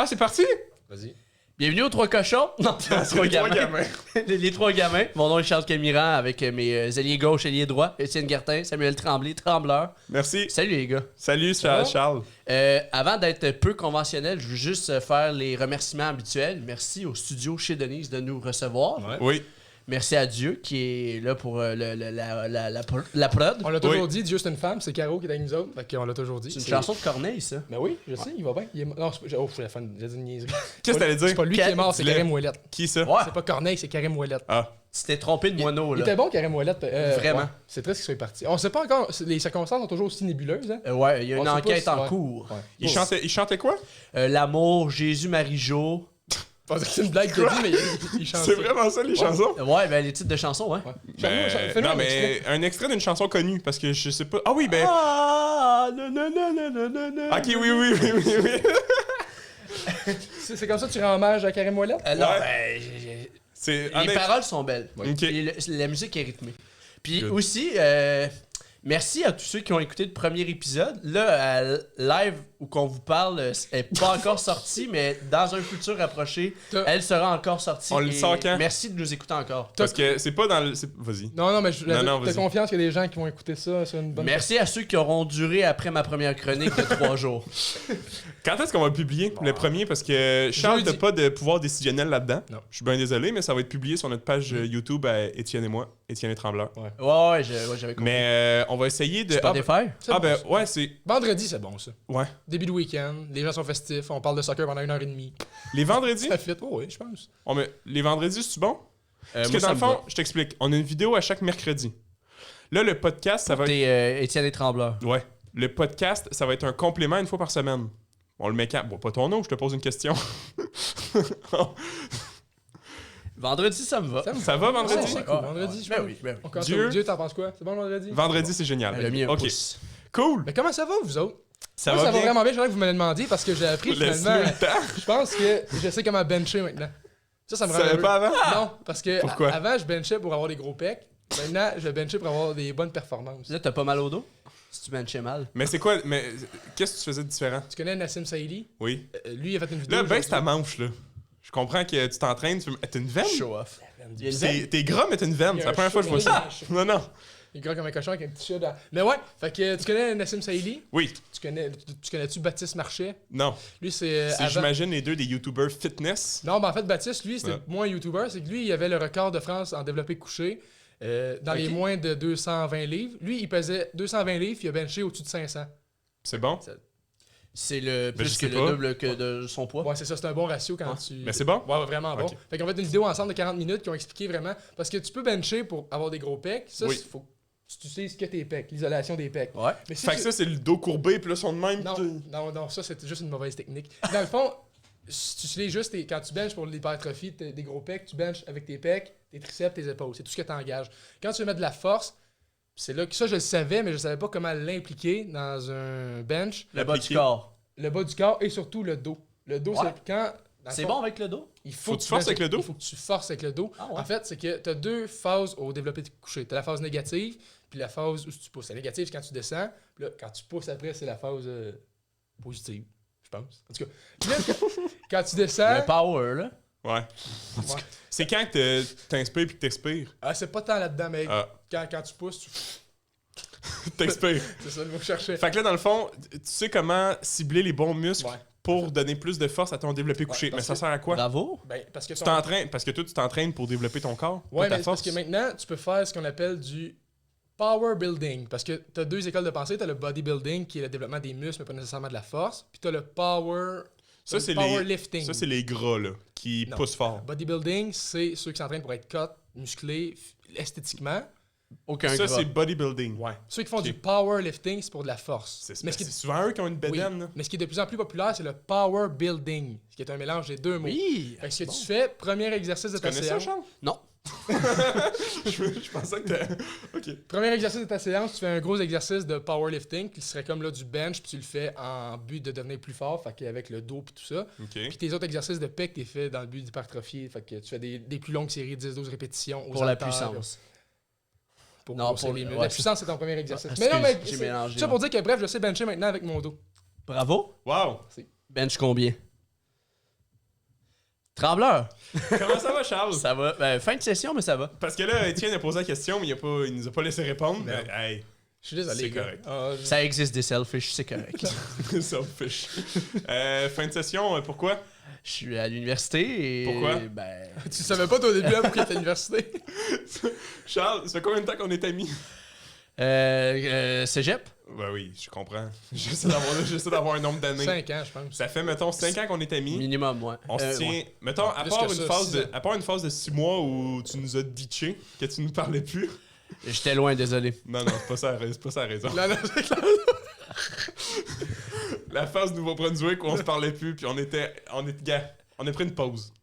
Ah, c'est parti? Vas-y. Bienvenue aux Trois Cochons. Non, Les trois gamins. les Trois Gamins. Mon nom est Charles Camiran avec mes ailiers gauche, ailiers droit. Étienne Gartin, Samuel Tremblay, Trembleur. Merci. Salut les gars. Salut, Charles. Avant d'être peu conventionnel, je veux juste faire les remerciements habituels. Merci au studio chez Denise de nous recevoir. Ouais. Oui. Merci à Dieu qui est là pour la prod. On l'a toujours Oui. dit, Dieu c'est une femme, c'est Caro qui est avec nous autres. Fait qu'on l'a toujours dit. C'est une chanson de Corneille, ça. Ben oui, je sais, il va bien. Non, oh, je suis la fan, j'ai dit une niaiserie. Qu'est-ce que t'allais C'est dire? pas lui qui est mort, c'est Dis-le. Karim Ouellet. Qui ça? Ouais. C'est pas Corneille, c'est Karim Ouellet. Ah. Tu t'es trompé de moineau, Il là. était bon, Karim Ouellet. Vraiment. Ouais. C'est triste qu'il soit parti. On sait pas encore, les circonstances sont toujours aussi nébuleuses. Hein? Ouais, il y a On une sait pas enquête si- en ouais. cours. Ouais. Il chantait quoi? L'amour, Jésus, Marie-Jo. Je pensais que c'est une blague qu'il a dit, mais il chante. C'est vraiment ça, les chansons? Ouais, ben les titres de chansons, ouais. Non, mais un extrait d'une chanson connue, parce que je sais pas... Ah oui, ben... Ah, nanana. Ok, oui. C'est comme ça que tu rends hommage à Karim Ouellet? Non, Ouais. ben, C'est... les paroles sont belles. Ok. Et la musique est rythmée. Puis Good. aussi, merci à tous ceux qui ont écouté le premier épisode. Là, live où qu'on vous parle, elle n'est pas encore sortie, mais dans un futur rapproché, elle sera encore sortie. On le Et sort quand? Merci de nous écouter encore. Parce que c'est pas dans le... Vas-y. Non, mais Non, t'as vas-y. confiance qu'il y a des gens qui vont écouter ça sur une bonne... Merci à ceux qui auront duré après ma première chronique de 3 jours. Quand est-ce qu'on va le publier, le premier? Parce que Charles n'a Jeudi. pas de pouvoir décisionnel là-dedans. Non. Je suis bien désolé, mais ça va être publié sur notre page YouTube à Étienne et moi, Étienne et Trembleur. Ouais, j'avais compris. Mais on va essayer de... Spotify? C'est Ah bon, ben, ça. ouais, c'est... Vendredi, c'est bon, ça. Ouais. Début de week-end, les gens sont festifs, on parle de soccer pendant 1h30. Les vendredis? Ça fit, oh oui, je pense. Les vendredis, c'est bon? Parce que moi, dans ça le me fond, va. je t'explique. On a une vidéo à chaque mercredi. Là, le podcast, ça va être... T'es Étienne et Trembleur. Ouais. Le podcast, ça va être un complément une fois par semaine. On le met quand? Bon, pas ton nom, je te pose une question. Vendredi, ça me va. Ça va, vendredi? Ouais, c'est cool. Vendredi, je Ben pense. oui, ben oui. On commence Dieu. au- Dieu, t'en penses quoi? C'est bon le vendredi? Vendredi, c'est génial. Le mien, un OK. pouce. Cool. Mais comment ça va, vous autres? Ça Moi, va ça va bien. vraiment bien, je voudrais que vous me le demandiez parce que j'ai appris Laisse-nous finalement. le temps. Je pense que je sais comment bencher maintenant. Ça me Tu rend savais heureux. pas avant? Non, parce que Pourquoi? avant, je benchais pour avoir des gros pecs. Maintenant, je vais bencher pour avoir des bonnes performances. Là, t'as pas mal au dos? Si tu benchais mal. Mais c'est quoi? Mais qu'est-ce que tu faisais de différent? Tu connais Nassim Saïli? Oui. Lui, il a fait une vidéo. Là, baisse ta aujourd'hui. manche, là. Je comprends que tu t'entraînes. T'as une veine? Show off. Il y a une veine. T'es gras, mais t'as une veine. Il y a C'est la un première fois que je vois ça. chaud. Non, non. Il est gras comme un cochon avec un petit chat dans... Mais ouais, fait que tu connais Nassim Saïli? Oui. Tu connais-tu Baptiste Marchais? Non. Lui, c'est avant... J'imagine les deux des YouTubers fitness. Non, ben en fait, Baptiste, lui, c'était Ouais. moins YouTuber. C'est que lui, il avait le record de France en développé couché dans les Ok. moins de 220 livres. Lui, il pesait 220 livres, il a benché au-dessus de 500. C'est bon? C'est le Ben, plus je que sais le pas. double que de son poids. Ouais, c'est ça, c'est un bon ratio quand tu... Mais c'est bon? Ouais, vraiment bon. Ok. Fait qu'on fait une vidéo ensemble de 40 minutes qui ont expliqué vraiment... Parce que tu peux bencher pour avoir des gros pecs. Ça, Oui. faut que tu utilises que tes pecs, l'isolation des pecs. Ouais. Mais si Fait que tu- ça, c'est le dos courbé, puis là, son de même. Non, puis- non, ça, c'est juste une mauvaise technique. Dans le fond, si tu utilises juste quand tu benches pour l'hypertrophie des gros pecs, tu benches avec tes pecs, tes triceps, tes épaules. C'est tout ce que tu engages. Quand tu veux mettre de la force, c'est là que ça, je le savais, mais je savais pas comment l'impliquer dans un bench. Le bas du Appliqué. corps. Le bas du corps et surtout le dos. Le dos, Ouais. c'est quand... dans le C'est fond, bon avec le dos? Il Faut faut que tu forces avec le dos? Il faut que tu forces avec le dos. Ah ouais. En fait, c'est que tu as deux phases au développé couché. Tu as la phase négative, puis la phase où tu pousses. La négative, c'est quand tu descends. Puis là, quand tu pousses après, c'est la phase positive, je pense. En tout cas, puis là, quand tu descends... Le power, là. Ouais. Ouais. C'est quand que t'inspires puis que t'expires? Ah, c'est pas tant là-dedans, mais Ah. quand tu pousses, T'expires. c'est ça le mot que je cherchais. Fait que là, dans le fond, tu sais comment cibler les bons muscles Ouais. pour donner plus de force à ton développé couché. parce Mais ça que- sert à quoi? Bravo. Ben, parce que Tu t'entraînes, parce que toi, tu t'entraînes pour développer ton corps, Ouais, pas ta mais c'est parce force. que maintenant, tu peux faire ce qu'on appelle du power building. Parce que tu as deux écoles de pensée. Tu as le bodybuilding, qui est le développement des muscles, mais pas nécessairement de la force. Puis tu as le power... Ça, c'est powerlifting. Ça, c'est les gras, là, qui Non. poussent fort. Bodybuilding, c'est ceux qui s'entraînent pour être cut, musclés, esthétiquement. Aucun Ça, gras. c'est bodybuilding. Ouais. Ceux qui font Ok. du powerlifting, c'est pour de la force. C'est souvent eux qui ont une oui. bedaine, là. Mais ce qui est de plus en plus populaire, c'est le power building, ce qui est un mélange des deux mots. Oui. Fait que ce que tu fais, premier exercice de Tu ta connais ça, séance. Charles? Non. je pensais que t'as... OK. Premier exercice de ta séance, tu fais un gros exercice de powerlifting qui serait comme là du bench, puis tu le fais en but de devenir plus fort, fait qu'avec le dos puis tout ça. OK. Puis tes autres exercices de pec, t'es fait dans le but d'hypertrophier, fait que tu fais des plus longues séries, 10-12 répétitions. aux Pour la haltères, puissance. Pour Non, grossir pour- les muscles. ouais. La puissance, c'est ton premier exercice. Ah, mais non, mais excuse, j'ai c'est- mélangé, tout ça pour dire que bref, je sais bencher maintenant avec mon dos. Bravo. Wow! Bench combien? Trembleur. Comment ça va, Charles? Ça va. Fin de session, mais ça va. Parce que là, Étienne a posé la question, mais il nous a pas laissé répondre. Non. Hey, Je suis désolé, c'est gars. correct. Ça existe des selfish, c'est correct. Selfish. Fin de session, pourquoi? Je suis à l'université et... Pourquoi? Tu savais pas toi au début là, pourquoi t'es à l'université? Charles, ça fait combien de temps qu'on est amis? Cégep? Ben oui, je comprends. J'essaie d'avoir un nombre d'années. 5 ans, je pense. Ça fait, mettons, 5 ans qu'on est amis. Minimum, ouais. On se tient. Ouais. Mettons, Plus que ça, 6 ans. à part une phase de 6 mois où tu nous as ditché, que tu nous parlais plus. J'étais loin, désolé. Non, c'est pas ça la raison. Non, c'est clair. La phase Nouveau-Brunswick où on se parlait plus, puis on a pris une pause.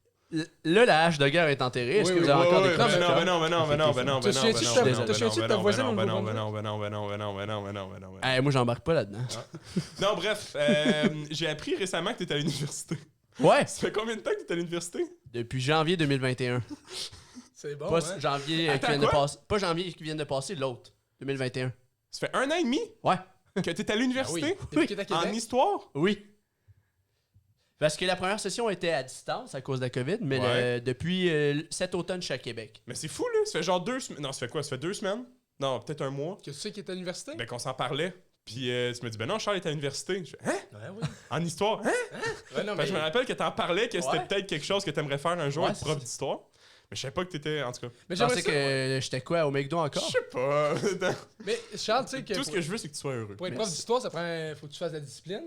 Là, la hache de guerre est enterrée. Est-ce que vous avez encore des Ben croches? non. Te souviens-tu de ta voisine au Moi, j'embarque pas là-dedans. Non, bref, j'ai appris récemment que t'étais à l'université. Ouais, Ça fait combien de temps que t'es à l'université? depuis janvier 2021. C'est bon, Pas hein? janvier Attends, qui vient de quoi? passer. Pas janvier qui vient de passer, l'autre. 2021. Ça fait 1 an et demi Ouais. que t'es à Ah oui. l'université? Depuis que t'es à En Québec? histoire? Oui. Parce que la première session était à distance à cause de la COVID, mais Ouais. depuis cet automne, je suis à Québec. Mais c'est fou, là. Ça fait genre 2 semaines. Non, ça fait quoi? Ça fait 2 semaines? Non, peut-être un mois. Que tu sais qu'il est à l'université? Ben, qu'on s'en parlait. Puis tu me dis, ben non, Charles est à l'université. Je fais, hein? Ouais, oui. En histoire? Hein? Ouais, non, Fait que je me rappelle que t'en parlais, que c'était Ouais. peut-être quelque chose que t'aimerais faire un jour, Ouais, être prof d'histoire. Mais je savais pas que t'étais, en tout cas. Mais Je j'aimerais pensais ça. que j'étais quoi, au McDo Je encore? sais pas. Mais Charles, tu sais que Tout ce que je veux, c'est que tu sois heureux. pour être prof d'histoire, ça prend. Faut que tu fasses de la discipline.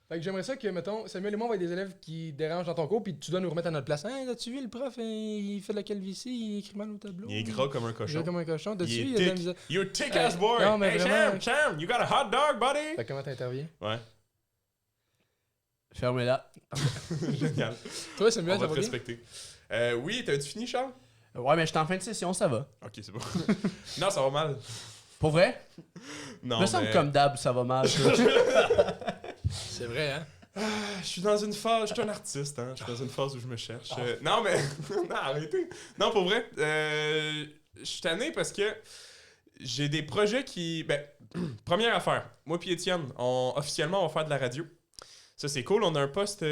Fait que j'aimerais ça que, mettons, Samuel et moi, on va être des élèves qui dérangent dans ton cours, puis tu dois nous remettre à notre place. Hein, as-tu vu le prof, il fait de la calvitie, il écrit mal au tableau. Il est gras comme un Il est cochon. comme un cochon. T'as-tu Il vu, est il a de la thick. misère. You're thick ass boy. non, mais Hey, vraiment. Cham, you got a hot dog, buddy? Fait que comment t'interviens? Ouais, Fermez-la. génial. Toi, On Samuel, va ça te va bien? respecter. Oui, t'as-tu fini, Charles? Ouais, mais j'étais en fin de session, ça va. Ok, c'est bon. Non, ça va mal. Pour vrai? Non, me semble mais... comme d'hab, ça va mal. C'est vrai, hein? Je suis dans une phase... Je suis un artiste, hein. Je suis dans une phase où je me cherche. Non, mais... non, arrêtez. Non, pour vrai, je suis tanné parce que j'ai des projets qui... Ben, première affaire. Moi puis Étienne, officiellement, on va faire de la radio. Ça, c'est cool. On a un poste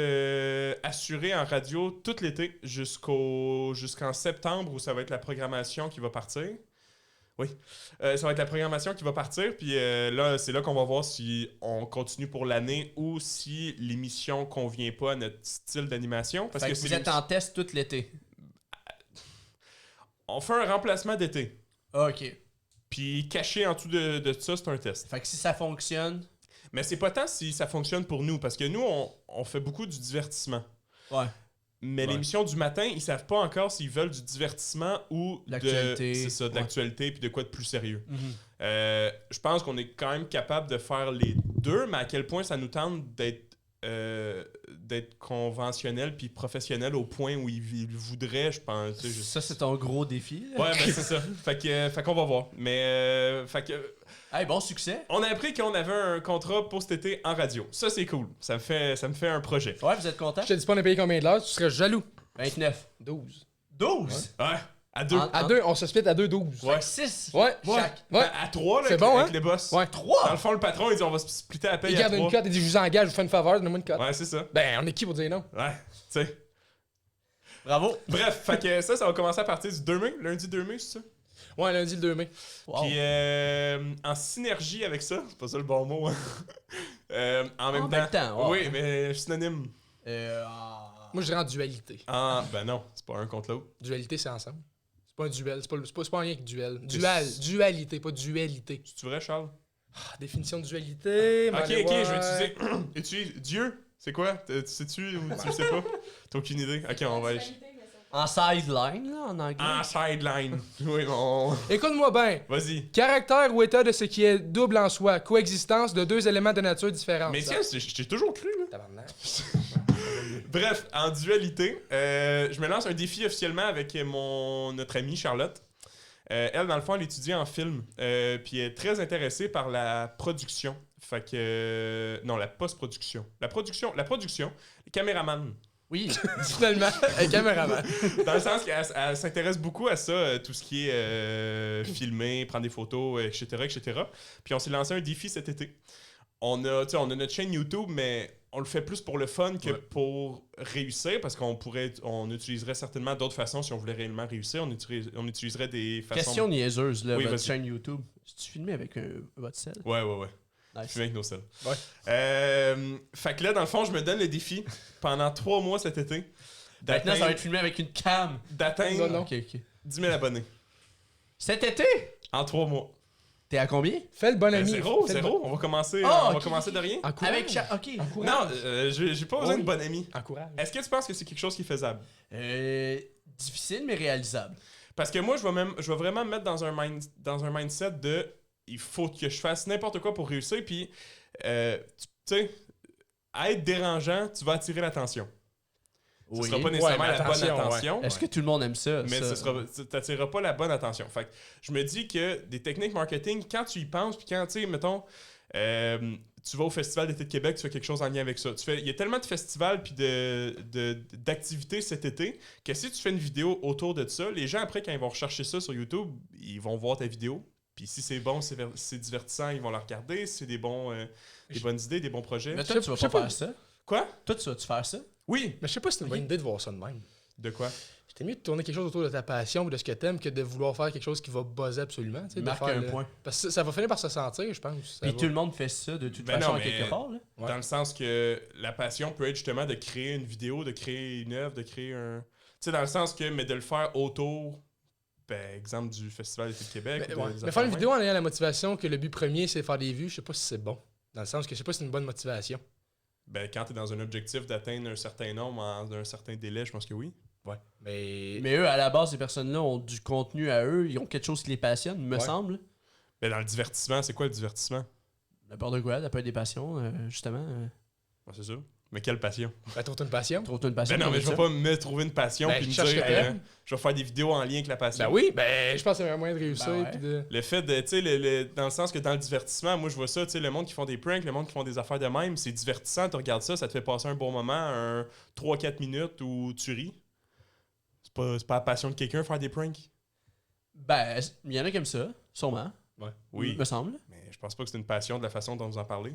assuré en radio tout l'été jusqu'en septembre où ça va être la programmation qui va partir. Oui. Ça va être la programmation qui va partir. Puis là, c'est là qu'on va voir si on continue pour l'année ou si l'émission convient pas à notre style d'animation. Parce Fait que que c'est vous êtes en test tout l'été. On fait un remplacement d'été. Ok. Puis caché en dessous de ça, c'est un test. Fait que si ça fonctionne... Mais c'est pas tant si ça fonctionne pour nous. Parce que nous, on fait beaucoup du divertissement. Ouais. Mais Ouais. l'émission du matin, ils savent pas encore s'ils veulent du divertissement ou L'actualité. C'est ça, de Ouais. l'actualité puis de quoi de plus sérieux. Mhm. Je pense qu'on est quand même capable de faire les deux, mais à quel point ça nous tente d'être conventionnel puis professionnel au point où ils voudraient, je pense. Tu sais, Ça, c'est ton gros défi. là. Ouais, ben c'est ça. Fait qu'on va voir. Mais fait que Hey, bon succès. on a appris qu'on avait un contrat pour cet été en radio. Ça c'est cool. Ça me fait un projet. Ouais, vous êtes content? Je te dis pas on a payé combien de l'heure, tu serais jaloux. 29. 12. 12? Ouais, à deux. En- À 2, on se split à 2, 12. Ouais. 6? Ouais. Chaque. Ouais. À trois, là, C'est avec, bon, avec hein? les boss. Ouais. 3? Dans le fond, le patron, il dit on va se splitter à paye Il à garde une 3. cote, il dit je vous engage, je vous fais une faveur, donnez-moi une cote. Ouais, c'est ça. Ben, on est qui pour dire non? Ouais, tu sais. Bravo. Bref, fait que ça va commencer à partir du 2 mai, lundi 2 mai, c'est ça? Ouais, lundi le 2 mai. Wow. Puis en synergie avec ça, c'est pas ça le bon mot, hein? En même temps. ouais. Oui, mais synonyme. Moi, je dirais en dualité. Ben non, c'est pas un contre l'autre. Dualité, c'est ensemble. C'est pas un duel, c'est pas rien que duel. Mais Dualité, pas dualité. C'est vrai, Charles? Ah, définition de dualité. Ok, m'en aller ok, voir. je vais utiliser. Utilise Dieu, c'est quoi? Tu sais-tu ou tu le sais pas? T'as aucune idée? Ok, on va aller. En sideline, là, en anglais. En sideline. Oui, on. Écoute-moi bien. Vas-y. Caractère ou état de ce qui est double en soi. Coexistence de deux éléments de nature différente. Mais Ça. tiens, je t'ai toujours cru, là. Tabarnak. Bref, en dualité, je me lance un défi officiellement avec notre amie Charlotte. Elle, dans le fond, elle étudie en film. Puis elle est très intéressée par la production. Fait que... non, la post-production. La production, les caméramans. Oui. Finalement, un caméraman. Dans le sens qu'elle elle s'intéresse beaucoup à ça, tout ce qui est filmer, prendre des photos, etc., etc. Puis on s'est lancé un défi cet été. On a notre chaîne YouTube, mais on le fait plus pour le fun que pour réussir, parce on utiliserait certainement d'autres façons si on voulait réellement réussir. On utiliserait des façons... Question niaiseuse, là, Oui, votre vas-y. chaîne YouTube. Tu filmé avec votre sel? Ouais. Nice. Je filme avec nos selles. Ouais. Fait que là, dans le fond, je me donne le défi pendant 3 mois cet été Maintenant, ça va être filmé avec une cam. d'atteindre Non. Ok. 10 000 abonnés Cet été? en 3 mois. T'es à combien? Fais le bon Ben, ami. zéro. Fais le On va commencer, ok. de rien. bon- Encourage. Avec chaque... Ok. Encourage. Non, j'ai pas besoin de bon ami. Encourage. Est-ce que tu penses que c'est quelque chose qui est faisable? Difficile, mais réalisable. Parce que moi, je vais vraiment me mettre dans un mindset de il faut que je fasse n'importe quoi pour réussir. Puis, tu sais, à être dérangeant, tu vas attirer l'attention. Ce sera pas nécessairement Ouais, mais la bonne attention, attention. Est-ce que tout le monde aime ça? Mais ça? tu n'attireras pas la bonne attention. Fait que je me dis que des techniques marketing, quand tu y penses, puis quand, tu sais, mettons, tu vas au Festival d'été de Québec, tu fais quelque chose en lien avec ça. Il y a tellement de festivals puis d'activités cet été que si tu fais une vidéo autour de ça, les gens, après, quand ils vont rechercher ça sur YouTube, ils vont voir ta vidéo. Puis si c'est bon, c'est divertissant, ils vont la regarder. Si c'est des bonnes idées, des bons projets. Mais toi, tu vas pas faire ça? Quoi? Toi, tu vas-tu faire ça? Oui. Mais je sais pas si c'est une bonne idée de voir ça de même. De quoi? C'était mieux de tourner quelque chose autour de ta passion ou de ce que t'aimes que de vouloir faire quelque chose qui va buzzer absolument. Tu sais, de Marque faire un point. Parce que ça va finir par se sentir, je pense. Puis tout le monde fait ça de toute Ben façon non, à mais- quelque part, là. Ouais. Dans le sens que la passion peut être justement de créer une vidéo, de créer une œuvre, de créer un... Tu sais, dans le sens que, mais de le faire autour, ben, exemple du Festival d'été de Québec. Mais, ou de- ouais. des Mais affaires faire une de vidéo en ayant la motivation que le but premier c'est de faire des vues, je sais pas si c'est bon. Dans le sens que je sais pas si c'est une bonne motivation. Ben, quand t'es dans un objectif d'atteindre un certain nombre en un certain délai, je pense que oui. Ouais. Mais. Mais eux, à la base, ces personnes-là ont du contenu à eux. Ils ont quelque chose qui les passionne, me Ouais. semble. Ben, dans le divertissement, c'est quoi le divertissement? N'importe quoi, ça peut être des passions, justement. Ouais, c'est ça. Mais quelle passion? Ben, t'as une passion? Trouve-toi une passion. Ben non, mais comme je vais ça. pas me trouver une passion Ben, puis je me cherche dire que t'aimes. je vais faire des vidéos en lien avec la passion. Ben oui, ben je pense que c'est un moyen de réussir. Ben ouais. Puis de... Le fait de, tu sais, dans le sens que dans le divertissement, moi je vois ça, tu sais, le monde qui font des pranks, le monde qui font des affaires de même, c'est divertissant, tu regardes ça, ça te fait passer un bon moment, un 3-4 minutes où tu ris. C'est pas la passion de quelqu'un faire des pranks? Ben, il y en a qui aiment ça, sûrement. Oui. Me semble. Mais je pense pas que c'est une passion de la façon dont vous en parlez.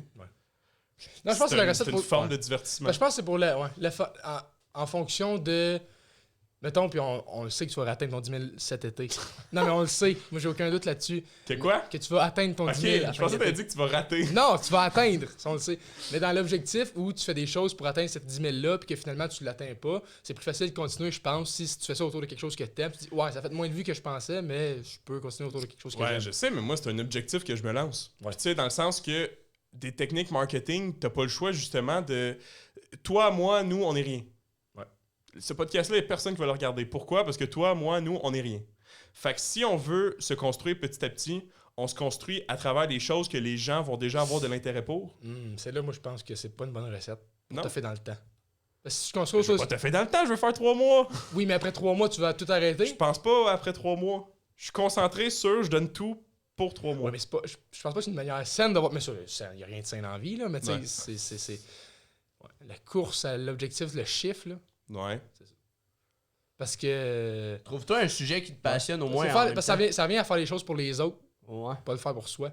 Non, je pense que c'est la recette c'est pour. une forme ouais. de divertissement. Ben, je pense que c'est pour en fonction de. Mettons, puis on le sait que tu vas atteindre ton 10 000 cet été. Non, mais on le sait. Moi, j'ai aucun doute là-dessus. Que quoi? Que tu vas atteindre ton Ok, 10 000. à la je fin pensais de que t'avais l'été. dit que tu vas rater. Non, tu vas atteindre, ça on le sait. Mais dans l'objectif où tu fais des choses pour atteindre cette 10 000-là, puis que finalement tu ne l'atteins pas, c'est plus facile de continuer, je pense, si tu fais ça autour de quelque chose que tu aimes. Tu dis, ouais, ça fait moins de vues que je pensais, mais je peux continuer autour de quelque chose que Ouais, j'aime. je sais, mais moi, c'est un objectif que je me lance. Ouais. Puis, tu sais, dans le sens que des techniques marketing, t'as pas le choix, justement, de... Toi, moi, nous, on est rien. Ouais. Ce podcast-là, il y a personne qui va le regarder. Pourquoi? Parce que toi, moi, nous, on est rien. Fait que si on veut se construire petit à petit, on se construit à travers des choses que les gens vont déjà avoir de l'intérêt pour. C'est là, moi, je pense que c'est pas une bonne recette. Non. T'as fait dans le temps. Parce que si tu construis Je vais autre pas chose... te faire dans le temps, je vais faire 3 mois. Oui, mais après 3 mois, tu vas tout Je arrêter. pense pas après 3 mois. Je suis concentré sur, je donne tout pour 3 mois. Ouais, mais c'est pas, je pense pas que c'est une manière saine d'avoir. Mais ça, il n'y a rien de sain dans la vie, là. Mais tu sais, Ouais. c'est. Ouais, la course à l'objectif, le chiffre, là. Ouais. Parce que. Trouve-toi un sujet qui te passionne au moins. Faut en faire- même parce que temps. ça vient à faire les choses pour les autres, Ouais. pas le faire pour soi.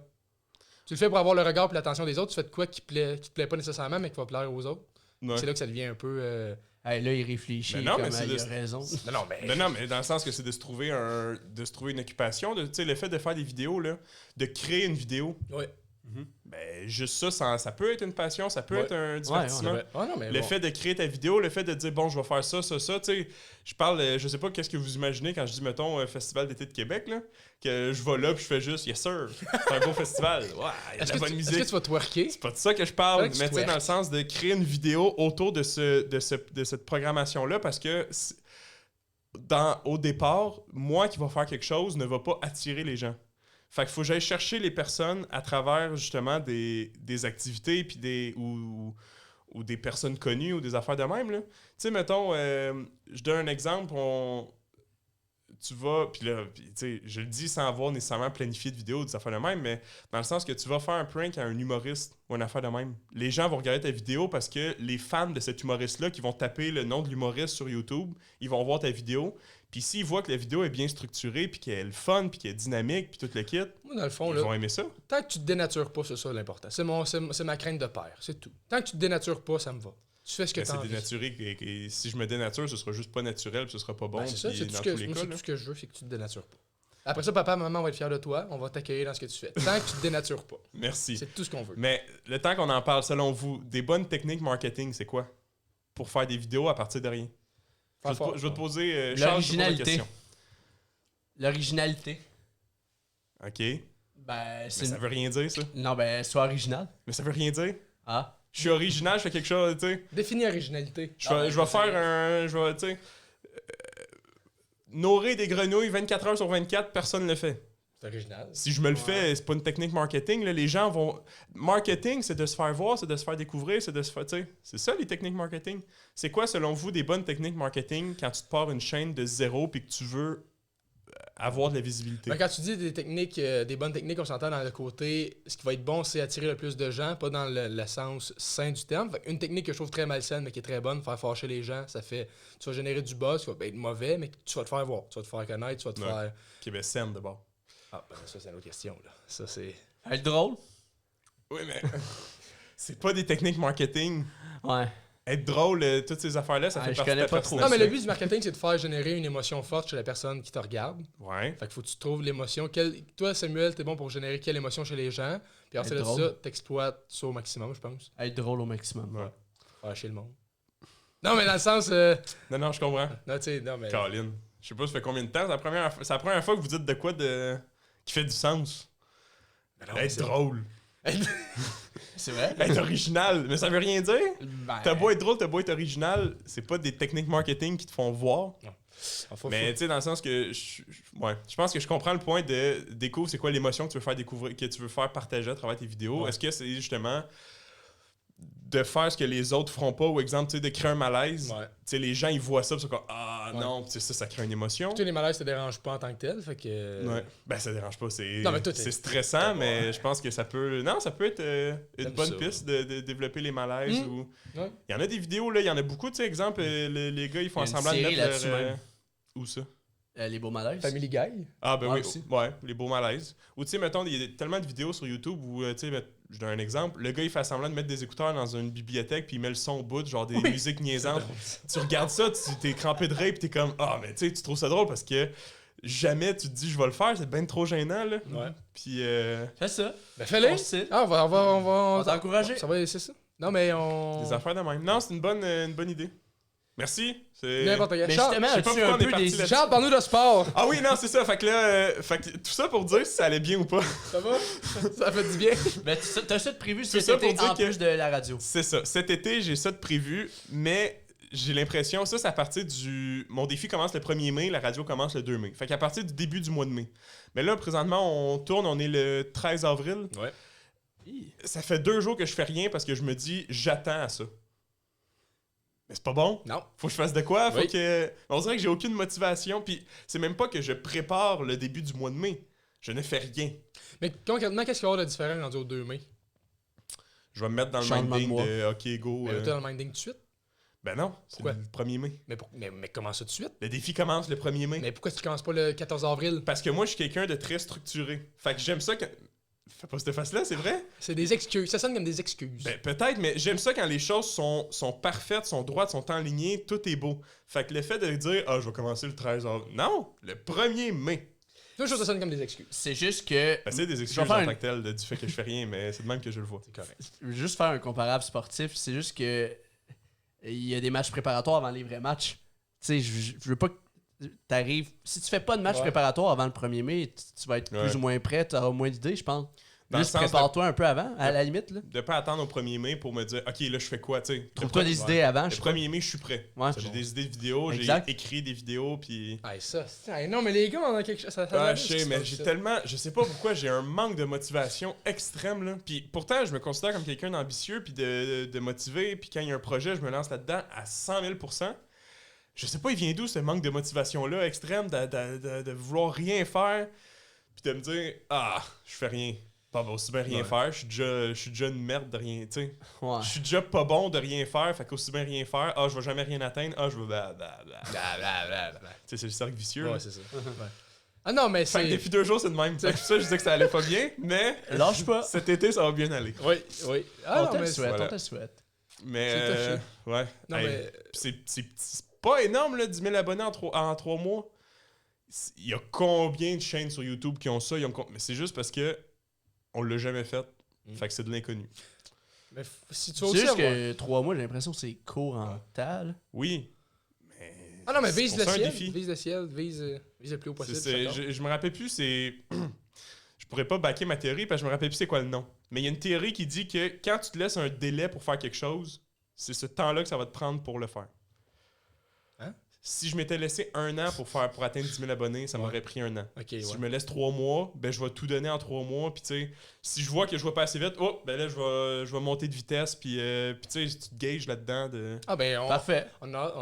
Tu le fais pour avoir le regard et l'attention des autres, tu fais de quoi qui te plaît pas nécessairement, mais qui va plaire aux autres. Ouais. C'est là que ça devient un peu. Hey, là, il réfléchit Mais non, mais comme c'est il de- a raison. Non, mais. Non, mais dans le sens que c'est de se trouver une occupation, tu sais, le fait de faire des vidéos, là, de créer une vidéo, Ouais. ben juste ça peut être une passion, ça peut Ouais. être un divertissement. Ouais, non, mais Le bon. fait de créer ta vidéo, le fait de dire bon, je vais faire ça, tu sais, je parle, je sais pas qu'est-ce que vous imaginez quand je dis, mettons, Festival d'été de Québec, là, que je vais là puis je fais juste, yes sir, c'est un beau festival, ouais, il y a de Est-ce la que, bonne est-ce musique. que tu vas twerker? C'est pas de ça que je parle, Faudrait que tu mais tu sais, twerk. dans le sens de créer une vidéo autour de cette programmation-là, parce que au départ, moi qui va faire quelque chose ne va pas attirer les gens. Fait qu'il faut que j'aille chercher les personnes à travers justement des activités puis ou des personnes connues ou des affaires de même. Tu sais, mettons, je donne un exemple, tu vas, puis là, tu sais, je le dis sans avoir nécessairement planifié de vidéo, des affaires de même, mais dans le sens que tu vas faire un prank à un humoriste ou une affaire de même. Les gens vont regarder ta vidéo parce que les fans de cet humoriste-là qui vont taper le nom de l'humoriste sur YouTube, ils vont voir ta vidéo, puis s'ils voient que la vidéo est bien structurée, puis qu'elle est le fun, puis qu'elle est dynamique, puis tout le kit, Moi, dans le fond, ils là, vont aimer ça. tant que tu te dénatures pas, c'est ça l'important. C'est ma crainte de père, c'est tout. Tant que tu te dénatures pas, ça me va. Tu fais ce que Mais tu c'est as envie. dénaturé, et si je me dénature, ce sera juste pas naturel, puis ce sera pas bon, Ben, c'est ça, puis c'est tout, dans ce que, tous les moi, cas, c'est là. tout ce que je veux, c'est que tu te dénatures pas. Après ça, papa, maman, on va être fiers de toi, on va t'accueillir dans ce que tu fais. Tant que tu te dénatures pas. Merci. C'est tout ce qu'on veut. Mais le temps qu'on en parle, selon vous, des bonnes techniques marketing, c'est quoi? Pour faire des vidéos à partir de rien. Je vais te poser Charles, je te pose la L'originalité. question. L'originalité. OK. Ben, Mais c'est. ça veut rien dire, ça. Non, ben, sois original. Mais ça veut rien dire. Ah. Je suis original, je fais quelque chose, tu sais. Définis originalité. Je vais faire un... Je vais, tu sais... nourrir des grenouilles 24 heures sur 24, personne ne le fait. C'est original. Si je me le fais, c'est pas une technique marketing. Là. Les gens vont... Marketing, c'est de se faire voir, c'est de se faire découvrir, c'est de se faire... Tu sais, c'est ça, les techniques marketing. C'est quoi, selon vous, des bonnes techniques marketing quand tu te pars une chaîne de zéro puis que tu veux avoir de la visibilité? Ben, quand tu dis des techniques, des bonnes techniques, on s'entend dans le côté, ce qui va être bon, c'est attirer le plus de gens, pas dans le sens sain du terme. Fait une technique que je trouve très malsaine, mais qui est très bonne, faire fâcher les gens, ça fait, tu vas générer du buzz, qui va être mauvais, mais tu vas te faire voir, tu vas te faire connaître, tu vas te Ouais. faire... Ok, ben saine d'abord. Ah, ben ça, c'est une autre question, là. Ça, c'est... Être drôle? Oui, mais c'est pas des techniques marketing. Ouais. Être drôle, toutes ces affaires-là, ça Ah, fait je partie de connais ta pas trop. Non, mais le personnalité. but du marketing, c'est de faire générer une émotion forte chez la personne qui te regarde. Ouais. Fait qu'il faut que tu trouves l'émotion. Toi, Samuel, t'es bon pour générer quelle émotion chez les gens. Puis ensuite de Être drôle. ça, t'exploites ça au maximum, je pense. Être drôle au maximum. Ouais. Faire chez le monde. Non, mais dans le sens... Non, je comprends. Non, tu sais, non, mais... Colin. Je sais pas, ça fait combien de temps? C'est la première fois que vous dites de quoi qui fait du sens. Ben non, mais Être c'est- drôle. C'est vrai? Être original. Mais ça veut rien dire. Ben, T'as beau être drôle, t'as beau être original, c'est pas des techniques marketing qui te font voir. Mais tu sais, dans le sens que je pense que je comprends le point de découvre c'est quoi l'émotion que tu veux faire découvrir, que tu veux faire partager à travers tes vidéos. Ouais. Est-ce que c'est justement de faire ce que les autres feront pas, ou exemple, tu sais, de créer un malaise? Ouais. Tu sais, les gens ils voient ça, pis ils sont comme ah Ouais. non, pis ça crée une émotion. Tu sais, les malaises te dérangent pas en tant que tel, fait que... Ouais. Ben ça dérange pas, c'est Non, mais toi, c'est t'es stressant, bon, mais ouais. je pense que ça peut être une T'aimes bonne ça. piste de développer les malaises. Ou Ouais. il y en a des vidéos là, il y en a beaucoup, tu sais, exemple, les gars ils font Il y a une semblant de série mettre là-dessus leur, même. où ça? les beaux malaises. Family Guy. Ah ben Ouais, oui, aussi. ouais, les beaux malaises. Ou tu sais, mettons, il y a tellement de vidéos sur YouTube où, tu sais, je donne un exemple, le gars il fait semblant de mettre des écouteurs dans une bibliothèque puis il met le son au bout, genre des musiques niaisantes. Tu regardes ça, tu t'es crampé de rire puis t'es comme, ah mais tu sais, tu trouves ça drôle parce que jamais tu te dis je vais le faire, c'est bien trop gênant là. Ouais. Puis Fais ça. Ben fais-le. On sait. Ah, on va... On va t'encourager. Ça va, c'est ça. Non, mais on... des affaires de même. Non, c'est une bonne idée. Merci. C'est... N'importe quel. Mais Charles, justement, je sais pas as-tu pourquoi un on est peu parti des. là-dessus. Charles, parle-nous de sport. Ah oui, non, c'est ça. Fait que là, tout ça pour dire si ça allait bien ou pas. Ça va? Ça fait du bien. Mais t'as ça de prévu cet ça pour été dire en que- plus de la radio. C'est ça. Cet été, j'ai ça de prévu, mais j'ai l'impression, ça, c'est à partir du... Mon défi commence le 1er mai, la radio commence le 2 mai. Fait qu'à partir du début du mois de mai. Mais là, présentement, on tourne, on est le 13 avril. Ouais. Ça fait 2 jours que je fais rien parce que je me dis, j'attends à ça. Mais c'est pas bon. Non. Faut que je fasse de quoi? Faut Oui. que... On dirait que j'ai aucune motivation. Puis c'est même pas que je prépare le début du mois de mai. Je ne fais rien. Mais concrètement, qu'est-ce qu'il va y avoir de différent rendu au 2 mai? Je vais me mettre dans le Changement de minding mois. de OK, go. Mais là, t'es dans le minding tout de suite. Ben non, c'est Pourquoi? le 1er mai. Mais comment ça tout de suite? Le défi commence le 1er mai. Mais pourquoi tu commences pas le 14 avril? Parce que moi, je suis quelqu'un de très structuré. Fait que j'aime ça quand... Fais pas cette face-là, c'est vrai? C'est des excuses. Ça sonne comme des excuses. Ben peut-être, mais j'aime ça quand les choses sont parfaites, sont droites, sont enlignées, tout est beau. Fait que le fait de dire « Ah, je vais commencer le 13 avril... » Non! Le 1er mai! Toujours, ça sonne comme des excuses. C'est juste que. Ben, c'est des excuses Je vais faire en une- tant que tel du fait que je fais rien, mais c'est de même que je le vois. C'est correct. Je veux juste faire un comparable sportif. C'est juste que. Il y a des matchs préparatoires avant les vrais matchs. Tu sais, je veux pas que t'arrives. Si tu fais pas de match Ouais. préparatoire avant le 1er mai, tu vas être Ouais. plus ou moins prêt, tu auras moins d'idées, je pense. Dans le Juste sens de- prépare-toi un peu avant, à la limite. Là. De pas attendre au 1er mai pour me dire « OK, là, je fais quoi? » tu sais. Trouve-toi Le des pre- idées avant. Le Je sais pas. 1er mai, je suis prêt. Ouais. J'ai des idées de vidéos, Exact. j'ai écrit des vidéos, puis... Ah, ça, non, mais les gars, on a quelque chose. Ça Ah, arrive, je ce sais, qui se mais passe j'ai ici. tellement... Je sais pas pourquoi j'ai un manque de motivation extrême, là. Puis pourtant, je me considère comme quelqu'un d'ambitieux, puis de motivé, puis quand il y a un projet, je me lance là-dedans à 100 000 %. je sais pas, il vient d'où ce manque de motivation-là extrême de vouloir rien faire, puis de me dire, je fais rien. Pas aussi bien rien faire, je suis déjà une merde de rien, tu sais. Ouais. Je suis déjà pas bon de rien faire, fait qu'aussi bien rien faire. Je vais jamais rien atteindre. Je vais blablabla. Tu sais, c'est le cercle vicieux. Ouais, là. c'est ça. Ah non, mais Fait que c'est. depuis 2 jours, c'est de même. Fait que ça, je disais que ça allait pas bien, mais Lâche pas. cet été, ça va bien aller. Oui, oui. Ah On non, te mais le souhaite, voilà. on te le souhaite. Mais, C'est touché. ouais. Non, Hey, mais. c'est pas énorme, là, 10 000 abonnés en 3 mois. Il y a combien de chaînes sur YouTube qui ont ça? Mais c'est juste parce que on l'a jamais fait. Fait que c'est de l'inconnu. Mais si tu C'est veux aussi juste avoir... que 3 mois, j'ai l'impression que c'est court en temps. là. Oui. Mais. Ah non, mais c'est vise pour le ça un ciel. défi. Vise le ciel, vise le plus haut possible. Je me rappelle plus, c'est. Je pourrais pas backer ma théorie parce que je me rappelle plus c'est quoi le nom. Mais il y a une théorie qui dit que quand tu te laisses un délai pour faire quelque chose, c'est ce temps-là que ça va te prendre pour le faire. Hein? Si je m'étais laissé 1 an pour atteindre 10 000 abonnés, ça m'aurait pris 1 an. Ok, Si ouais. je me laisse 3 mois, ben je vais tout donner en 3 mois. Puis tu sais, si je vois que je vais pas assez vite, ben là je vais monter de vitesse. Puis tu sais, tu te gages là-dedans. Ah ben, Parfait. on a...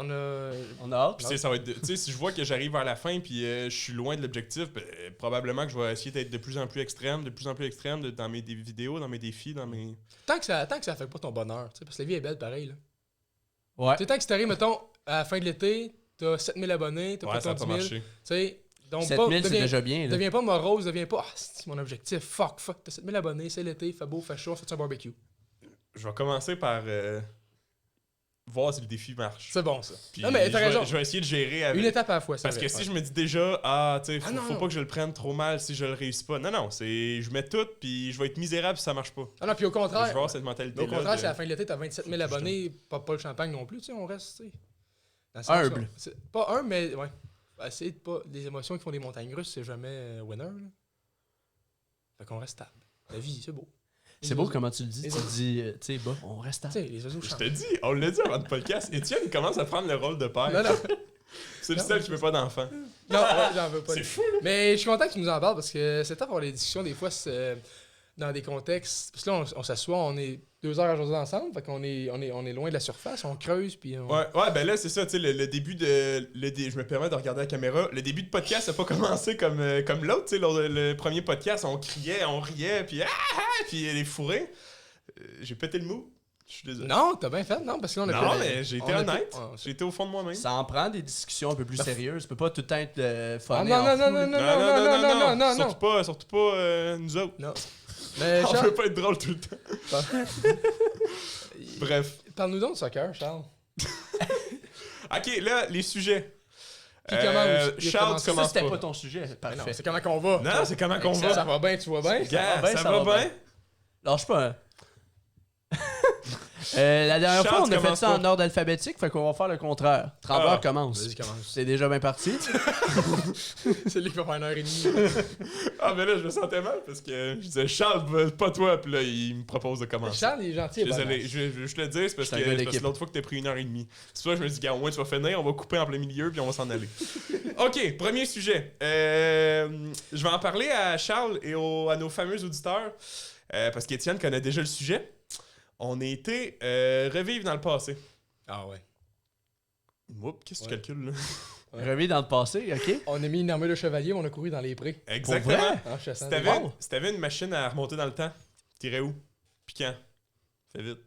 On a hâte. Puis tu sais, ça va être. Tu sais, si je vois que j'arrive vers la fin puis je suis loin de l'objectif, ben, probablement que je vais essayer d'être de plus en plus extrême, dans mes vidéos, dans mes défis, dans mes. Tant que ça fait pas ton bonheur, tu sais, parce que la vie est belle pareil, là. Ouais. Tu sais, tant que c'est arrivé, mettons, à la fin de l'été, t'as 7000 abonnés, t'as Ouais, pas ça ton a pas 10 000. marché. Tu sais, donc 7000, c'est déjà bien. Là. deviens pas morose, deviens pas, c'est mon objectif, fuck, t'as 7000 abonnés, c'est l'été, fait beau, fait chaud, on fait un barbecue. Je vais commencer par voir si le défi marche. C'est bon, ça. Puis Non, mais t'as raison. Je vais essayer de gérer avec. Une étape à la fois, ça. Parce que si je me dis déjà, tu sais, Ah non, faut non. pas que je le prenne trop mal si je le réussis pas. Non, je mets tout, puis je vais être misérable si ça marche pas. Ah non, puis au Je vais contraire, avoir cette mentalité. au contraire, c'est à la fin de l'été, t'as 27 000 abonnés, pas le champagne non plus, tu sais, on reste, tu sais. dans le sens Humble. où- c'est pas humble, mais ouais. C'est pas les émotions qui font des montagnes russes, c'est jamais winner, là. Fait qu'on reste stable. La vie, c'est beau. C'est beau comment tu le dis. Les Tu oiseaux. dis, tu sais, bah, on reste à. Tu sais, les oiseaux Je chantent. te dis, on l'a dit avant le podcast. Étienne commence à prendre le rôle de père. Non, non, C'est le Non. seul qui veut pas d'enfant. non, ouais, j'en veux pas. C'est fou, là. Mais je suis content que tu nous en parles parce que c'est top d'avoir des discussions, des fois, dans des contextes. Parce que là, on s'assoit, on est 2 heures à jaser ensemble, fait qu'on on est loin de la surface, on creuse, puis on... Ouais, ben là, c'est ça, tu sais, le début de. Je me permets de regarder la caméra. Le début de podcast n'a pas commencé comme l'autre, tu sais. Le premier podcast, on criait, on riait, puis les fourrés. J'ai pété le mou. Je suis désolé. Non, t'as bien fait, non, parce que là, on a Non, fait- mais j'ai été on a honnête. fait- J'ai été au fond de moi-même. Ça en prend des discussions un peu plus sérieuses. Ça peut pas tout le temps être Ah, funny non, en non, fou, non, là. non, non. Surtout pas nous autres. Non. Mais On Charles, peut pas être drôle tout le temps. Bref. parle-nous donc de soccer, Charles. Ok, là, les sujets. Qui commence? Qui Charles, commence? tu Ça, commences c'était pas. pas ton sujet. Mais non, Parfait. c'est comment qu'on va. Non, c'est comment qu'on Ça va. va bien, tu vois bien. Gars, bien, ça ça va va bien? Lâche pas, hein. La dernière Charles, fois, on tu a fait commences ça pas. en ordre alphabétique, fait qu'on va faire le contraire. Trembleur Ah. commence. Vas-y, commence. C'est déjà bien parti. C'est lui qui va faire 1h30. Ah, mais là, je me sentais mal parce que je disais Charles, pas toi, puis là, il me propose de commencer. Charles, il est gentil. et Désolé, bon. je te le dis, c'est parce Je suis un que gars c'est parce d'équipe. que l'autre fois que t'as pris 1h30. C'est pour ça que je me dis, gars, au moins tu vas finir, on va couper en plein milieu, puis on va s'en aller. Ok, premier sujet. Je vais en parler à Charles et à nos fameux auditeurs, parce qu'Étienne connaît déjà le sujet. On a été revivre dans le passé. Ah ouais. Oups, qu'est-ce que tu Ouais. calcules, là? Revis dans le passé, ok? On a mis une armure de chevalier, on a couru dans les prés. Exactement. vrai? En chassant Si des- t'avais Wow. si t'avais une machine à remonter dans le temps, t'irais où? Puis quand? Fais vite.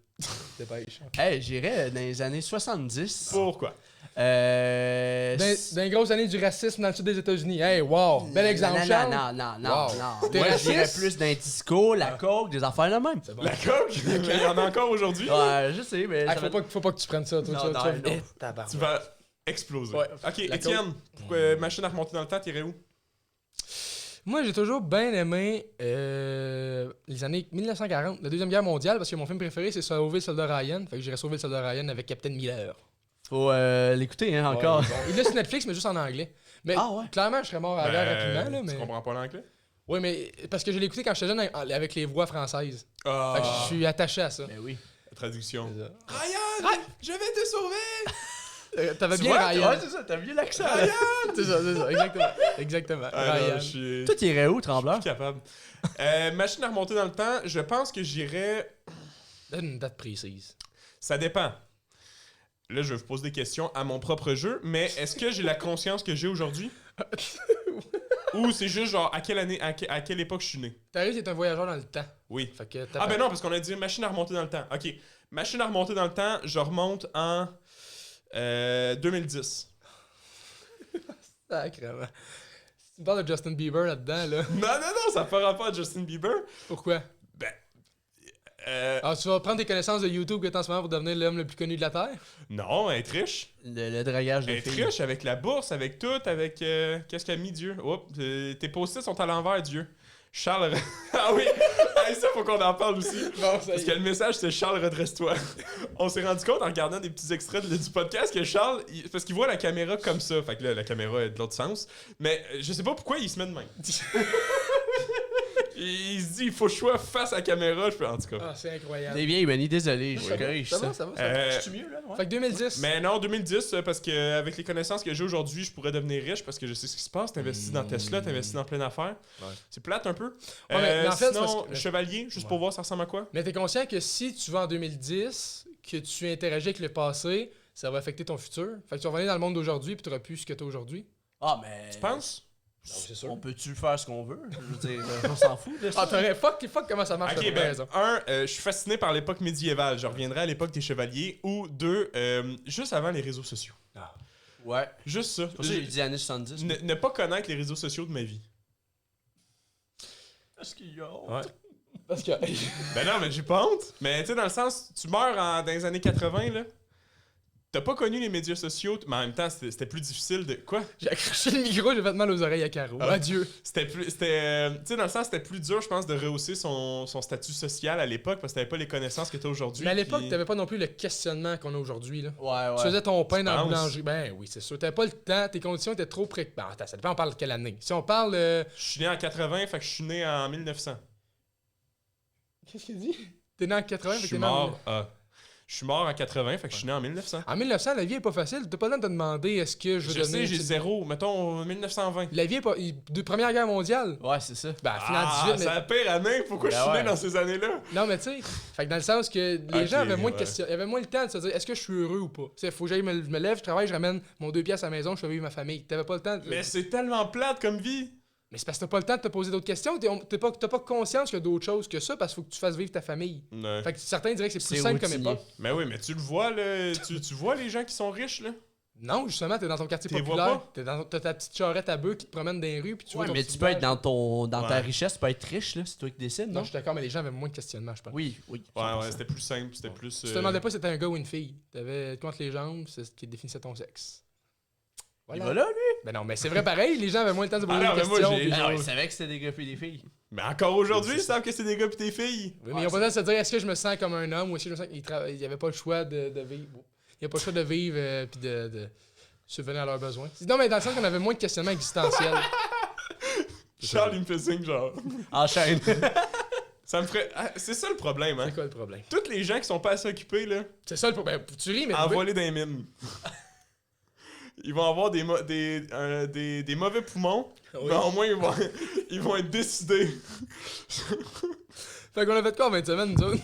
Dépêche. Hey, j'irais dans les années 70. Pourquoi? Dans les grosses années du racisme dans le sud des États-Unis. Hey, wow. Bel exemple, Non, Charles. non. Wow. T'es Moi, raciste? j'irais plus d'un disco, la coke, des affaires là même. C'est bon. La coque? Il y en a encore aujourd'hui? Ouais, je sais, mais. Ah, ça va- faut pas que tu prennes ça, toi. Non, tu non, vas- non. Eh, tabarnak. Tu vas exploser. Ouais. Ok, La Étienne, pourquoi machine à remonter dans le temps, t'irais où? Moi, j'ai toujours bien aimé les années 1940, la Deuxième Guerre mondiale, parce que mon film préféré, c'est Sauver le soldat Ryan. Fait que j'irais sauver le soldat Ryan avec Captain Miller. Faut l'écouter, hein, encore. Ouais, il est sur Netflix, mais juste en anglais. Mais Ah ouais? clairement, je serais mort à la guerre rapidement. Là, Tu mais... comprends pas l'anglais? Oui, mais parce que je l'ai écouté quand j'étais jeune avec les voix françaises. Ah, Fait que je suis attaché à ça. Ben oui. traduction. C'est ça. Ryan, je vais te sauver! T'avais Tu bien vois, Ryan. Ouais, c'est ça, t'as vu l'accent. Ryan! C'est ça, exactement. Exactement. Ah, non, Ryan. je suis Toi, t'irais où, plus Trembleur? capable. Machine à remonter dans le temps, je pense que j'irais... Donne une date précise. Ça dépend. là, je vais vous poser des questions à mon propre jeu, mais est-ce que j'ai la conscience que j'ai aujourd'hui? Ou c'est juste genre à quelle année, à quelle époque je suis né? Tariq est un voyageur dans le temps. Oui. Fait que Ah ben non, parce qu'on a dit machine à remonter dans le temps. Ok, machine à remonter dans le temps, je remonte en 2010. Sacrément. Si tu me parles de Justin Bieber là-dedans, là. Non, ça fera pas à Justin Bieber. Pourquoi? Ben... Alors, tu vas prendre tes connaissances de YouTube que t'as en ce moment pour devenir l'homme le plus connu de la Terre? Non, elle est riche. Le dragage de Elle est filles. riche avec la bourse, avec tout, avec... Qu'est-ce qu'a mis Dieu? Oups, tes post-it sont à l'envers, Dieu. Charles... ah oui! Hey, ça, faut qu'on en parle aussi. Bon, ça Parce que le message, c'est Charles, redresse-toi. On s'est rendu compte en regardant des petits extraits du podcast que Charles, parce qu'il voit la caméra comme ça. Fait que là, la caméra est de l'autre sens. Mais je sais pas pourquoi il se met de même. Il se dit, il faut que je sois face à la caméra. Je peux, en tout cas. Ah, c'est incroyable. T'es bien, Benny, désolé. Je corrige Ça ça. va, ça va. Euh, C'est mieux, là? Ouais. Fait que 2010. Mais non, 2010, parce que avec les connaissances que j'ai aujourd'hui, je pourrais devenir riche parce que je sais ce qui se passe. T'investis dans Tesla, t'investis dans plein d'affaires. Ouais. C'est plate un peu. mais en fait, c'est sinon, parce que- chevalier, juste Ouais. pour voir ça ressemble à quoi? Mais t'es conscient que si tu vas en 2010, que tu interagis avec le passé, ça va affecter ton futur. Fait que tu vas revenir dans le monde d'aujourd'hui puis tu n'auras plus ce que tu as aujourd'hui. Ah, mais. Tu penses? c'est sûr. On peut-tu faire ce qu'on veut? Je veux dire, on s'en fout de ça. Ah, t'aurais fuck comment ça marche. Ok, t'as ben, raison. je suis fasciné par l'époque médiévale. Je reviendrai à l'époque des chevaliers. Ou deux, juste avant les réseaux sociaux. Ouais. Juste ça. C'est pour ça que j'ai dit années 70. Ne pas connaître les réseaux sociaux de ma vie. Parce qu'il y a. Ouais. Parce que. Ben non, mais j'ai pas honte. Mais tu sais, dans le sens, tu meurs dans les années 80, là. T'as pas connu les médias sociaux, mais en même temps, c'était plus difficile de... Quoi? J'ai accroché le micro, j'ai fait mal aux oreilles à Caro. Ah. Adieu. Tu sais, dans le sens, c'était plus dur, je pense, de rehausser son statut social à l'époque parce que t'avais pas les connaissances que t'as aujourd'hui. Mais à l'époque, puis- t'avais pas non plus le questionnement qu'on a aujourd'hui. Là. Ouais, Tu faisais ton pain dans la penses? boulangerie. Ben oui, c'est sûr. T'avais pas le temps, tes conditions étaient trop précaires. Ben, attends, ça dépend, on parle de quelle année. Si on parle. Je suis né en 80, fait que je suis né en 1900. Qu'est-ce qu'il dit? T'es né en 80, Je fait que suis t'es né en... mort... Je suis mort en 80, fait que je suis né en 1900. En 1900, la vie est pas facile. T'as pas le temps de te demander est-ce que je veux Je devenir. sais, j'ai zéro. Mettons, 1920. La vie est pas. De Première Guerre mondiale. Ouais, c'est ça. Ben, finale Ah, 18. c'est Mais... la pire année. Pourquoi je suis ouais. né dans ces années-là? Non, mais tu sais. Fait que dans le sens que les Ok, gens avaient moins de ouais. questions. Ils avaient moins le temps de se dire est-ce que je suis heureux ou pas. Tu sais, faut que j'aille je me lève, je travaille, je ramène mon 2 piastres à la maison, je fais vivre ma famille. T'avais pas le temps de. Mais c'est tellement plate comme vie. Mais c'est parce que t'as pas le temps de te poser d'autres questions. T'as pas conscience qu'il y a d'autres choses que ça parce qu'il faut que tu fasses vivre ta famille. Ouais. Fait que certains diraient que c'est plus C'est simple comme routinier. époque. Mais oui, mais tu le vois, là. Tu vois les gens qui sont riches, là? Non, justement, t'es dans ton quartier T'es vois populaire. pas? T'as ta petite charrette à bœufs qui te promène dans les rues. Puis tu vois Ouais, ton mais petit tu peux être village. dans ta Ouais. richesse, tu peux être riche, là. C'est toi qui décides, Non, non? je suis d'accord, mais les gens avaient moins de questionnements, je pense. Oui, oui. Ouais, 100%. ouais, c'était plus simple, c'était plus... Tu te demandais pas si c'était un gars ou une fille. T'avais contre les jambes, c'est ce qui définissait ton sexe. Il va là, lui? Ben non, mais c'est vrai pareil, les gens avaient moins le temps de se poser Ah non, des mais moi, questions. j'ai- puis- Ah non, il savait que c'était des gars et des filles. Mais encore aujourd'hui, ils savent que c'est des gars pis des filles. Oui, mais ils ont pas le temps de se dire est-ce que je me sens comme un homme ou est-ce que je me sens qu'il n'y avait pas le choix de vivre. Il n'y a pas le choix de vivre puis de subvenir à leurs besoins. Non, mais dans le sens qu'on avait moins de questionnements existentiels. Charles, il me fait signe, genre... Enchaîne. Ça me ferait... Ah, c'est ça le problème, hein. C'est quoi le problème? Toutes les gens qui sont pas assez occupés, là, C'est ça le problème. Tu ris, mais envoie-les dans les mines. Ils vont avoir des mauvais poumons, Oui. mais au moins, ils vont être décidés. Fait qu'on a fait quoi en 20 semaines, nous autres?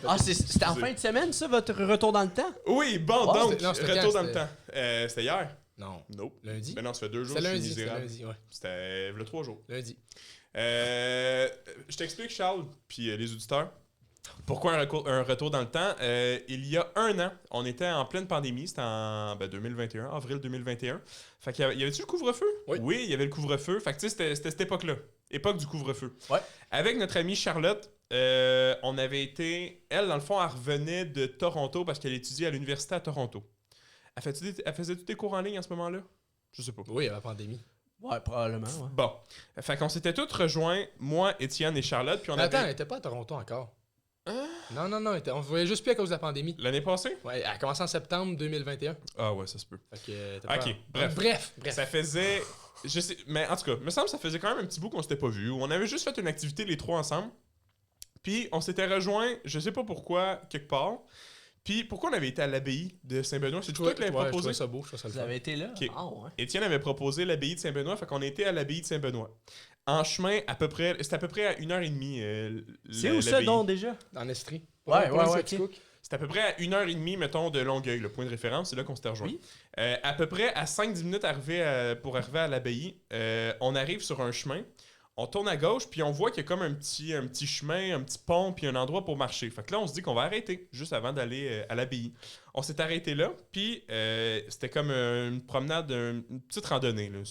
Ah, c'était en fin de semaine, ça, votre retour dans le temps? Oui, bon, Ouais, donc, c'était- non, c'était retour quand, dans le temps. C'était hier? Non. Nope. Lundi? Ben non, ça fait 2 jours C'est que je suis lundi, c'est misérable. lundi, ouais. C'était le 3 jours. Lundi. Je t'explique, Charles, puis les auditeurs, pourquoi un retour dans le temps. Il y a 1 an, on était en pleine pandémie, c'était en 2021, avril 2021. Fait qu'il y avait-tu le couvre-feu? Oui. il y avait le couvre-feu. Fait que tu sais, c'était cette époque-là, époque du couvre-feu. Ouais. Avec notre amie Charlotte, on avait été... Elle, dans le fond, elle revenait de Toronto parce qu'elle étudiait à l'université à Toronto. Elle faisait-tu des cours en ligne à ce moment-là? Je sais pas. Oui, il y avait la pandémie. Ouais, probablement, ouais. Bon. Fait qu'on s'était tous rejoints, moi, Étienne et Charlotte, puis on Mais attends, elle avait... était pas à Toronto encore. Non, on ne voyait juste plus à cause de la pandémie. L'année passée? Ouais, elle a commencé en septembre 2021. Ah ouais, ça se peut. Fait que, t'es Ok, pas... bref. Bref. Ça faisait... Je sais... Mais en tout cas, me semble que ça faisait quand même un petit bout qu'on s'était pas vus. On avait juste fait une activité les 3 ensemble. Puis on s'était rejoints, je sais pas pourquoi, quelque part. Puis pourquoi on avait été à l'abbaye de Saint-Benoît? C'est toi qui l'avais Je proposé? trouvais ça beau, je trouvais ça le Vous fun. avez été là? Ok. Ah, ouais. Étienne avait proposé l'abbaye de Saint-Benoît, fait qu'on était à l'abbaye de Saint-Benoît. En chemin, c'était à peu près à 1h30. C'est où ça, donc, déjà? En Estrie. Ouais, Pas loin de ouais, Scoticook. C'était à peu près à 1h30, mettons, de Longueuil, le point de référence. C'est là qu'on s'était rejoint. Oui. À peu près à 5-10 minutes pour arriver à l'abbaye, on arrive sur un chemin. On tourne à gauche, puis on voit qu'il y a comme un petit chemin, un petit pont, puis un endroit pour marcher. Fait que là, on se dit qu'on va arrêter, juste avant d'aller à l'abbaye. On s'est arrêté là, puis c'était comme une promenade, une petite randonnée. Là.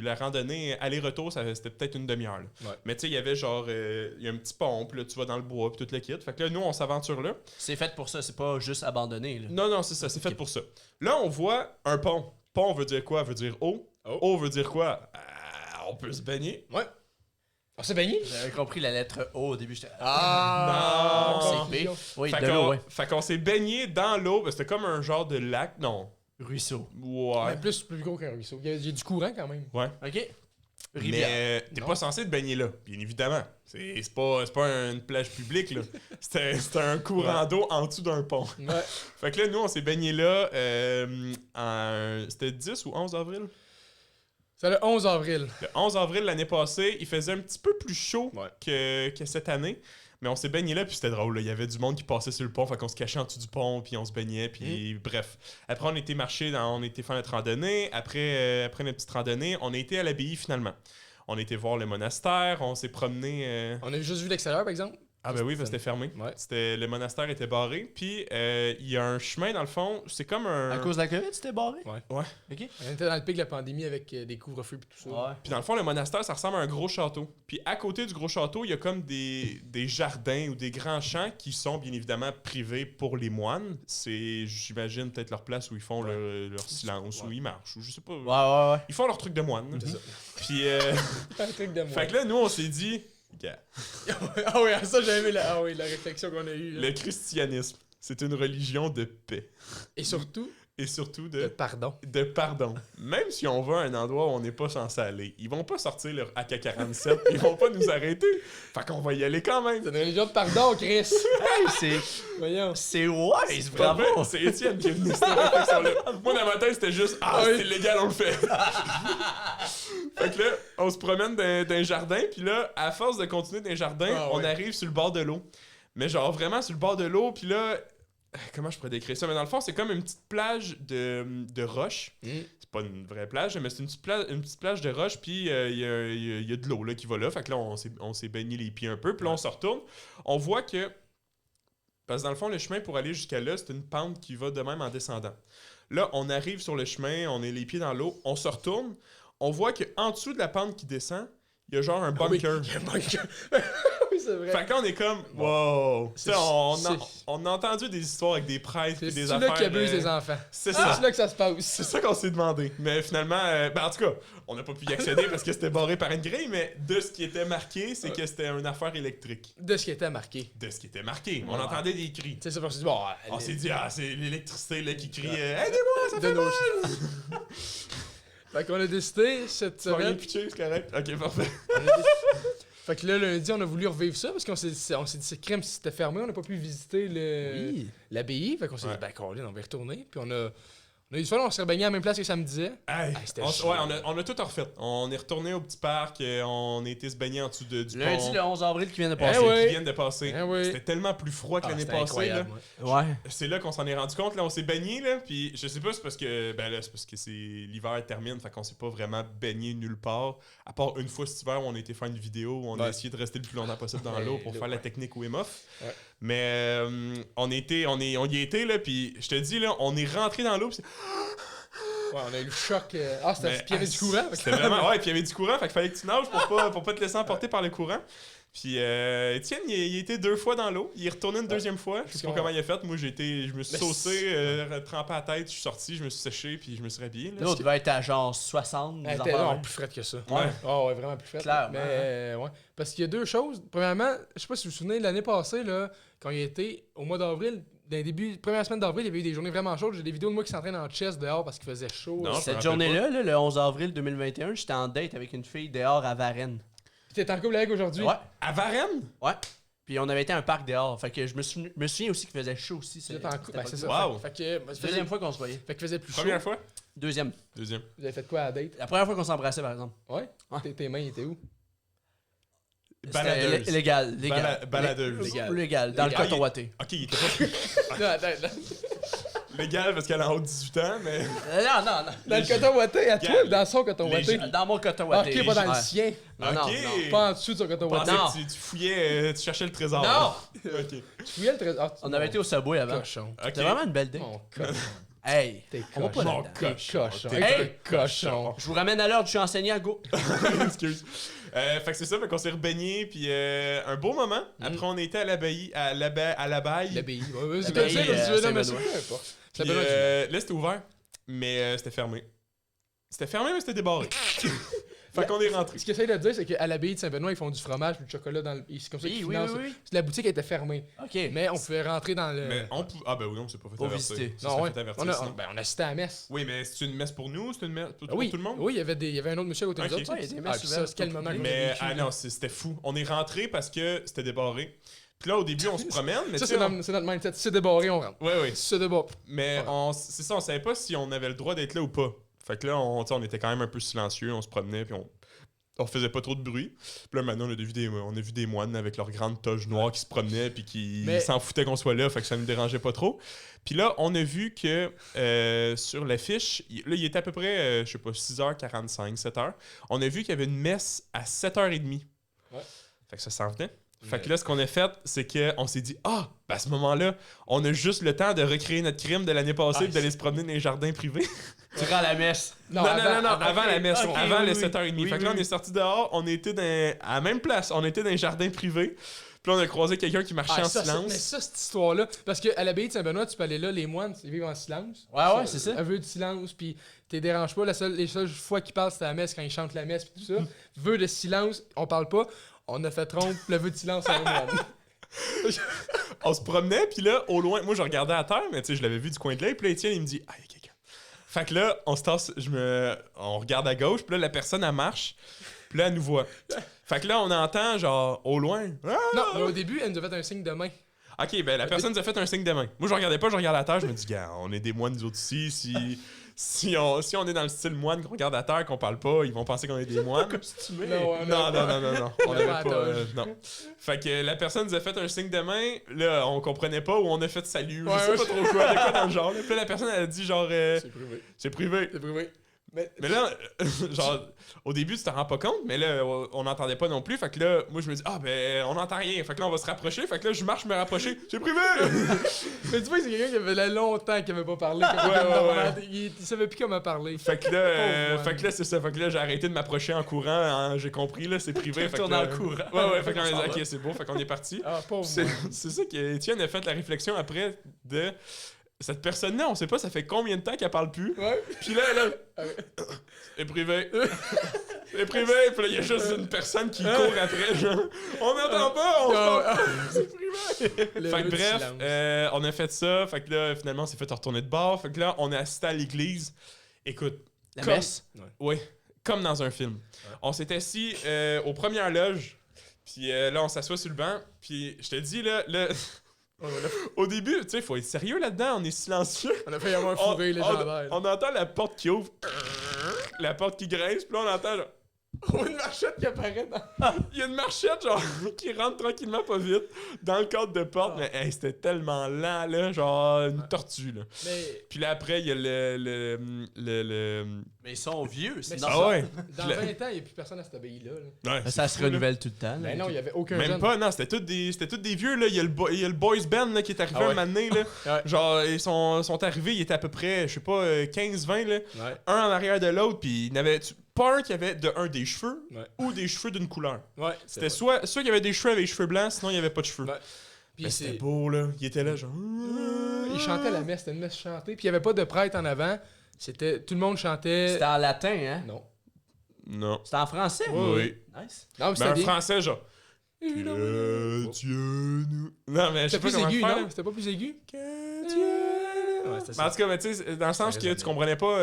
La randonnée, aller-retour, c'était peut-être une demi-heure. Ouais. Mais tu sais, il y avait genre, il y a un petit pont, puis là, tu vas dans le bois, puis tout le kit. Fait que là, nous, on s'aventure là. C'est fait pour ça, c'est pas juste abandonné. Là. Non, c'est ça, c'est fait pour ça. Là, on voit un pont. Pont veut dire quoi? Veut dire eau. Eau veut dire quoi? On peut se baigner. Ouais. On s'est baigné? J'avais compris la lettre O au début. J'étais. Non. C'est B. Oui, Fait de l'eau, ouais. qu'on s'est baigné dans l'eau. C'était comme un genre de lac. Non. Ruisseau. Ouais. Mais plus gros qu'un ruisseau. Il y a du courant quand même. Ouais. Ok. Rivière. Mais t'es Non. pas censé te baigner là, bien évidemment. C'est pas une plage publique, là. C'était un courant d'eau en dessous d'un pont. Ouais. Fait que là, nous, on s'est baigné là c'était 10 ou 11 avril? C'est le 11 avril. Le 11 avril l'année passée, il faisait un petit peu plus chaud Ouais. que cette année. Mais on s'est baigné là, puis c'était drôle. Là. Il y avait du monde qui passait sur le pont, fait qu'on se cachait en dessous du pont, puis on se baignait, puis bref. Après, on était marché, on était faire notre randonnée. Après notre petite randonnée, on a été à l'abbaye finalement. On a été voir le monastère, on s'est promené. On a juste vu l'extérieur, par exemple. Ah ben oui, parce que c'était fermé. Ouais. Le monastère était barré. Puis il y a un chemin dans le fond, c'est comme un... À cause de la COVID, c'était barré? Ouais. Ouais. Ok. On était dans le pic de la pandémie avec des couvre-feux et tout ça. Ouais. Puis dans le fond, le monastère, ça ressemble à un gros château. Puis à côté du gros château, il y a comme des jardins ou des grands champs qui sont bien évidemment privés pour les moines. C'est, j'imagine, peut-être leur place où ils font leur silence, où ils marchent, ou je sais pas. Ouais. Ils font leur truc de moine. C'est ça. Puis, Un truc de moi. fait que là, nous, on s'est dit, gars, Ah oui, ça j'ai aimé la réflexion qu'on a eue. là. le christianisme, c'est une religion de paix. Et surtout, Et surtout pardon. de pardon. Même si on va à un endroit où on n'est pas censé aller, ils vont pas sortir leur AK-47, ils vont pas nous arrêter. Fait qu'on va y aller quand même. C'est une religion de pardon, Chris. Hey, c'est. Voyons. C'est wise, Pas bravo! vrai, c'est Étienne qui est venu cette réflexion-là. Moi, dans ma tête, c'était juste « Ah, Oui. c'est illégal, on le fait! » Fait que là, on se promène dans un jardin, puis là, à force de continuer dans un jardin, on arrive sur le bord de l'eau. Mais genre, vraiment sur le bord de l'eau, puis là... Comment je pourrais décrire ça? Mais dans le fond, c'est comme une petite plage de roches. C'est pas une vraie plage, mais c'est une petite plage de roches, puis il y a de l'eau là, qui va là. Fait que là, on s'est baigné les pieds un peu, puis là, on se retourne. On voit que... Parce que dans le fond, le chemin pour aller jusqu'à là, c'est une pente qui va de même en descendant. Là, on arrive sur le chemin, on est les pieds dans l'eau, on se retourne, on voit qu'en dessous de la pente qui descend, il y a genre un bunker. Oui, il y a un bunker. Oui, c'est vrai. Fait que là, on est comme, wow! C'est- Tu sais, c'est- on a entendu des histoires avec des prêtres et C'est des là affaires. qui abuse des enfants. C'est C'est ça. là que ça se passe. C'est ça qu'on s'est demandé. Mais finalement, ben en tout cas, on n'a pas pu y accéder parce que c'était barré par une grille, mais de ce qui était marqué, c'est que c'était une affaire électrique. De ce qui était marqué. De ce qui était marqué. On entendait des cris. C'est ça, on s'est dit, bon, On s'est dit, ah, c'est l'électricité là, qui crie aidez-moi, ça de fait nos mal! Fait qu'on a décidé cette Tu vas rien semaine. pitcher, c'est correct? Ok, parfait. Fait que là, lundi, on a voulu revivre ça parce qu'on s'est dit, c'est crème, si c'était fermé, on n'a pas pu visiter Oui. l'abbaye. Fait qu'on s'est Ouais. dit, ben, Colin, on va y retourner. Puis on a eu du fun, on s'est rebaigné à la même place que ça me disait. Hey, c'était on, chiant. ouais, on a tout refait. On est retourné au petit parc, on a été se baigner en dessous du Lundi, pont. le 11 avril qui vient de passer. ouais. Qui viennent de passer. Eh oui. C'était tellement plus froid que l'année C'était passée. Là. incroyable, ouais. Ouais. C'est là qu'on s'en est rendu compte. Là, on s'est baigné, là, puis je sais pas, c'est parce que c'est parce que l'hiver termine, fait qu'on s'est pas vraiment baigné nulle part. À part une fois cet hiver où on a été faire une vidéo où on a Ouais. essayé de rester le plus longtemps possible dans Ouais, l'eau pour là, faire la ouais. technique Wim Hof. Ouais. Mais on y était là, puis je te dis là, on est rentré dans l'eau. Puis Ouais, on a eu le choc. Puis il y avait du courant. C'était vraiment. Ouais, puis il y avait du courant, fait qu'il fallait que tu nages pour pas te laisser emporter par le courant. Puis Étienne, il était 2 fois dans l'eau. Il est retourné une deuxième fois. Je sais pas comment il a fait. Moi, je me suis Mais saucé, trempé à la tête, je suis sorti, je me suis séché, puis je me suis rhabillé. là. L'autre devait être à genre 60. des Elle affaires était de non, même. plus frette que ça. Ouais. Oh, ouais, vraiment plus frette. Clairement, Mais ouais. Parce qu'il y a deux choses. Premièrement, je sais pas si vous vous souvenez, l'année passée, là, quand il était au mois d'avril, dans les débuts, première semaine d'avril, il y avait eu des journées vraiment chaudes. J'ai des vidéos de moi qui s'entraînent en chest dehors parce qu'il faisait chaud. Non, je me Cette rappelle journée-là, là, le 11 avril 2021, j'étais en date avec une fille dehors à Varennes. T'es en couple avec aujourd'hui? Ouais. À Varennes? Ouais. Puis on avait été à un parc dehors. Fait que je me souviens aussi qu'il faisait chaud aussi. Vous êtes en couple? c'était Ben, pas c'est cool. ça. Wow. Fait que, Deuxième fois qu'on se voyait. Fait qu'il faisait plus chaud. Première fois? Deuxième. Deuxième. Vous avez fait quoi à la date? La première fois qu'on s'embrassait, par exemple. Ouais? Ouais. Tes mains, ils étaient où? Baladeuse. Légal. Baladeuse. Légal. Dans le Légal. coton watté. Ok, il était pas légal parce qu'elle a en haut de 18 ans, mais. Non. Dans le coton watté, à toi ou dans son coton watté? Dans mon coton Ah, watté. ok, pas dans le Ouais. sien. Non, non, non. Pas en dessous de son coton Je pensais watté. que tu fouillais, tu cherchais le trésor. Non! Ok. Tu fouillais le trésor. On avait été au Subway avant. Cochon. Ok. C'était vraiment une belle date. Mon cochon. Hey, T'es on va pas cochon. là-dedans. T'es cochon. T'es Hey! Cochon. Je vous ramène à l'heure, je suis enseignant, go. Excuse. Fait que c'est ça, fait qu'on s'est rebaigné, puis un beau moment. Après, on était à l'abbaye. À l'abbaye. L'abbaye. Ouais, c'est L'abbaye, comme ça, si tu veux, non, mais Saint-Benoît. c'est peu importe. Puis, Saint-Benoît, là, c'était ouvert, mais c'était fermé. C'était fermé, mais c'était débarré. Fait qu'on est rentré. Ce qu'ils essayent de dire, c'est qu'à l'abbaye de Saint-Benoît, ils font du fromage et du chocolat dans le. C'est comme ça qu'ils Oui, financent. oui. La boutique était fermée. OK. Mais on pouvait rentrer dans le. Mais on ah ben oui, on s'est pas fait Pour avertir. visiter. Ça Non, s'est ouais. fait avertir, On a, sinon. on assistait à la messe. Oui, mais c'est une messe pour nous, c'est une messe pour Oui, tout le monde? oui, il y avait un autre monsieur à côté de nous Ok. autres. Ouais, il y a des Ah, messes puis ouvertes ça, quel moment qu'on a Mais vécu, là. non, c'était fou. On est rentré parce que c'était débarré. Puis là, au début, on se promène, mais Ça, tu sais, c'est notre mindset. Si c'est débarré, on rentre. Ouais, ouais. Si c'est débarré. Mais c'est ça, on savait pas si on avait le droit d'être là ou pas. Fait que là, tu sais, on était quand même un peu silencieux, on se promenait, puis on faisait pas trop de bruit. Puis là, maintenant, on a vu des moines avec leurs grandes toges noires qui se promenaient, puis qui s'en foutaient qu'on soit là, fait que ça nous dérangeait pas trop. Puis là, on a vu que sur l'affiche, là, il était à peu près, je sais pas, 6h45, 7h. On a vu qu'il y avait une messe à 7h30. Ouais. Fait que ça s'en venait. Fait que là, ce qu'on a fait, c'est qu'on s'est dit, ben à ce moment-là, on a juste le temps de recréer notre crime de l'année passée et d'aller se promener dans les jardins privés. Tu rends la messe. Non, avant la messe, ok, avant oui, les oui. 7h30. Oui, fait que là, oui, on est sorti dehors, on était à la même place, on était dans les jardins privés. Puis là, on a croisé quelqu'un qui marchait en silence. Mais ça, cette histoire-là. Parce qu'à l'abbaye de Saint-Benoît, tu peux aller là, les moines, ils vivent en silence. Ouais, c'est ça. Un vœu de silence, puis t'es dérange pas. Les seules fois qu'ils parlent, c'est à la messe, quand ils chantent la messe, puis tout ça. Vœu de silence, on parle pas. On a fait trompe, le vœu de silence à un moine. On se promenait, puis là, au loin, moi, je regardais à terre, mais tu sais, je l'avais vu du coin de l'œil, puis là, Étienne, il me dit, il y a quelqu'un. Fait que là, on se tasse, on regarde à gauche, puis là, la personne, elle marche, puis là, elle nous voit. Fait que là, on entend, genre, au loin. Ah! Non, mais au début, elle nous a fait un signe de main. Ok, ben la personne nous a fait un signe de main. Moi, je regardais pas, je regardais à terre, je me dis, gars, on est des moines, nous autres ici, si on est dans le style moine, qu'on regarde à terre, qu'on parle pas, ils vont penser qu'on est des moines. Non. On avait pas. Non. Fait que la personne nous a fait un signe de main, là, on comprenait pas, ou on a fait salut, je sais pas trop quoi, de quoi dans le genre. Là. Puis là, la personne, elle a dit, genre, c'est privé. C'est privé. Mais là, genre, au début, tu t'en rends pas compte, mais là, on n'entendait pas non plus. Fait que là, moi, je me dis, ben, on n'entend rien. Fait que là, on va se rapprocher. Fait que là, je marche, me rapprocher. C'est privé! Mais tu vois, c'est quelqu'un qui avait longtemps qu'il avait pas parlé. Ouais. Il savait plus comment parler. Fait que là, c'est ça. Fait que là, j'ai arrêté de m'approcher en courant. Hein, j'ai compris, là, c'est privé. Fait que là, en courant. Ouais, fait que là, on a dit, ok, c'est beau. Fait qu'on est parti. Ah, pauvre C'est moi. ça qu'Étienne a fait la réflexion après de. Cette personne-là, on sait pas ça fait combien de temps qu'elle parle plus. Ouais. Puis là, c'est privé. C'est privé. Puis là, il y a juste une personne qui court après, genre. On n'entend pas, on se parle. C'est privé. Fait que bref, on a fait ça. Fait que là, finalement, on s'est fait retourner de bord. Fait que là, on a assisté à l'église. Écoute. La messe? Oui, comme dans un film. Ouais. On s'est assis aux premières loges. Puis là, on s'assoit sur le banc. Puis je te dis, là au début, tu sais, il faut être sérieux là-dedans, on est silencieux. On a failli avoir un fourré légendaire. On entend la porte qui ouvre, la porte qui grince, puis là on entend genre... une marchette qui apparaît dans... Il y a une marchette genre qui rentre tranquillement pas vite dans le cadre de porte, mais hey, c'était tellement lent là, genre une tortue là. Mais... Puis là après il y a le... Mais ils sont vieux, c'est ouais. Dans 20 ans, il n'y a plus personne à cette abbaye-là. Ouais, ça se renouvelle tout le temps. Mais non, il n'y avait aucun même jeune. pas, non, c'était tous des vieux là. Il y a le boys band là, qui est arrivé un moment donné là. Ouais. Genre ils sont arrivés, ils étaient à peu près, je sais pas, 15-20 là. Ouais. Un en arrière de l'autre, puis il n'avait pas un qui avait des cheveux Ouais. ou des cheveux d'une couleur. Ouais, C'était soit qu'il y avait des cheveux avec des cheveux blancs, sinon il n'y avait pas de cheveux. Ouais. Puis Mais c'était beau là, il était là genre. Il chantait la messe, c'était une messe chantée, puis il n'y avait pas de prêtre en avant. C'était tout le monde chantait. C'était en latin, hein? Non. Non. C'était en français? Oui. Nice. Non, mais Mais c'était un bien. français genre. Que Dieu nous. Non, mais je sais C'était pas plus comment aigu, faire. non? C'était pas plus aigu? Que Dieu. Ouais, c'était Mais en ça. tout cas, mais tu sais, dans le sens Ça que tu résonne. comprenais pas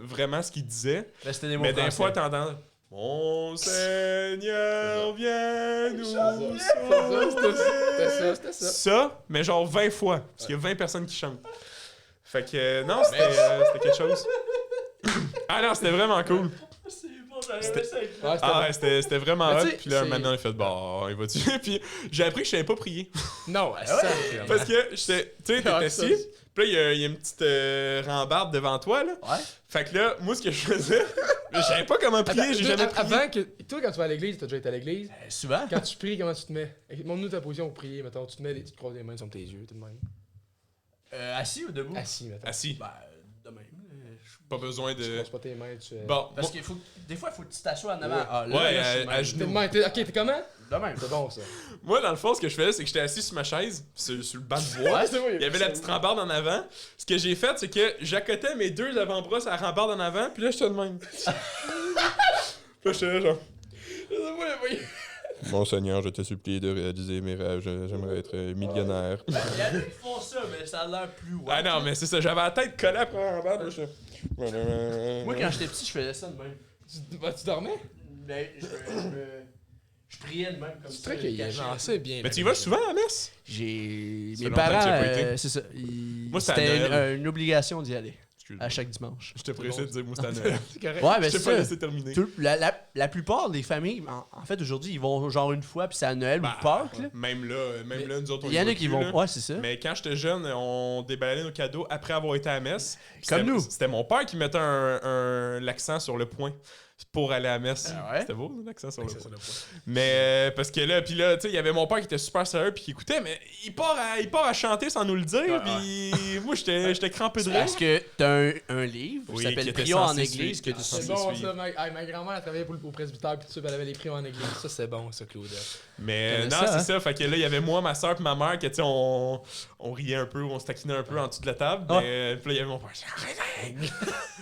vraiment ce qu'il disait. Ben, c'était des mots Mais des français. fois, t'entends. Mon Seigneur, viens nous sauver. C'était ça. Ça, mais genre 20 fois. Parce qu'il y a 20 personnes qui chantent. Fait que non, c'était quelque chose. Ah non, c'était vraiment cool. C'est bon, C'était vraiment Mais hot. tu sais, Puis là, c'est- maintenant, il fait bon, il va tuer. Puis j'ai appris que je savais pas prier. Non, Parce que, j'étais, tu sais, t'es Ah, assis. Puis là, il y a une petite rambarde devant toi, là. Ouais. Fait que là, moi, ce que je faisais, je savais pas comment prier, j'ai jamais prié. Avant que. Toi, quand tu vas à l'église, t'as déjà été à l'église. Souvent. Quand tu pries, comment tu te mets? Montre-nous ta position pour prier, mettons. Tu te croises les mains sur tes yeux, tout de même. Assis ou debout? Assis, mettons. Assis. Ben, de même. Pas besoin Tu de. croises pas tes mains, tu. Bon, Parce moi- qu'il faut. Des fois, il faut que tu t'assoies en avant. Ouais. Ah, Ouais, je suis à même. genoux. T'es de même. Ok, t'es comment? De même. C'est bon, ça. moi, dans le fond, ce que je faisais, c'est que j'étais assis sur ma chaise, sur le banc de bois. c'est vrai. Il y avait la petite rambarde en avant. Ce que j'ai fait, c'est que j'accotais mes deux avant-bras sur la rambarde en avant, puis là, j'étais de même. Puis là, j'étais là, genre. Mon Seigneur, je te supplie de réaliser mes rêves. J'aimerais être millionnaire. Il y en a qui font ça, mais ça a l'air plus wack. Ah non, mais c'est ça. J'avais la tête collée après la rambarde. Là, j'étais. Moi, quand j'étais petit, je faisais ça de même. Tu dormais? Mais je priais de même comme C'est ça. très cueillant. caché. Non, c'est bien. Mais tu y vas souvent à la messe? J'ai. Ça Mes fait longtemps que parents, j'ai pas été. c'est ça. Moi, c'était à C'était Noël. une obligation d'y aller. Excuse-moi. À chaque dimanche. Je te pressé de dire moi, c'était à Noël. C'est correct. Ouais, mais Je c'est t'ai pas ça. laissé terminer. La plupart des familles, en fait, aujourd'hui, ils vont genre une fois, puis c'est à Noël Bah, ou Pâques. Là. Même là, nous autres, on Il y en va a qui plus, vont. là. Ouais, c'est ça. Mais quand j'étais jeune, on déballait nos cadeaux après avoir été à la messe. Comme C'était- nous. C'était mon père qui mettait l'accent sur le point pour aller à la messe. Ah ouais? C'était beau, l'accent sur le Ça, point. ça, là, Mais parce que là, puis là, tu sais, il y avait mon père qui était super sérieux puis qui écoutait, mais il part à chanter sans nous le dire. Puis moi, j'étais crampé de C'est rire. parce que t'as un livre qui Oui, s'appelle qui était Prions en censé Église suivre. que tu Ah, C'est suis. bon, suivre. ça, mec. Hey, ma grand-mère a travaillé au presbytère, puis tout ça, elle avait les prix en église. Ça, c'est bon, ça, Claude. Mais Connais non, ça, c'est hein? ça. Fait que là, il y avait moi, ma soeur puis ma mère que, tu sais, on riait un peu, on se taquinait un peu en dessous de la table. Ah. Mais puis là, il y avait mon père. Arrêtez!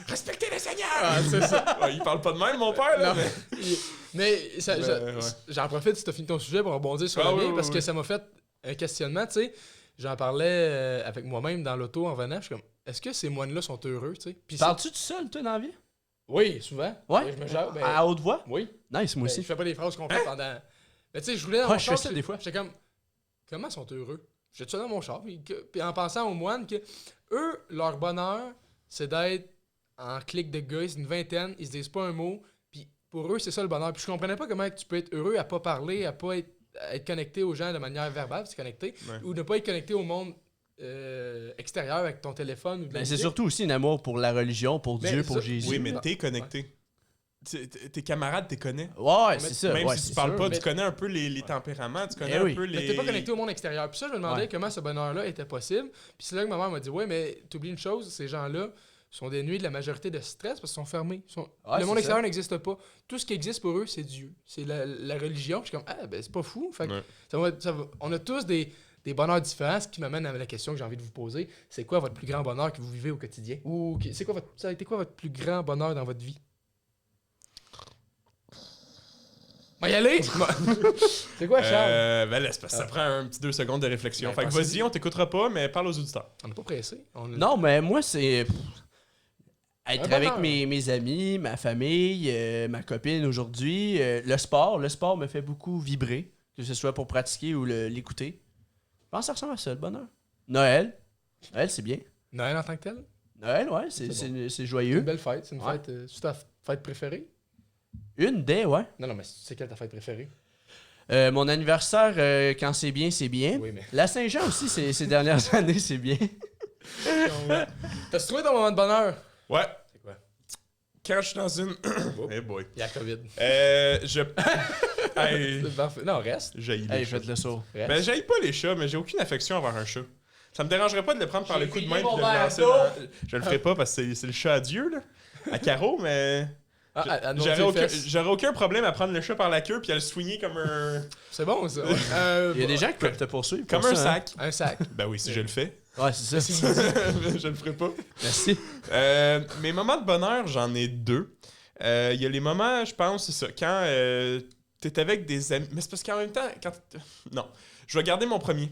Respectez le Seigneur! Ah, c'est ça. Ouais, il parle pas de même, mon père, là. Non. Mais... Mais ça, Ouais. j'en profite si t'as fini ton sujet pour rebondir sur Ah, la oui, mienne, oui, parce que oui. ça m'a fait un questionnement, tu sais. J'en parlais avec moi-même dans l'auto en venant. Je suis comme, est-ce que ces moines-là sont heureux, tu sais? Puis Parles-tu tout seul, toi, dans la vie? oui, souvent. Ouais. Je me gère. Ben, À haute voix? oui. Nice, moi Ben, aussi. je fais pas des phrases qu'on fait pendant. Mais tu sais, je voulais dans Ouais, mon je char. fais ça puis des fois. J'étais comme, comment sont heureux? J'étais ça dans mon char. Puis en pensant aux moines, que eux, leur bonheur, c'est d'être en clique de gars, c'est une vingtaine, ils se disent pas un mot. Puis pour eux, c'est ça le bonheur. Puis je comprenais pas comment tu peux être heureux à pas parler, à pas être connecté aux gens de manière verbale, c'est connecté, Ouais. ou ne pas être connecté au monde extérieur avec ton téléphone ou de la Ben, c'est musique. surtout aussi un amour pour la religion, pour Mais Dieu, pour ça- Jésus. Oui, mais t'es connecté. Tes camarades, t'es connais. Ouais, c'est ça. Même ouais, si tu c'est parles sûr. pas, mais- tu connais un peu les tempéraments, tu connais Eh un oui. peu les... Mais t'es pas connecté au monde extérieur. Puis ça, je me demandais Ouais. comment ce bonheur-là était possible. Puis c'est là que ma mère m'a dit, ouais, mais t'oublies une chose, ces gens-là sont dénués de la majorité de stress parce qu'ils sont fermés. Ouais, Le monde c'est extérieur n'existe pas. Tout ce qui existe pour eux, c'est Dieu. C'est la religion. Puis je suis comme, ah, ben c'est pas fou. Fait que Ouais. on a tous des bonheurs différents. Ce qui m'amène à la question que j'ai envie de vous poser, c'est quoi votre plus grand bonheur que vous vivez au quotidien? Ou ça a été quoi votre plus grand bonheur dans votre vie? Va y aller! C'est quoi, Charles? Ben là, c'est parce que ça prend un petit 2 secondes de réflexion. Ben, Fait que pensez-y. vas-y, on t'écoutera pas, mais parle aux auditeurs. On n'est pas pressé. Non, mais moi, c'est être Un avec bonheur. mes amis, ma famille, ma copine aujourd'hui. Le sport me fait beaucoup vibrer, que ce soit pour pratiquer ou l'écouter. Je pense que ça ressemble à ça, le bonheur. Noël, c'est bien. Noël en tant que tel? Noël, ouais, C'est c'est C'est une joyeux. belle fête. C'est une Ouais. fête. C'est ta fête préférée? Une des, ouais. Non, mais c'est quelle ta fête préférée? Mon anniversaire, quand c'est bien, c'est bien. Oui, mais. La Saint-Jean aussi, ces dernières années, c'est bien. T'as trouvé ton moment de bonheur? Ouais. C'est quoi? Quand je suis dans une... hey boy. Il y a la COVID. Je... Hey, C'est parfait. Non, reste. j'haïs les Hey, chats. faites le saut. Reste. Ben, j'haïs pas les chats, mais j'ai aucune affection envers un chat. Ça me dérangerait pas de le prendre par J'ai le cou de vidé main mon et de le verre lancer d'eau. dans... Je le ferai pas parce que c'est le chat à Dieu, là. À carreau, mais... J'aurais aucun problème à prendre le chat par la queue puis à le soigner comme un... C'est bon, ça. Il y a des gens qui peuvent te poursuivre. Comme pour un ça, hein. sac. Un sac. Ben oui, si je le fais. Ouais, c'est ça. Je le ferai pas. Merci. Mes moments de bonheur, j'en ai 2. Il y a les moments, je pense, c'est ça, quand t'es avec des amis. Mais c'est parce qu'en même temps, quand. Non. Je vais garder mon premier.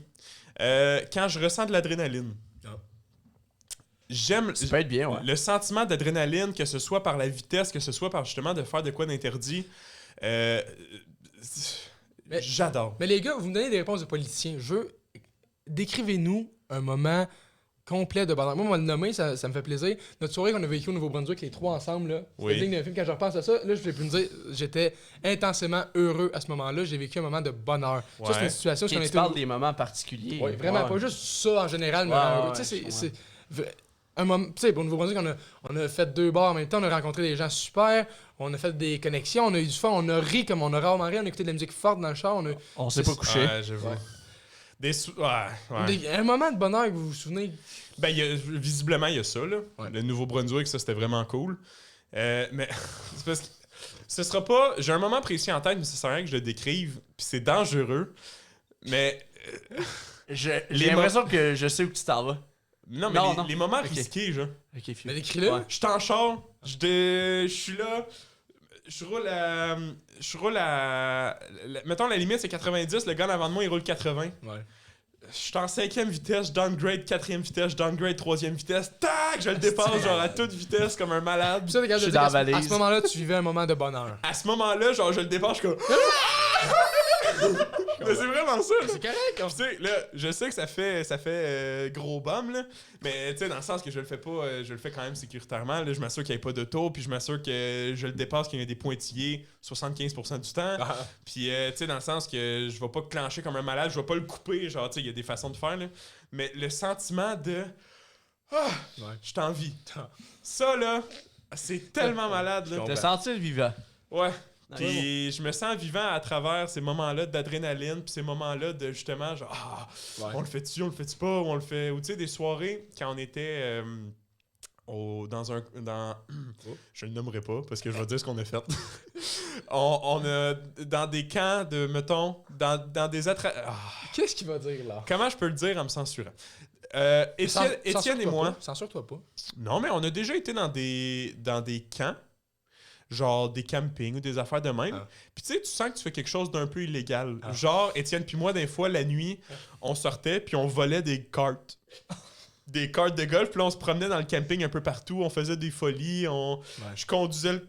Quand je ressens de l'adrénaline. Ah. J'aime Ça peut être bien, ouais. le sentiment d'adrénaline, que ce soit par la vitesse, que ce soit par justement de faire de quoi d'interdit. Mais- J'adore. Mais les gars, vous me donnez des réponses de politiciens. Décrivez-nous un moment complet de bonheur. Moi, on va le nommer, ça me fait plaisir. Notre soirée qu'on a vécue au Nouveau-Brunswick, les trois ensemble, là, c'était digne d'un film. Quand je repense à ça, là, je voulais plus me dire, j'étais intensément heureux à ce moment-là. J'ai vécu un moment de bonheur. Ça, c'est une situation Et où on tu était... parles des moments particuliers. Ouais, vraiment, pas juste ça en général, mais tu sais, c'est un moment... Tu sais, pour Nouveau-Brunswick, on a fait 2 bars en même temps, on a rencontré des gens super, on a fait des connexions, on a eu du fun, on a ri comme on a rarement ri, on a écouté de la musique forte dans le char, On s'est pas couché. Ouais, j'avoue. Ouais. Un moment de bonheur que vous vous souvenez. Ben, visiblement, il y a ça, là. Ouais. Le Nouveau-Brunswick, ça, c'était vraiment cool. Mais c'est parce que ce sera pas... J'ai un moment précis en tête, mais ça sert à rien que je le décrive, puis c'est dangereux. Mais... J'ai l'impression que je sais où tu t'en vas. Non, mais les moments risqués, genre. Ok, Mais décris-le. Ouais. Je suis en char, je suis là, je roule à... Mettons, la limite, c'est 90, le gars en avant de moi, il roule 80. Ouais. Je suis en 5e vitesse, je downgrade 4e vitesse, je downgrade 3e vitesse. Tac! Je le dépasse genre à toute vitesse comme un malade. Puis ça, t'es capable de Je suis dire dans la à valise. ce moment-là, tu vivais un moment de bonheur. À ce moment-là, genre, je le dépasse, je suis comme... Mais c'est vraiment ça. C'est correct. Tu sais, là, je sais que ça fait gros bum, là, mais tu sais, dans le sens que je le fais pas, je le fais quand même sécuritairement, là, je m'assure qu'il n'y ait pas d'auto, puis je m'assure que je le dépasse, qu'il y ait des pointillés 75% du temps, puis tu sais, dans le sens que je vais pas clencher comme un malade, je vais pas le couper, genre, tu sais, il y a des façons de faire, là, mais le sentiment de... je t'en vie. Ça, là, c'est tellement malade, là. Te sentir vivant. Ouais. Puis je me sens vivant à travers ces moments-là d'adrénaline, puis ces moments-là de justement, genre, on le fait-tu, on le fait-tu pas, ou on le fait. Ou tu sais, des soirées, quand on était je le nommerai pas, parce que je vais dire ce qu'on a fait. on a, dans des camps de, mettons, dans des Qu'est-ce qu'il va dire là? Comment je peux le dire en me censurant? Étienne et moi. Censure-toi pas. Non, mais on a déjà été dans des camps. Genre des campings ou des affaires de même. Puis tu sais, tu sens que tu fais quelque chose d'un peu illégal. Genre, Étienne puis moi, des fois, la nuit, on sortait puis on volait des cartes. Des cartes de golf. Puis là, on se promenait dans le camping un peu partout. On faisait des folies. Je conduisais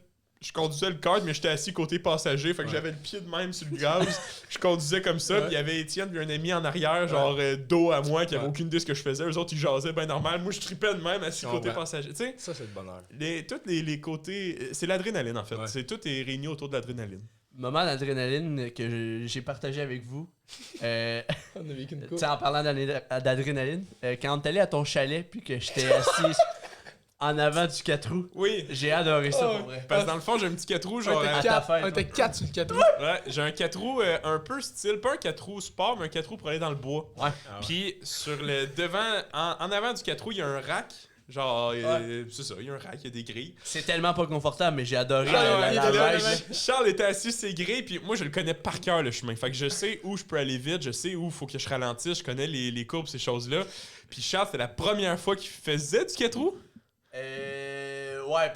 le kart, mais j'étais assis côté passager. Fait que j'avais le pied de même sur le gaz. Je conduisais comme ça. Puis il y avait Étienne puis un ami en arrière, genre dos à moi, qui avait aucune idée de ce que je faisais. Eux autres, ils jasaient bien normal. Moi, je tripais de même assis côté passager. Tu sais, Ça, c'est le bonheur. tous les côtés... C'est l'adrénaline, en fait. C'est tout est réuni autour de l'adrénaline. Moment d'adrénaline que j'ai partagé avec vous. On a vécu une Tu couple. sais, en parlant d'adrénaline, quand on est allé à ton chalet puis que j'étais assis en avant du 4 roues, Oui. j'ai adoré ça pour vrai. Parce que dans le fond, j'ai un petit 4 roues, genre... On était 4 sur le 4 roues. Ouais, j'ai un 4 roues un peu style, pas un 4 roues sport, mais un 4 roues pour aller dans le bois. Ouais. Puis sur le devant, en avant du 4 roues, il y a un rack. Genre, c'est ça, il y a un rack, il y a des grilles. C'est tellement pas confortable, mais j'ai adoré Charles, la vibe. Charles était assis sur ses grilles, puis moi je le connais par cœur le chemin. Fait que je sais où je peux aller vite, je sais où il faut que je ralentisse, je connais les courbes, ces choses-là. Puis Charles, c'était la première fois qu'il faisait du 4 roues. Ouais,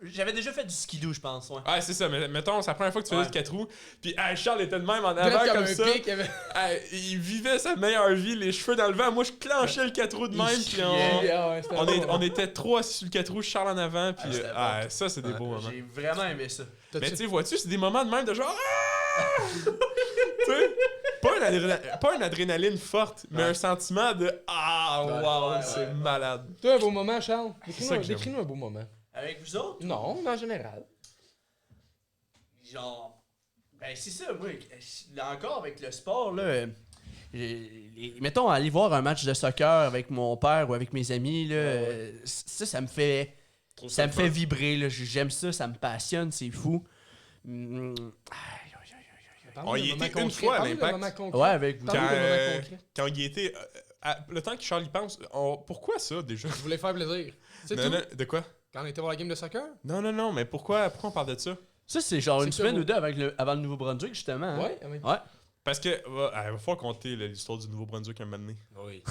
j'avais déjà fait du skidoo, je pense. Ouais. Ouais, c'est ça, mais mettons, c'est la première fois que tu faisais du 4 roues. Puis Charles était de même en Direct avant comme un ça. pic, Il vivait sa meilleure vie, les cheveux dans le vent. Moi, je clenchais le 4 roues de même, puis on était trop assis sur le 4 roues, Charles en avant, puis ça, c'est des beaux moments. J'ai vraiment aimé ça. Mais tu sais, vois-tu, c'est des moments de même de genre... Tu sais, pas une adrénaline forte, mais un sentiment de wow, c'est malade. Toi, un beau moment, Charles. ça que j'aime. Décris-nous un beau moment. Avec vous autres? Non, mais en général. Genre. Ben, c'est ça, moi. Là encore, avec le sport, là. Mettons, aller voir un match de soccer avec mon père ou avec mes amis, là. Ça me fait. Ça me fait vibrer, là. J'aime ça, ça me passionne, c'est fou. On y était une fois à l'Impact. Ouais, avec vous. Quand il était... le temps que Charles y pense, pourquoi ça, déjà? Je voulais faire plaisir. C'est tout. Non, de quoi? Quand on était voir la game de soccer? Non, mais pourquoi on parle de ça? Ça, c'est genre une C'est semaine ça, ou deux avant le Nouveau-Brunswick, justement. Hein? Ouais. Ouais. Parce que... il va falloir compter l'histoire du Nouveau-Brunswick un moment donné. Oui.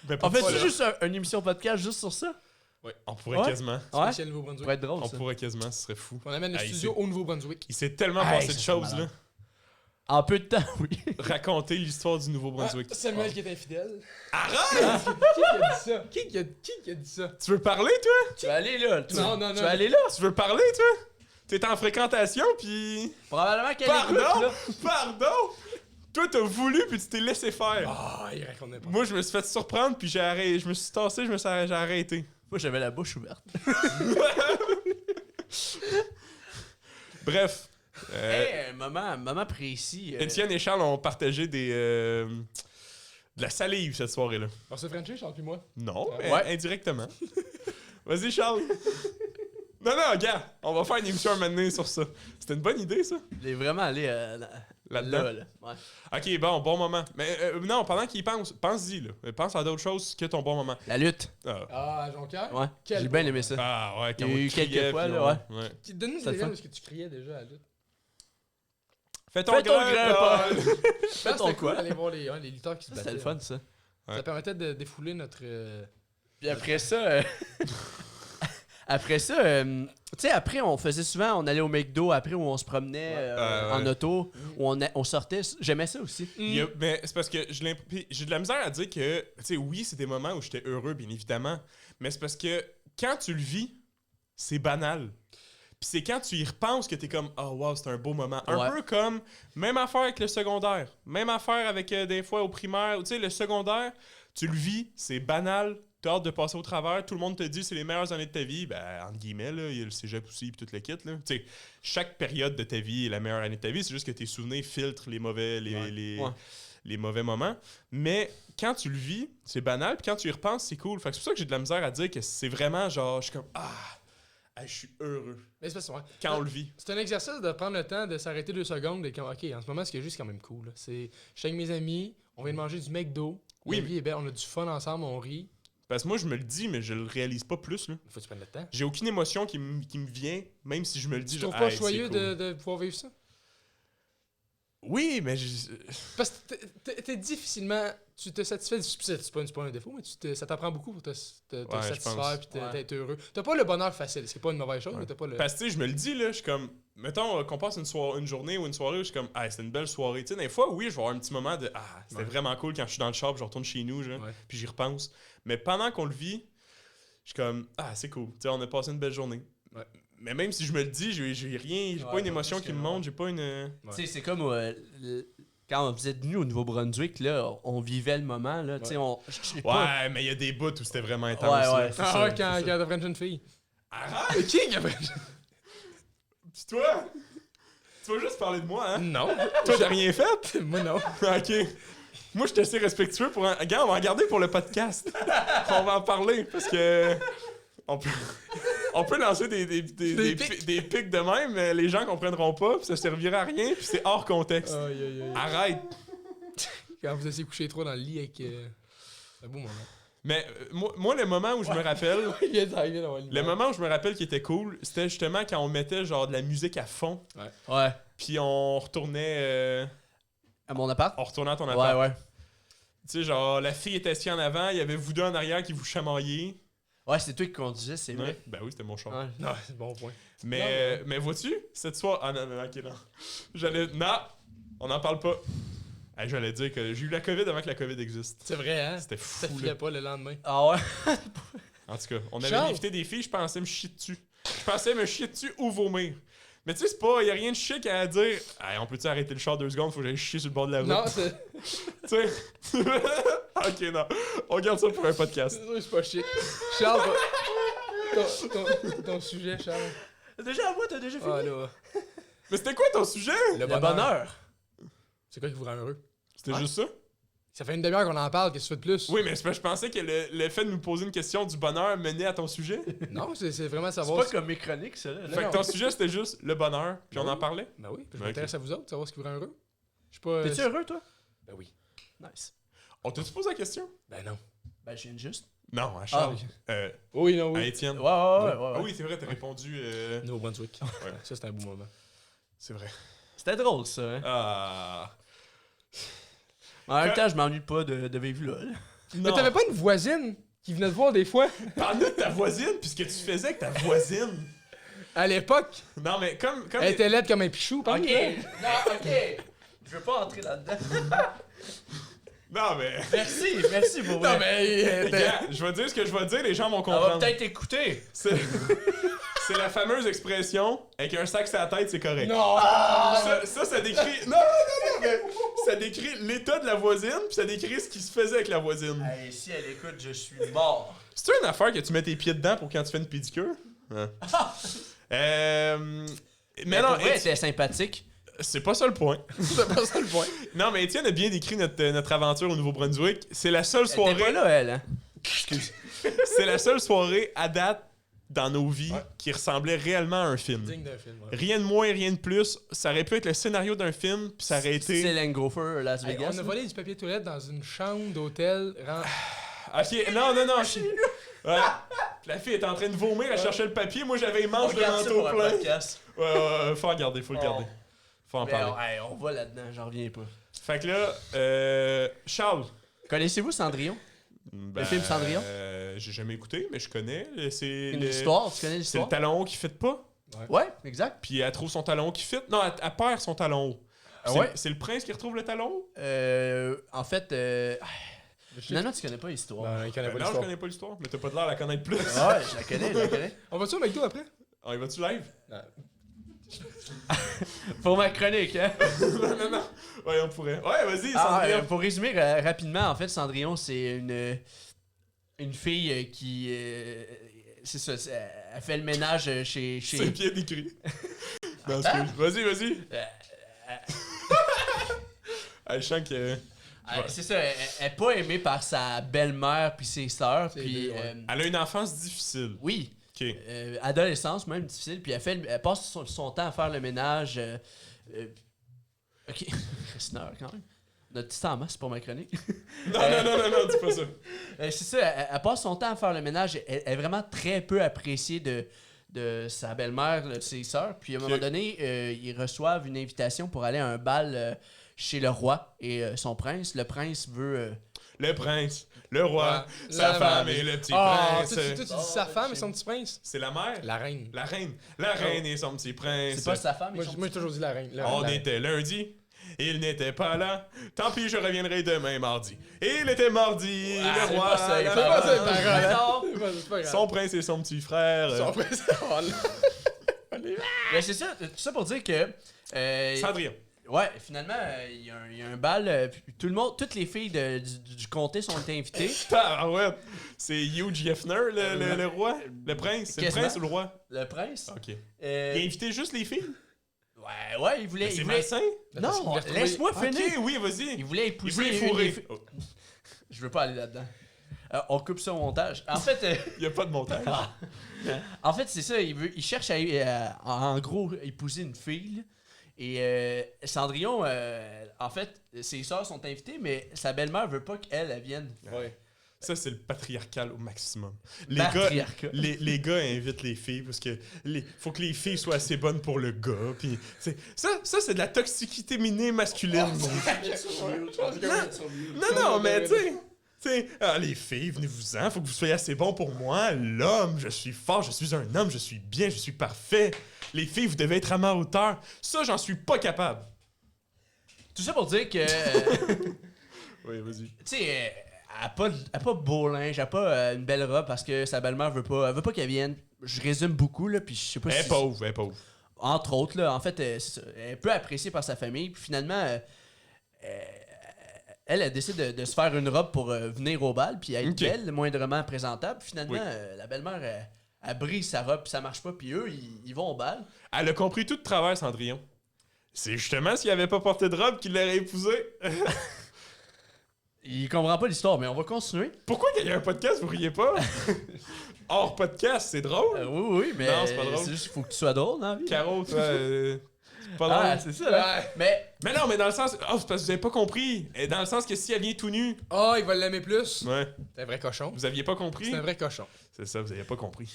Mais On fait pas là. juste une émission podcast juste sur ça? Ouais, on pourrait quasiment. Ouais. Spécial Ça Nouveau-Brunswick. pourrait être drôle, On ça. pourrait quasiment, ce serait fou. On amène le Hey, studio au Nouveau-Brunswick. Il s'est tellement Hey, passé ça, de c'est choses, là. malade. En peu de temps, oui. Raconter l'histoire du Nouveau-Brunswick. Samuel qui est infidèle. Arrête! Qui a dit ça? Qui a dit ça? Tu veux parler, toi? Tu vas aller là. Tu Non. vas aller là. Tu veux parler, toi? T'es en fréquentation, pis... Probablement qu'elle Pardon? écoute, là. Pardon? Toi, t'as voulu, puis tu t'es laissé faire. Ah, il raconte n'importe Moi, je me suis fait surprendre, puis j'ai arrêté. Je me suis tassé, j'ai arrêté. Moi, j'avais la bouche ouverte. Bref. Hey, moment précis. Étienne et Charles ont partagé de la salive cette soirée-là. On se Frenchie, Charles puis moi. Non, Ah. mais Ouais. indirectement. Vas-y, Charles. Non, gars, on va faire une émission un moment donné sur ça. C'était une bonne idée, ça. Il est vraiment allé Là-dedans. là. Ouais. Ok, bon moment. Mais non, pendant qu'il pense, pense-y, là. Pense à d'autres choses que ton bon moment. La lutte. Ah, Ah, Jonquière? Ouais. Quel J'ai bien bon aimé ça. ah ouais, quand Il y a on eu criait, quelques fois, puis là, on- ouais. Donne-nous C'était des le fun. exemples de ce que tu criais déjà à la lutte. Fais ton Fais ton grand grand pas. Fais ton quoi? Aller voir les lutteurs qui se battaient. C'était le fun, ça. Ouais. Ça permettait de défouler notre... Puis après ça, après ça, tu sais, après, on faisait souvent, on allait au McDo après où on se promenait en Ouais. auto, où on sortait. J'aimais ça aussi. Mais c'est parce que j'ai de la misère à dire que, tu sais, oui, c'est des moments où j'étais heureux, bien évidemment, mais c'est parce que quand tu le vis, c'est banal. Puis c'est quand tu y repenses que t'es comme, oh wow, c'était un beau moment. Un Ouais. peu comme, même affaire avec le secondaire, même affaire avec des fois au primaire, tu sais, le secondaire, tu le vis, c'est banal, t'as hâte de passer au travers, tout le monde te dit c'est les meilleures années de ta vie, ben, entre guillemets, là, il y a le cégep aussi, puis tout le kit, là. Tu sais, chaque période de ta vie est la meilleure année de ta vie, c'est juste que tes souvenirs filtrent les mauvais, les mauvais moments. Mais quand tu le vis, c'est banal, puis quand tu y repenses, c'est cool. Fait que c'est pour ça que j'ai de la misère à dire que c'est vraiment genre, je suis comme, je suis heureux Mais c'est pas ça. quand on le vit. C'est un exercice de prendre le temps de s'arrêter 2 secondes et comme, OK, en ce moment, ce que j'ai, c'est quand même cool. Là. Je suis avec mes amis, on vient de manger du McDo. Oui, La vie est belle, on a du fun ensemble, on rit. Parce que moi, je me le dis, mais je le réalise pas plus, là. Il faut que tu prennes le temps. J'ai aucune émotion qui me vient, même si je me le dis. Tu genre, trouves pas Hey, joyeux c'est cool. de pouvoir vivre ça? Oui, mais Parce que t'es difficilement... Tu te satisfais... C'est pas un défaut, mais ça t'apprend beaucoup pour te je satisfaire pense. puis Ouais. d'être heureux. T'as pas le bonheur facile, c'est pas une mauvaise chose, Ouais. mais t'as pas le... Parce que, tu sais, je me le dis, là, je suis comme... Mettons qu'on passe une journée ou une soirée où je suis comme, c'était une belle soirée. Tu sais, des fois, oui, je vais avoir un petit moment de, c'était Ouais. vraiment cool quand je suis dans le shop, je retourne chez nous, genre, Ouais. puis j'y repense. Mais pendant qu'on le vit, je suis comme, c'est cool. Tu sais, on a passé une belle journée. Ouais. Mais même si je me le dis, j'ai rien, j'ai Ouais, pas une pas émotion plus qui que- me monte, j'ai pas une... Ouais. Tu sais, c'est comme quand vous êtes venu au Nouveau-Brunswick, là, on vivait le moment, là. Tu sais, je sais pas. Ouais, mais il y a des bouts où c'était vraiment intense. Ouais, là. ouais. c'est ça, c'est quand ça. t'as pris une fille. Arrête! Qui a pris Pis toi? Tu vas juste parler de moi, hein? Non. Toi, t'as rien fait? Moi, non. Ok. Moi, je suis assez respectueux pour... Regarde, on va en garder pour le podcast. On va en parler, parce que... On peut lancer des pics de même, mais les gens comprendront pas, puis ça servira à rien, puis c'est hors contexte. Aïe, aïe, aïe. Arrête! Quand vous étiez couché trop dans le lit avec... C'est un beau moment. Mais moi, le moment où je me rappelle... Il vient d'avoir Le moment où je me rappelle qui était cool, c'était justement quand on mettait genre de la musique à fond, Ouais. puis on retournait... À mon appart? On retournait à ton appart. Ouais, ouais. Tu sais, genre, la fille était assise en avant, il y avait vous deux en arrière qui vous chamaillaient. Ouais, c'est toi qui conduisais, c'est vrai. Ouais. Ben oui, c'était mon char. Ouais. Non, c'est bon point. Mais vois-tu, cette soirée... Ah non, ok, non. Non, on n'en parle pas. Hey, j'allais dire que j'ai eu la COVID avant que la COVID existe. C'est vrai, hein? C'était Ça fou, filait là. pas le lendemain. Ah ouais? En tout cas, on avait Charles. invité des filles, je pensais me chier dessus. Je pensais me chier dessus ou vomir. Mais tu sais, c'est pas... Y a rien de chic à dire. Hey, on peut-tu arrêter le char 2 secondes? Faut que j'aille chier sur le bord de la route. Non, c'est Tu sais... Ok, non. On garde ça pour un podcast. c'est pas chic. Charles, ton sujet, Charles. Déjà, moi, t'as déjà fini? Ah là. Mais c'était quoi ton sujet? Le bonheur. C'est quoi qui vous rend heureux? C'était Ouais. juste ça? Ça fait une demi-heure qu'on en parle, qu'est-ce que tu fais de plus? Oui, mais c'est parce que je pensais que le fait de nous poser une question du bonheur menait à ton sujet. Non, c'est vraiment C'est savoir... pas comme mes chroniques, ça, là. Fait que ton sujet, c'était juste le bonheur, puis on en parlait. Ben oui, je Ok. m'intéresse à vous autres, savoir ce qui vous rend heureux. Je suis pas... T'es-tu heureux, toi? Ben oui. Nice. On t'a-tu posé la question? Ben non. Ben, je viens de juste. Non, à Charles. Oui, non, À oui. Étienne. Ouais. Ah oui, c'est vrai, t'as répondu... Nouveau-Brunswick. Ouais. Ça, c'est un beau moment. C'est vrai. C'était drôle, ça, hein. Ah... En même temps, je m'ennuie pas de vivre là. Mais t'avais pas une voisine qui venait te voir des fois? Parle-nous de ta voisine, puis ce que tu faisais avec ta voisine. À l'époque, Non, mais comme elle était laide comme un pichou, par Ok. Non, ok. Je veux pas entrer là-dedans. Non, mais... Merci pour vrai. Non, mais... Gars, je vais dire ce que je vais dire, les gens vont On va comprendre. peut-être écouter. C'est la fameuse expression « avec un sac sur la tête, c'est correct ». Non! Ça décrit... Non, mais Ça décrit l'état de la voisine, puis ça décrit ce qui se faisait avec la voisine. Hey, si elle écoute, je suis mort. C'est une affaire que tu mets tes pieds dedans pour quand tu fais une pédicure? Ouais. Mais non, pour vrai, elle était sympathique. c'est pas ça le point. C'est pas ça le point. Non, mais Étienne a bien décrit notre aventure au Nouveau-Brunswick. C'est la seule Elle était soirée. pas là, elle, hein? Excuse. C'est la seule soirée à date dans nos vies qui ressemblait réellement à un film. Digne d'un film, ouais. Rien de moins, rien de plus. Ça aurait pu être le scénario d'un film, puis ça aurait été. C'est Gopher, Las Hey, Vegas. on a volé du papier toilette dans une chambre d'hôtel. Ok, non. Ouais. La fille est en train de vomir, elle cherchait le papier. Moi, j'avais les manches de manteau plein. Ouais, faut le garder. Faut en Mais parler. on va là-dedans, j'en reviens pas. Fait que là, Charles. Connaissez-vous Cendrillon? Ben, film Cendrillon? J'ai jamais écouté, mais je connais. C'est Une histoire, tu connais C'est l'histoire? le talon haut qui fit pas. Ouais, exact. Puis elle trouve son talon haut qui fit. Non, elle perd son talon haut. Ah ouais? C'est le prince qui retrouve le talon haut? En fait, finalement, tu connais pas l'histoire. Non, il connaît pas Non, je l'histoire. connais pas l'histoire, mais t'as pas de l'air à la connaître plus. Ouais, je la connais. On va-tu au McDo après? Ah, il va-tu live? Pour ma chronique, hein? non. Ouais, on pourrait. Ouais, vas-y, Cendrillon. Pour résumer rapidement, en fait, Cendrillon, c'est une fille qui... c'est ça, elle fait le ménage chez... C'est bien écrit. Non, excuse. Vas-y. Je sens que... C'est ça, elle est pas aimée par sa belle-mère puis ses sœurs, C'est puis... deux, ouais. Elle a une enfance difficile. Oui. Ok. Adolescence, même difficile, puis elle passe son temps à faire le ménage. Ok, reste une heure quand même. Notre petit temps en masse, c'est pour ma chronique. Non, dis pas ça. C'est ça, elle passe son temps à faire le ménage. Elle est vraiment très peu appréciée de sa belle-mère, de ses sœurs. Puis à un moment donné, ils reçoivent une invitation pour aller à un bal chez le roi et son prince. Le prince veut... Le prince, le roi, Ouais. sa La femme mère. et le petit Ah, prince. toi, tu dis sa femme et son petit prince? C'est la mère? La reine. La reine. La reine et son petit prince. C'est pas sa femme, Moi, j'ai toujours dit la reine. La On reine. était lundi. Il n'était pas là. Tant pis, je reviendrai demain mardi. Et il était mardi. le roi. ça, la c'est pas ça, les reine, paroles, hein? Non. C'est pas grave. son prince et son petit frère. Son prince. Oh, là. Mais c'est ça, tout ça pour dire que... Cendrillon. Ouais, finalement, il y a un bal. Puis tout le monde, toutes les filles du comté sont invitées. Ah ouais. C'est Hugh Hefner, le roi. Le prince. C'est le Quasiment. prince ou le roi? Le prince. Ok. euh, Il a invité juste les filles? ouais, il voulait. Mais c'est il voulait- malsain? Non, Parce qu'il voulait laisse-moi finir. Ok, oui, vas-y. Il voulait Il épouser. voulait une des fourrer. filles- Je veux pas aller là-dedans. On coupe ça au montage. En fait, Il y a pas de montage. en fait, c'est ça. Il cherche à, en gros, épouser une fille. là. Et Cendrillon, en fait, ses sœurs sont invitées, mais sa belle-mère veut pas qu'elle vienne. Ouais. Ça, c'est le patriarcal au maximum. Les Patriarcat. gars, les gars invitent les filles parce que faut que les filles soient assez bonnes pour le gars. Puis ça c'est de la toxicité masculine. Non, mais tu sais, les filles, venez-vous-en, faut que vous soyez assez bons pour moi. L'homme, je suis fort, je suis un homme, je suis bien, je suis parfait. Les filles, vous devez être à ma hauteur. Ça, j'en suis pas capable. Tout ça pour dire que, Oui, vas-y. tu sais, elle a pas beau linge, elle a pas une belle robe parce que sa belle-mère veut pas qu'elle vienne. Je résume beaucoup, là, puis je sais pas Elle si... est pauvre, elle est pauvre. Entre autres, là, en fait, c'est ça. Elle est peu appréciée par sa famille. Puis finalement, elle décide de se faire une robe pour venir au bal, puis être Ok. belle, moindrement présentable. Puis finalement, Oui. la belle-mère, elle brise sa robe, puis ça marche pas. Puis eux, ils vont au bal. Elle a compris tout de travers, Cendrillon. C'est justement s'il avait pas porté de robe qu'il l'aurait épousé. Il comprend pas l'histoire, mais on va continuer. Pourquoi qu'il y a un podcast, vous riez pas? Hors podcast, c'est drôle. Oui, mais Non, c'est pas drôle. c'est juste qu'il faut que tu sois drôle dans la vie. Caro, toi, c'est pas Ah, drôle. c'est ça. Là. Ouais. Mais Mais non, mais dans le sens... Oh, c'est parce que vous avez pas compris. Et dans le sens que si elle vient tout nu... Oh, il va l'aimer plus. Ouais. C'est un vrai cochon. Vous aviez pas compris? C'est un vrai cochon. C'est ça, vous aviez pas compris.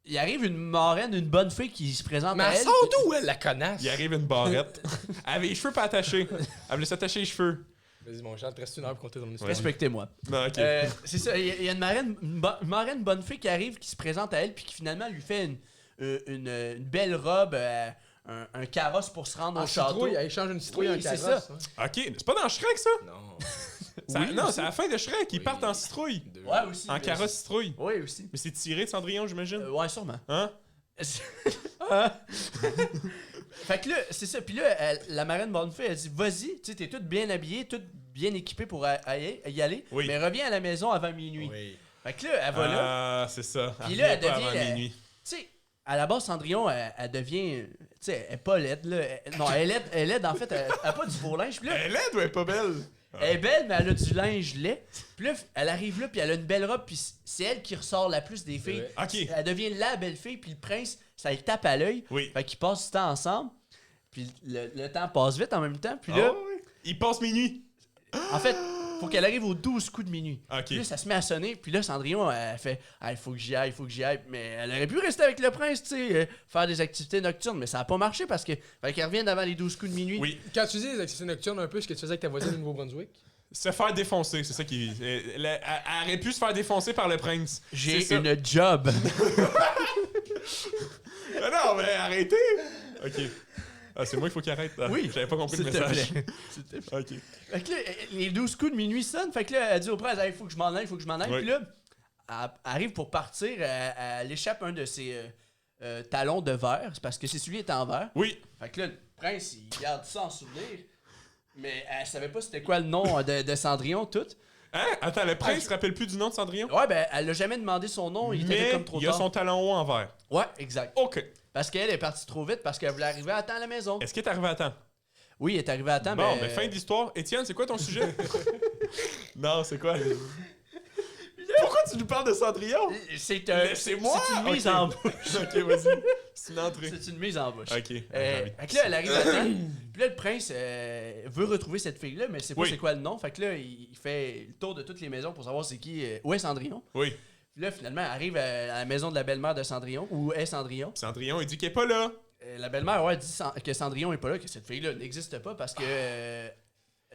il arrive une marraine, une bonne fille qui se présente Mais à elle elle. sort d'où, elle, la connasse? Il arrive une barrette. Elle avait les cheveux pas attachés. Elle voulait s'attacher les cheveux. Vas-y, mon chat, te reste une heure pour compter ton histoire. Respectez-moi. Non, ok. C'est ça, il y a une marraine bonne fille qui arrive, qui se présente à elle, puis qui finalement lui fait une belle robe, un carrosse pour se rendre En au château. citrouille, elle échange une citrouille Oui, en c'est carrosse. ça. ouais. Ok, c'est pas dans Shrek, ça? Non. Oui, Non, aussi. c'est à la fin de Shrek. Ils Oui. partent en citrouille. Deux. Ouais, aussi. En carrosse citrouille. Oui, aussi. Mais c'est tiré de Cendrillon, j'imagine? Ouais, sûrement. Hein? Fait que là, c'est ça. Puis là, la marraine Bonnefay, elle dit vas-y, tu sais, t'es toute bien habillée, toute bien équipée pour y aller, Oui. mais reviens à la maison avant minuit. Oui. Fait que là, elle va là. Ah, c'est ça. Puis là, elle Reviens pas devient. avant minuit. Tu sais, à la base, Cendrillon, elle devient. Tu sais, elle est pas laide, là. Non, elle est laide, en fait. Elle a pas du beau linge. Puis là, Elle est laide ou elle est pas belle? elle est belle, mais elle a du linge laid. Puis là, elle arrive là, puis elle a une belle robe, puis c'est elle qui ressort la plus des filles. vrai. Ok. Elle devient la belle fille, puis le prince, ça le tape à l'œil. Oui. Fait qu'ils passent du temps ensemble. Puis le temps passe vite en même temps. Puis là, Oh, oui. Il passe minuit. en fait, faut qu'elle arrive aux 12 coups de minuit. Ok. Puis là, ça se met à sonner. Puis là, Cendrillon, elle fait il faut que j'y aille, il faut que j'y aille. Mais elle aurait pu rester avec le prince, tu sais, faire des activités nocturnes. Mais ça a pas marché parce que fallait qu'elle revienne avant les 12 coups de minuit. Oui. Quand tu dis les activités nocturnes, un peu ce que tu faisais avec ta voisine du Nouveau-Brunswick. Se faire défoncer, c'est ça qui. Elle aurait pu se faire défoncer par le prince. J'ai C'est ça. une job. Ah non, mais arrêtez! Ok. Ah, c'est moi qu'il faut qu'il arrête. Ah, Oui. J'avais pas compris le S'il te message. plaît. S'il te plaît. Ok. Fait que là, les 12 coups de minuit sonnent. Fait que là, elle dit au prince il faut que je m'en aille, il faut que je m'en aille. Oui. Puis là, elle arrive pour partir. Elle échappe un de ses talons de verre. C'est parce que ses souliers étaient en verre. Oui. Fait que là, le prince, il garde ça en souvenir. Mais elle savait pas c'était quoi le nom de Cendrillon, tout. Hein? Attends, le prince se rappelle plus du nom de Cendrillon? Ouais, ben, elle l'a jamais demandé son nom. Il était Mais comme trop il a tard. son talon haut en vert. Ouais, exact. Ok. Parce qu'elle est partie trop vite parce qu'elle voulait arriver à temps à la maison. Est-ce qu'il est arrivé à temps? Oui, elle est arrivée à temps, Bon, mais... ben fin de l'histoire. Étienne, c'est quoi ton sujet? Non, c'est quoi? Pourquoi tu nous parles de Cendrillon? C'est Laissez-moi! C'est une mise Ok. en bouche. Ok, vas-y. C'est une entrée. C'est une mise en bouche. Ok. j'ai envie. Fait que là, elle arrive à temps. Puis là, le prince veut retrouver cette fille-là, mais c'est pas Oui. c'est quoi le nom. Fait que là, il fait le tour de toutes les maisons pour savoir c'est qui. Où est Cendrillon. Oui. Puis là, finalement, elle arrive à la maison de la belle-mère de Cendrillon. Où est Cendrillon. Cendrillon, il dit qu'il est pas là. La belle-mère, ouais, dit que Cendrillon est pas là, que cette fille-là n'existe pas parce que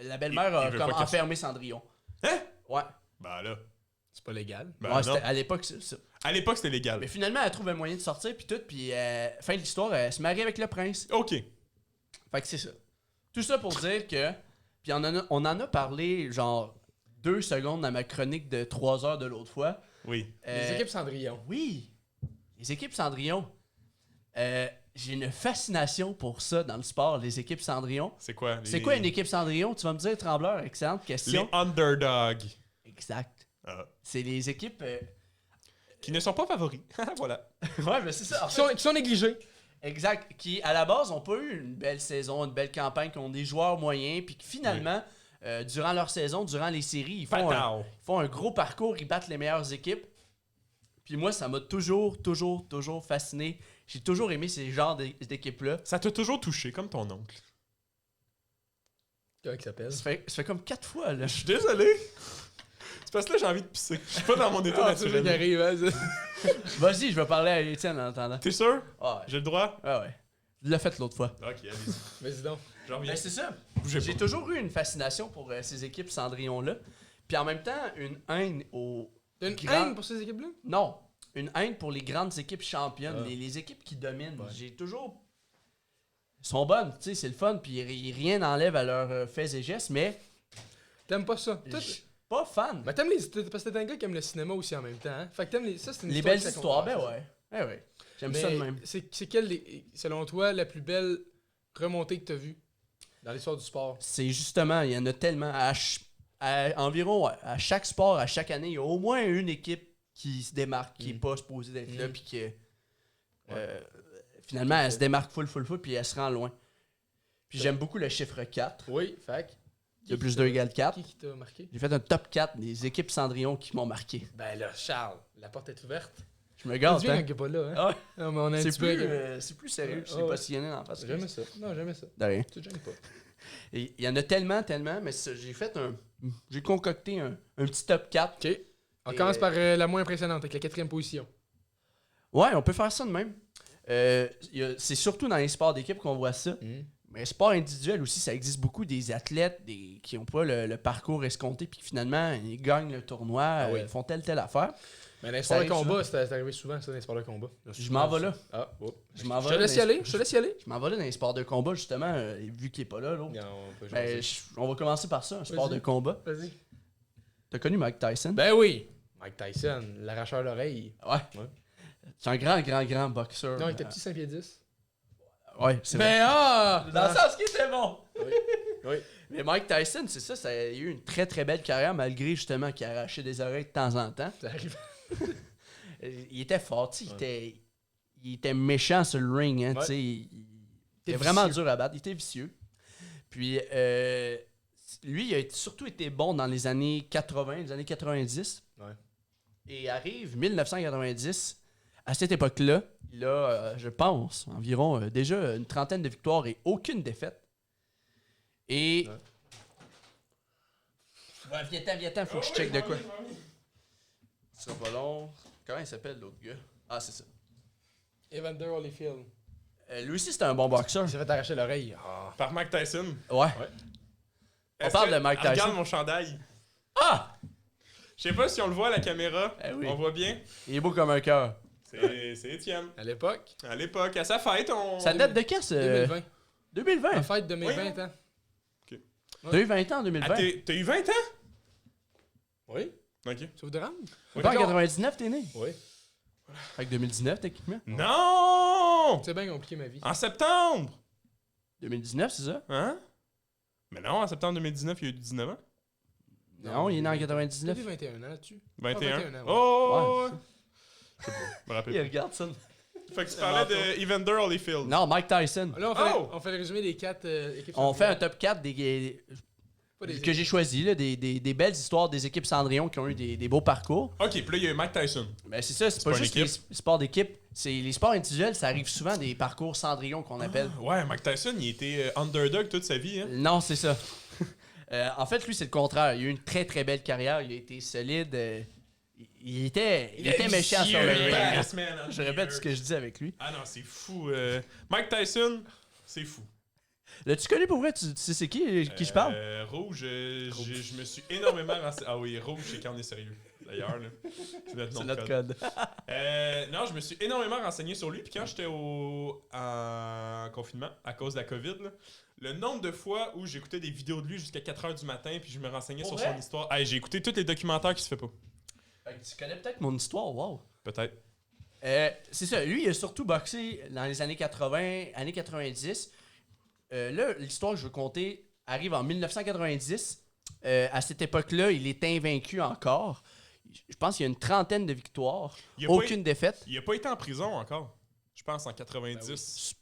la belle-mère Il a veut comme pas qu'elle- enfermé Cendrillon. Hein? Ouais. Ben là. C'est pas légal. Ben Ouais, non. c'était- à l'époque, c'est ça. À l'époque, c'était légal. Mais finalement, elle trouve un moyen de sortir, puis tout, puis fin de l'histoire, elle se marie avec le prince. Ok. Fait que c'est ça. Tout ça pour dire que. Puis on en a parlé, genre, 2 secondes dans ma chronique de 3 heures de l'autre fois. Oui. Les équipes Cendrillon. Oui. Les équipes Cendrillon. J'ai une fascination pour ça dans le sport, les équipes Cendrillon. C'est quoi? C'est quoi une équipe Cendrillon? Tu vas me dire, Trembleur, excellente Les question. underdogs. Exact. Ah. C'est les équipes. Qui ne sont pas favoris. Voilà. Ouais, mais c'est ça. En Qui fait, sont négligés. exact. Qui, à la base, n'ont pas eu une belle saison, une belle campagne, qui ont des joueurs moyens, puis qui finalement, durant leur saison, durant les séries, ils font un gros parcours, ils battent les meilleures équipes. Puis moi, ça m'a toujours fasciné. J'ai toujours aimé ces genres d'équipes-là. Ça t'a toujours touché, comme ton oncle. Comment il s'appelle? Ça fait comme 4 fois, là. Je suis désolé. C'est parce que là, j'ai envie de pisser. Je suis pas dans mon état Ah, c'est ça qui naturel. arrive, hein, ça. Vas-y, je vais parler à Étienne en attendant. T'es sûr? Ah ouais. J'ai le droit? Ah ouais. Je l'ai fait l'autre fois. Ok, allez-y. Vas-y donc. J'en reviens. Ben, c'est ça. Bougez J'ai pas. toujours eu une fascination pour ces équipes Cendrillon-là. Puis en même temps, une haine au. T'as une Grand- haine pour ces équipes-là? Non, une haine pour les grandes équipes championnes, Ah. les équipes qui dominent. Ouais. J'ai toujours. Ils sont bonnes, tu sais, c'est le fun, puis rien n'enlève à leurs faits et gestes, mais. T'aimes pas ça? Je suis pas fan. Mais t'aimes les. Parce que t'es un gars qui aime le cinéma aussi en même temps, hein? Fait que t'aimes les. Ça, c'est une Les histoire belles qui histoires, ben s'accompagne. ouais. Ouais. J'aime Mais ça de même. c'est quelle, selon toi, la plus belle remontée que t'as vue dans l'histoire du sport? C'est justement, il y en a tellement. Environ à chaque sport, à chaque année, il y a au moins une équipe qui se démarque, qui n'est pas supposée d'être là, puis que finalement, elle se démarque full, puis elle se rend loin. Puis j'aime beaucoup le chiffre 4. Oui, fac. 2 plus 2 égale 4. Qui t'a marqué? J'ai fait un top 4 des équipes Cendrillon qui m'ont marqué. Ben là, Charles, la porte est ouverte. Je me C'est garde, bien hein? quand il est pas là, hein? Ah ouais. Non, mais on a un C'est petit peu. plus sérieux, je Ah l'ai ouais. pas sillonné dans la face. J'aime ça. Non, j'aime ça. De rien. Tu te gênes pas. Et il y en a tellement, mais j'ai fait j'ai concocté un petit top 4. Ok. On Et, commence par la moins impressionnante, avec la 4e position. Ouais, on peut faire ça de même. C'est surtout dans les sports d'équipe qu'on voit ça. Mais sport individuel aussi, ça existe beaucoup des athlètes qui n'ont pas le parcours escompté puis qui finalement ils gagnent le tournoi, oui. ils font telle affaire. Mais dans les Ça sports de arrive combat, c'est arrivé souvent, ça, dans les sports de combat. Je m'en vais là. Ah, oh. Je m'en Je vais te laisse y dans- aller, je te laisse y aller. Je m'en vais là dans les sports de combat justement, vu qu'il est pas là l'autre. Non, on peut Ben, jaser. on va commencer par ça, un sport Vas-y. de combat. Vas-y. T'as connu Mike Tyson? Ben oui! Mike Tyson, l'arracheur d'oreille. Ouais. Ouais. C'est un grand boxeur. Non, il était petit 5 pieds 10. Ouais, c'est vrai. Mais Dans le sens qu'il était bon. Oui. Mais Mike Tyson, c'est ça, il a eu une très très belle carrière malgré justement qu'il arrachait des oreilles de temps en temps. Ça arrive. Il était fort, tu sais, il était méchant sur le ring, hein, Ouais. tu sais, il était vicieux. vraiment dur à battre, il était vicieux. Puis lui, il a surtout été bon dans les années 80, les années 90. Ouais. Et arrive 1990. À cette époque-là, il a, je pense, environ déjà une trentaine de victoires et aucune défaite. Et. Ouais, viens-t'en, faut que je check de quoi. Ça sera pas long. Comment il s'appelle l'autre gars? Ah, c'est ça. Evander Holyfield. Lui aussi, c'était un bon boxeur. Il s'est fait arracher l'oreille. Par Mike Tyson. Ouais. Est-ce parle que- de Mike Tyson. Regarde mon chandail. Ah! Je sais pas si on le voit à la caméra. Eh oui. On voit bien. Il est beau comme un cœur. C'est Étienne. À l'époque, À l'époque, à sa fête, on... Ça date de quand, ce... 2020. 2020. La fête de mes Oui. 20 ans. T'as eu 20 ans en 2020. Ah, t'as eu 20 ans? Oui. Ok. Ça vous dérange? C'est pas en 99, t'es né. Oui. Fait que 2019, techniquement. Non! C'est bien compliqué ma vie. En septembre! 2019, c'est ça? Hein? Mais non, en septembre 2019, il y a eu 19 ans. Non, il est né en 99. T'as 21 ans là-dessus. 21. 21 ans, ouais. Oh! Ouais. Je me rappelle. Il regarde ça. Fait que tu parlais de Evander Holyfield. Non, Mike Tyson. Là, Oh! on fait le résumé des 4 équipes. On fait un Cendrillon. top 4 des, Pas des que j'ai choisi, là, des belles histoires des équipes Cendrillon qui ont eu des beaux parcours. Ok, puis là, il y a eu Mike Tyson. Ben c'est ça, c'est pas pas juste une les sports d'équipe. C'est les sports individuels, ça arrive souvent des parcours Cendrillon qu'on appelle. Ouais, Mike Tyson, il était underdog toute sa vie. Hein? Non, c'est ça. En fait, lui, c'est le contraire. Il a eu une très très belle carrière. Il a été solide. Il était méchant sur le ring. Je répète ce que je dis avec lui. Ah non, c'est fou. Mike Tyson, c'est fou. L'as-tu connu pour vrai? Tu sais c'est qui je parle? Rouge, je me suis énormément renseigné. Ah oui, Rouge, c'est quand on est sérieux. D'ailleurs, là. C'est notre nom C'est de notre code. code. Non, je me suis énormément renseigné sur lui. Puis quand j'étais en confinement, à cause de la COVID, là, le nombre de fois où j'écoutais des vidéos de lui jusqu'à 4h du matin, puis je me renseignais Pour sur vrai? son histoire. Hey, j'ai écouté tous les documentaires qui se fait pas. Fait que tu connais peut-être mon histoire, wow. Peut-être. C'est ça, lui, il a surtout boxé dans les années 80, années 90. Là, l'histoire que je veux compter arrive en 1990. À cette époque-là, il est invaincu encore. Je pense qu'il y a une trentaine de victoires, Il a aucune défaite. Il a pas été en prison encore. Je pense en 90.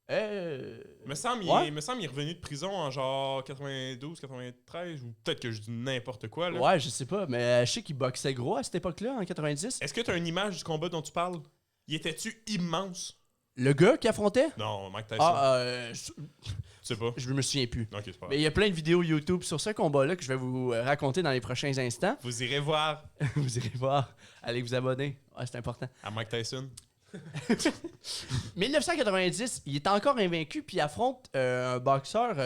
Me semble, Ouais. il est revenu de prison en genre 92, 93, ou peut-être que je dis n'importe quoi. Là. Ouais, je sais pas, mais je sais qu'il boxait gros à cette époque-là, en 90. Est-ce que tu as une image du combat dont tu parles? Il était-tu immense? Le gars qui affrontait? Non, Mike Tyson. Ah, Tu sais pas? je me souviens plus. Ok, c'est pas Mais grave. il y a plein de vidéos YouTube sur ce combat-là que je vais vous raconter dans les prochains instants. Vous irez voir Vous irez voir. Allez vous abonner. Ouais, c'est important. à Mike Tyson. 1990, il est encore invaincu puis il affronte un boxeur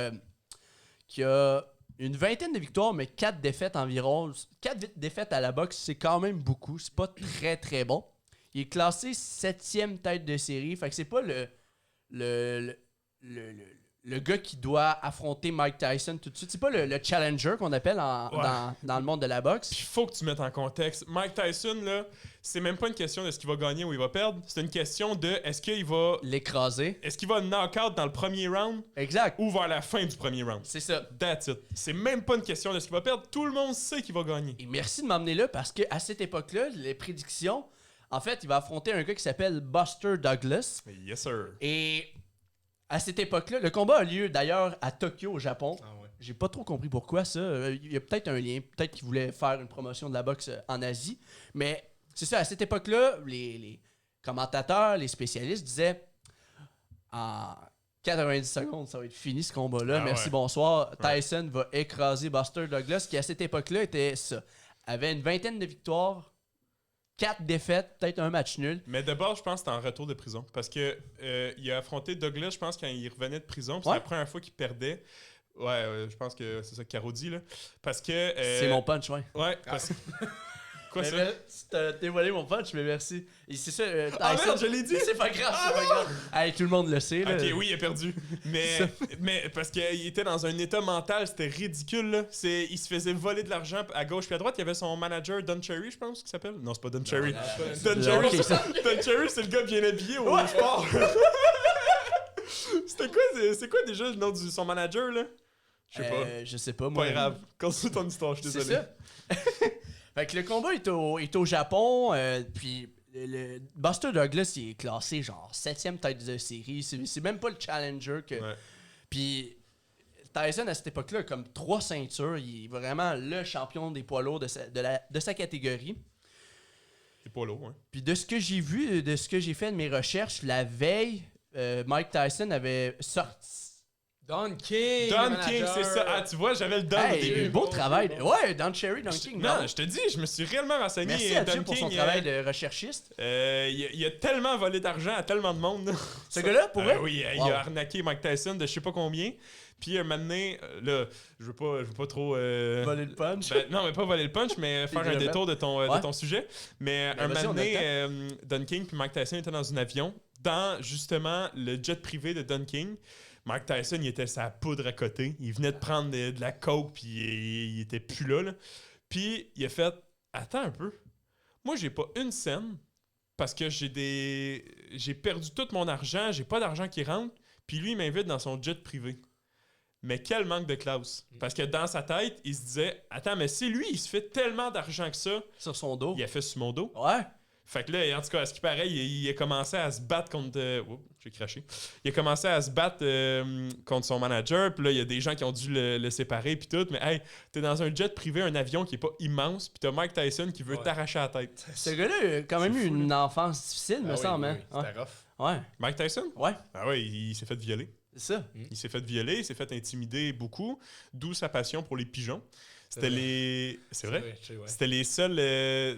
qui a une vingtaine de victoires mais 4 défaites environ. 4 défaites à la boxe, c'est quand même beaucoup. C'est pas très très bon. Il est classé 7e tête de série. Fait que c'est pas le gars qui doit affronter Mike Tyson tout de suite. C'est pas le challenger qu'on appelle Ouais. dans le monde de la boxe. Puis il faut que tu mettes en contexte. Mike Tyson, là, c'est même pas une question de ce qu'il va gagner ou il va perdre. C'est une question de est-ce qu'il va knock-out dans le premier round Exact. ou vers la fin du premier round. C'est ça. That's it. C'est même pas une question de ce qu'il va perdre. Tout le monde sait qu'il va gagner. Et merci de m'emmener là parce qu'à cette époque-là, les prédictions, en fait, il va affronter un gars qui s'appelle Buster Douglas. Yes, sir. Et à cette époque-là, le combat a lieu d'ailleurs à Tokyo, au Japon. Ah ouais. J'ai pas trop compris pourquoi ça. Il y a peut-être un lien. Peut-être qu'il voulait faire une promotion de la boxe en Asie. Mais c'est ça, à cette époque-là, les commentateurs, les spécialistes disaient en 90 secondes, ça va être fini ce combat-là. Ah Merci, ouais. bonsoir. Ouais. Tyson va écraser Buster Douglas, qui à cette époque-là était ça. Avait une vingtaine de victoires, 4 défaites, peut-être un match nul. Mais d'abord, je pense que c'était en retour de prison. Parce que il a affronté Douglas, je pense, quand il revenait de prison. Puis Ouais. c'est la première fois qu'il perdait. Ouais, je pense que c'est ça que Caro dit, là. Parce que... C'est mon punch, ouais. Ouais, parce que... Quoi, Mais ça? t'as dévoilé mon punch, mais merci. Et c'est ça, Ah Tyson- merde, je l'ai dit! C'est pas grave, c'est pas grave. Hey, tout le monde le sait, là. Ok, oui, il a perdu. Mais parce qu'il était dans un état mental, c'était ridicule. Là. Il se faisait voler de l'argent à gauche puis à droite. Il y avait son manager, Don Cherry, je pense, qui s'appelle. Non, c'est pas Don Cherry. Don Cherry, ok, ça- Don Cherry, c'est le gars bien habillé au sport. c'est quoi déjà le nom de son manager, là? Je sais pas. Je sais pas, moi. Pas grave. Continue ton histoire, je suis C'est désolé. ça. Fait que le combat est au Japon, puis le Buster Douglas, il est classé genre 7e tête de série. C'est même pas le challenger que. Ouais. Puis Tyson, à cette époque-là, a comme 3 ceintures. Il est vraiment le champion des poids lourds de sa catégorie. C'est pas lourd, hein. Puis de ce que j'ai vu, de ce que j'ai fait de mes recherches, la veille, Mike Tyson avait sorti. Don King. Don le King, manager. c'est ça. Ah, tu vois, j'avais le Don au Hey, début. beau Bon, travail. bon. Ouais, Don Cherry, Don King. Non, je te dis, je me suis réellement renseigné. Merci à Don Dieu pour son King, travail de recherchiste. il a tellement volé d'argent à tellement de monde. Ce gars-là, pour vrai? Oui, il Wow. a arnaqué Mike Tyson de je sais pas combien. Puis un moment donné, là, je veux pas trop... Voler le punch. Ben, non, mais pas voler le punch, mais faire un le détour de Ouais. ton sujet. Mais un vas-y, moment on a donné, Don King puis Mike Tyson étaient dans un avion, dans justement le jet privé de Don King. Mike Tyson, il était sa poudre à côté. Il venait de prendre de la coke, puis il était plus là. Puis il a fait « Attends un peu. Moi, j'ai pas une scène parce que j'ai perdu tout mon argent, j'ai pas d'argent qui rentre. Puis lui, il m'invite dans son jet privé. » Mais quel manque de classe. Parce que dans sa tête, il se disait « Attends, mais si lui, il se fait tellement d'argent que ça, Sur son dos. il a fait sur mon dos. » Ouais. Fait que là, en tout cas, à ce qui paraît, il a commencé à se battre contre... Oups, j'ai craché. Il a commencé à se battre contre son manager. Puis là, il y a des gens qui ont dû le séparer puis tout. Mais hey, t'es dans un jet privé, un avion qui est pas immense. Puis t'as Mike Tyson qui veut Ouais. t'arracher la tête. Ce gars-là a quand même C'est eu fou, une enfance difficile, Ah me oui, semble. oui, Hein? oui, c'était rough. Ouais. Mike Tyson? Ouais. Ah ouais, il s'est fait violer. C'est ça. Il s'est fait violer, il s'est fait intimider beaucoup. D'où sa passion pour les pigeons. C'était C'est vrai. les... C'est vrai? je sais, ouais. C'était les seuls...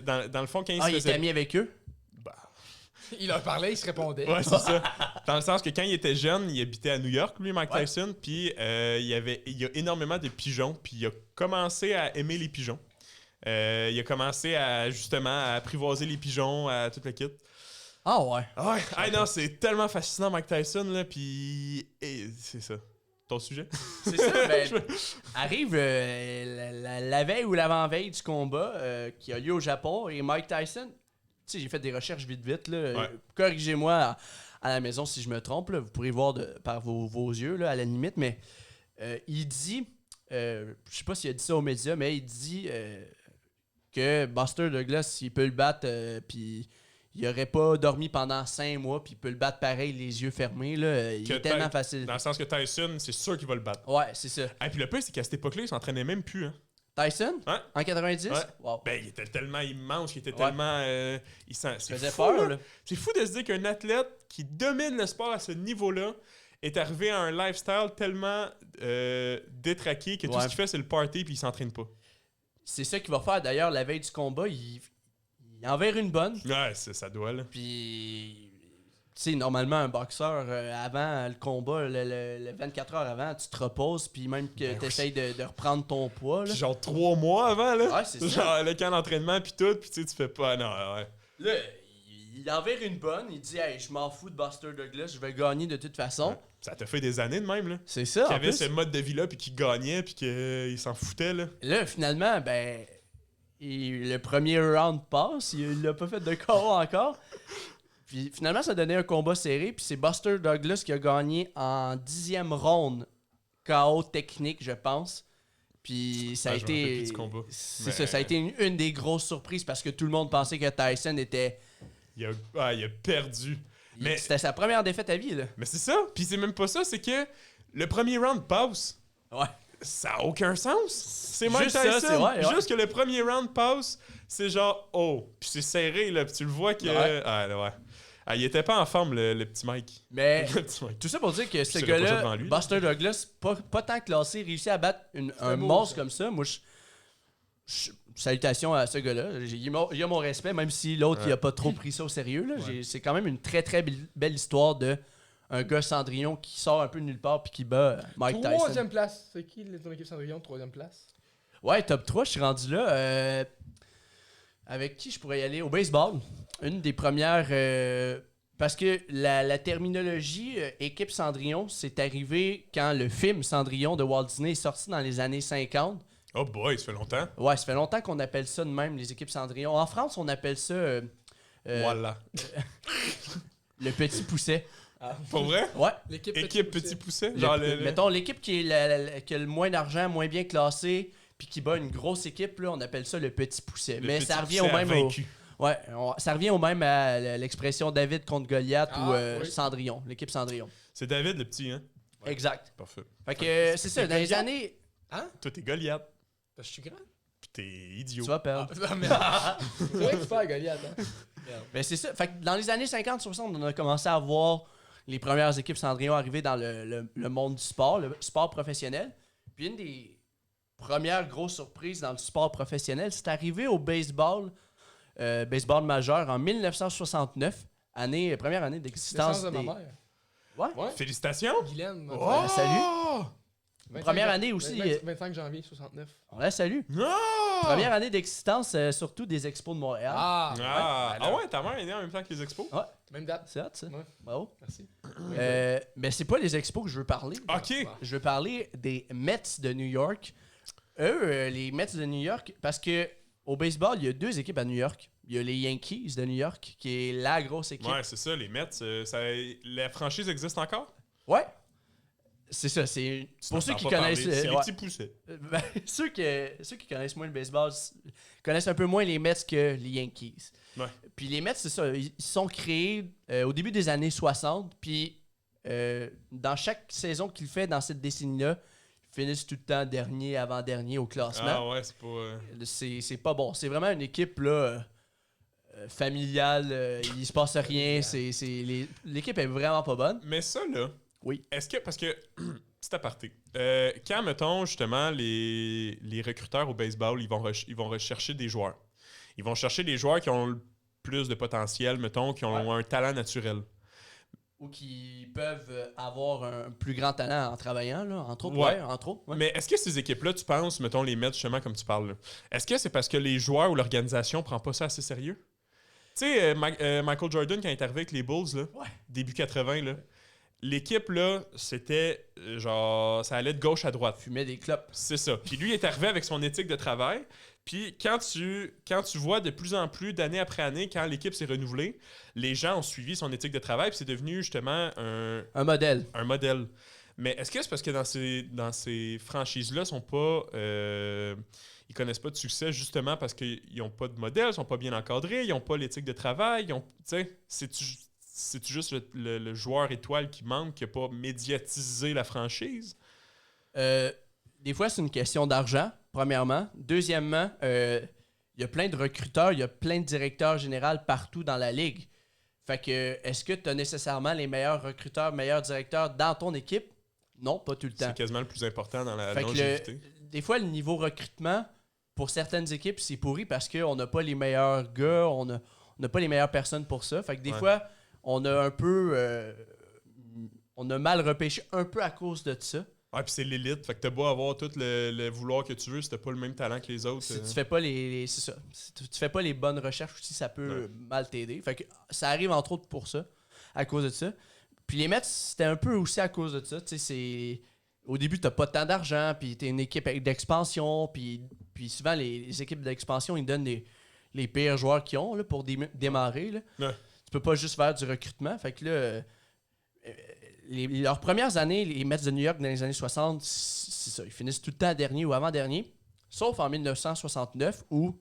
dans le fond, quand il Ah, se il était faisait... ami avec eux? Bah, Il leur parlait, il se répondait. ouais, c'est ça. Dans le sens que quand il était jeune, il habitait à New York, lui, Mike Ouais. Tyson, puis il y a énormément de pigeons, puis il a commencé à aimer les pigeons. Il a commencé à, justement, à apprivoiser les pigeons, à toute la kit. Ah ouais. Ah ouais, ah non, c'est tellement fascinant, Mike Tyson, là, puis... c'est ça. Ton sujet? C'est ça. Ben, arrive la veille ou l'avant-veille du combat qui a lieu au Japon et Mike Tyson. Tu sais, j'ai fait des recherches vite, là. Ouais. Corrigez-moi à la maison si je me trompe, là. Vous pourrez voir par vos yeux, là, à la limite, mais il dit, je sais pas s'il a dit ça aux médias, mais il dit que Buster Douglas, il peut le battre, puis il aurait pas dormi pendant 5 mois, puis il peut le battre pareil, les yeux fermés, là. Il Que est tellement Ty- facile. Dans le sens que Tyson, c'est sûr qu'il va le battre. Ouais, c'est ça. Et puis le pire, c'est qu'à cette époque-là, il s'entraînait même plus, hein. Tyson? Ouais. En 90? Ouais. Wow. Ben, il était tellement immense, il était Ouais. tellement... c'est faisait fou, peur, là. là. C'est fou de se dire qu'un athlète qui domine le sport à ce niveau-là est arrivé à un lifestyle tellement détraqué que tout Ouais. ce qu'il fait, c'est le party puis il s'entraîne pas. C'est ça qu'il va faire d'ailleurs la veille du combat. Il enverra une bonne. Ouais, ça doit, là. Puis, tu sais, normalement, un boxeur, avant le combat, le 24 heures avant, tu te reposes, puis même que Ben tu essayes de reprendre ton poids. Là, Puis genre 3 mois avant, là. Ouais, c'est ça. Genre le camp d'entraînement puis tout, puis tu sais, tu fais pas... Non, ouais. Là, il enverra une bonne. Il dit, hey, je m'en fous de Buster Douglas, je vais gagner de toute façon. Ça t'a fait des années de même, là. C'est ça. Qu'il En avait plus. ce mode de vie-là, puis qu'il gagnait, puis qu'il s'en foutait, là. Là, finalement, ben, le premier round passe. Il l'a pas fait de KO encore. Puis finalement, ça donnait un combat serré. Puis c'est Buster Douglas qui a gagné en 10e ronde. KO technique, je pense. Puis ça a Ah, je me rappelle été. plus du combat. C'est Mais- ça, ça a été une des grosses surprises parce que tout le monde pensait que Tyson était. Il a perdu. Mais- C'était sa première défaite à vie, là. Mais c'est ça. Puis c'est même pas ça, c'est que le premier round passe. Ouais. Ça a aucun sens. C'est Mike Juste ça, Tyson. c'est vrai, ouais. Juste que le premier round passe, c'est genre, oh. Puis c'est serré, là. Puis tu le vois que. Ouais. Ah, là, ouais. Ah, il était pas en forme, le petit Mike. Mais Le petit Mike. tout ça pour dire que ce Je serais pas ça devant gars-là, lui. Buster Douglas, pas tant classé, réussit à battre un beau, monstre ça. comme ça. Moi, salutations à ce gars-là. Il a mon respect, même si l'autre, Ouais. il a pas trop pris ça au sérieux. Là. Ouais. C'est quand même une très, très belle histoire de un gars Cendrillon qui sort un peu de nulle part puis qui bat Mike Tyson. Troisième place. C'est qui ton équipe Cendrillon? Troisième place. Ouais, top 3, je suis rendu là. Avec qui je pourrais y aller? Au baseball. Une des premières... parce que la terminologie équipe Cendrillon, c'est arrivé quand le film Cendrillon de Walt Disney est sorti dans les années 50. Oh boy, ça fait longtemps. Ouais, ça fait longtemps qu'on appelle ça de même, les équipes Cendrillon. En France, on appelle ça Voilà. le petit pousset. Pour vrai? Ouais. L'équipe Équipe Petit Pousset? Le- Genre Mettons, l'équipe qui, qui a le moins d'argent, moins bien classée, puis qui bat une grosse équipe, là, on appelle ça le petit pousset. le Mais Petit ça revient Pousset au même... vaincu. Ouais, ça revient au même à l'expression David contre Goliath Ah, ou oui. Cendrillon, l'équipe Cendrillon. C'est David le petit, hein? Exact. Parfait. Fait que c'est ça, c'est dans les Goliath? années... Hein? Toi, t'es Goliath. Parce que je suis grand. Pis t'es idiot. Tu vas perdre. Ah, merde. C'est vrai que tu fais Goliath, hein? Ben c'est ça. Fait que dans les années 50-60, on a commencé à voir les premières équipes Cendrillon arriver dans le monde du sport, le sport professionnel. Puis une des premières grosses surprises dans le sport professionnel, c'est arrivé au baseball, baseball majeur en 1969, première année d'existence Naissance de des... ma mère. Ouais. Ouais. Félicitations! Guylaine, ma Oh! mère. Salut. 25 Première année aussi, 25 janvier 69. On la salue. Non! Première année d'existence, surtout des Expos de Montréal. Ah! Ah ouais, ta mère est née en même temps que les expos? Même date. C'est hot, ça. Ouais. Bravo. Merci. Mais c'est pas les Expos que je veux parler. Ok! Je veux parler des Mets de New York. Eux, les Mets de New York, parce que au baseball, il y a deux équipes à New York. Il y a les Yankees de New York, qui est la grosse équipe. Ouais, c'est ça, les Mets, la franchise existe encore? Ouais. C'est ça, c'est... Pour ceux qui connaissent... C'est les ouais. petits poussets. Ben, ceux qui connaissent moins le baseball connaissent un peu moins les Mets que les Yankees. Ouais. Puis les Mets, c'est ça, ils sont créés au début des années 60, puis dans chaque saison qu'ils font dans cette décennie-là, ils finissent tout le temps dernier, avant-dernier au classement. Ah ouais, c'est pas... C'est pas bon. C'est vraiment une équipe là, familiale, il se passe rien, l'équipe est vraiment pas bonne. Mais ça, là... Oui. Est-ce que... Parce que... Petit aparté. Quand, mettons, justement, les recruteurs au baseball, ils vont rechercher des joueurs. Ils vont chercher des joueurs qui ont le plus de potentiel, mettons, qui ont un talent naturel. Ou qui peuvent avoir un plus grand talent en travaillant, là, entre autres. Ouais. Entre autres. Ouais. Mais est-ce que ces équipes-là, tu penses, mettons, les Mets, justement, comme tu parles, là, est-ce que c'est parce que les joueurs ou l'organisation prend pas ça assez sérieux? Tu sais, Michael Jordan, quand il est arrivé avec les Bulls, là, début 80, là, l'équipe, là, c'était genre... Ça allait de gauche à droite. Fumait des clopes. C'est ça. Puis lui, il est arrivé avec son éthique de travail. Puis quand tu vois de plus en plus, d'année après année, quand l'équipe s'est renouvelée, les gens ont suivi son éthique de travail, puis c'est devenu justement Un modèle. un modèle. Mais est-ce que c'est parce que dans ces franchises-là, sont pas... ils connaissent pas de succès justement parce qu'ils n'ont pas de modèle, ils sont pas bien encadrés, ils n'ont pas l'éthique de travail, tu sais, c'est-tu juste le joueur étoile qui manque, qui n'a pas médiatisé la franchise? Des fois, c'est une question d'argent, premièrement. Deuxièmement, il y a plein de recruteurs, il y a plein de directeurs généraux partout dans la ligue. Fait que, est-ce que tu as nécessairement les meilleurs recruteurs, meilleurs directeurs dans ton équipe? Non, pas tout le temps. C'est quasiment le plus important dans la Fait que longévité. des fois, le niveau recrutement, pour certaines équipes, c'est pourri parce qu'on n'a pas les meilleurs gars, on n'a pas les meilleures personnes pour ça. Fait que des fois, on a un peu... on a mal repêché un peu à cause de ça. Ah, puis c'est l'élite. Fait que t'as beau avoir tout le vouloir que tu veux, si t'as pas le même talent que les autres. Si tu fais pas c'est ça. Si tu fais pas les bonnes recherches aussi, ça peut mal t'aider. Fait que ça arrive entre autres pour ça, à cause de ça. Puis les Mets, c'était un peu aussi à cause de ça. Tu sais, c'est... Au début, t'as pas tant d'argent, puis t'es une équipe d'expansion, puis souvent, les équipes d'expansion, ils donnent les pires joueurs qu'ils ont là, pour démarrer. Là. Ouais. Tu peux pas juste faire du recrutement. Fait que là... leurs premières années, les Mets de New York dans les années 60, c'est ça, ils finissent tout le temps dernier ou avant-dernier, sauf en 1969 où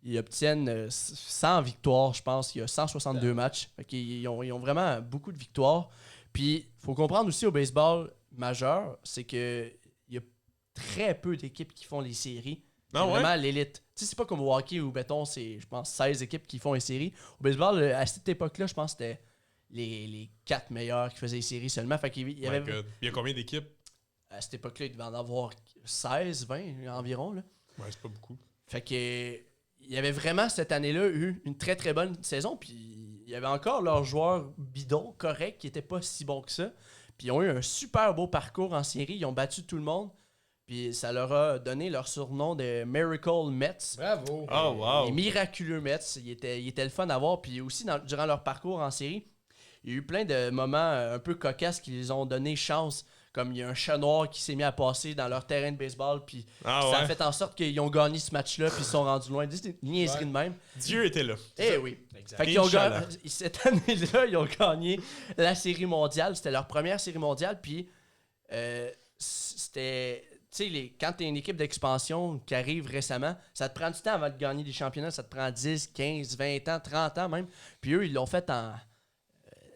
ils obtiennent 100 victoires, je pense. Il y a 162 matchs. Fait qu'ils ont vraiment beaucoup de victoires. Puis, il faut comprendre aussi au baseball majeur, c'est que il y a très peu d'équipes qui font les séries. C'est vraiment l'élite. Tu sais, c'est pas comme au hockey où, béton, c'est, je pense, 16 équipes qui font les séries. Au baseball, à cette époque-là, je pense que c'était les 4 meilleurs qui faisaient les séries seulement. Fait qu'il y avait... Il y a combien d'équipes? À cette époque-là, il devait en avoir 16, 20 environ. Là. Ouais, c'est pas beaucoup. Fait que il y avait vraiment cette année-là eu une très très bonne saison. Puis il y avait encore leurs joueurs bidons, corrects, qui n'étaient pas si bons que ça. Puis ils ont eu un super beau parcours en série. Ils ont battu tout le monde. Puis ça leur a donné leur surnom de Miracle Mets. Bravo. Oh, wow. Les miraculeux Mets. Ils étaient le fun à voir. Puis aussi, durant leur parcours en série, il y a eu plein de moments un peu cocasses qui les ont donné chance. Comme il y a un chat noir qui s'est mis à passer dans leur terrain de baseball, puis Ah ça a ouais. fait en sorte qu'ils ont gagné ce match-là, puis ils sont rendus loin. C'est une niaiserie Ouais. de même. Dieu était là. Eh oui. Exact. Fait qu'ils ont Inch'Allah. cette année-là, ils ont gagné la série mondiale. C'était leur première série mondiale, puis c'était... Tu sais, quand t'es une équipe d'expansion qui arrive récemment, ça te prend du temps avant de gagner des championnats. Ça te prend 10, 15, 20 ans, 30 ans même. Puis eux, ils l'ont fait en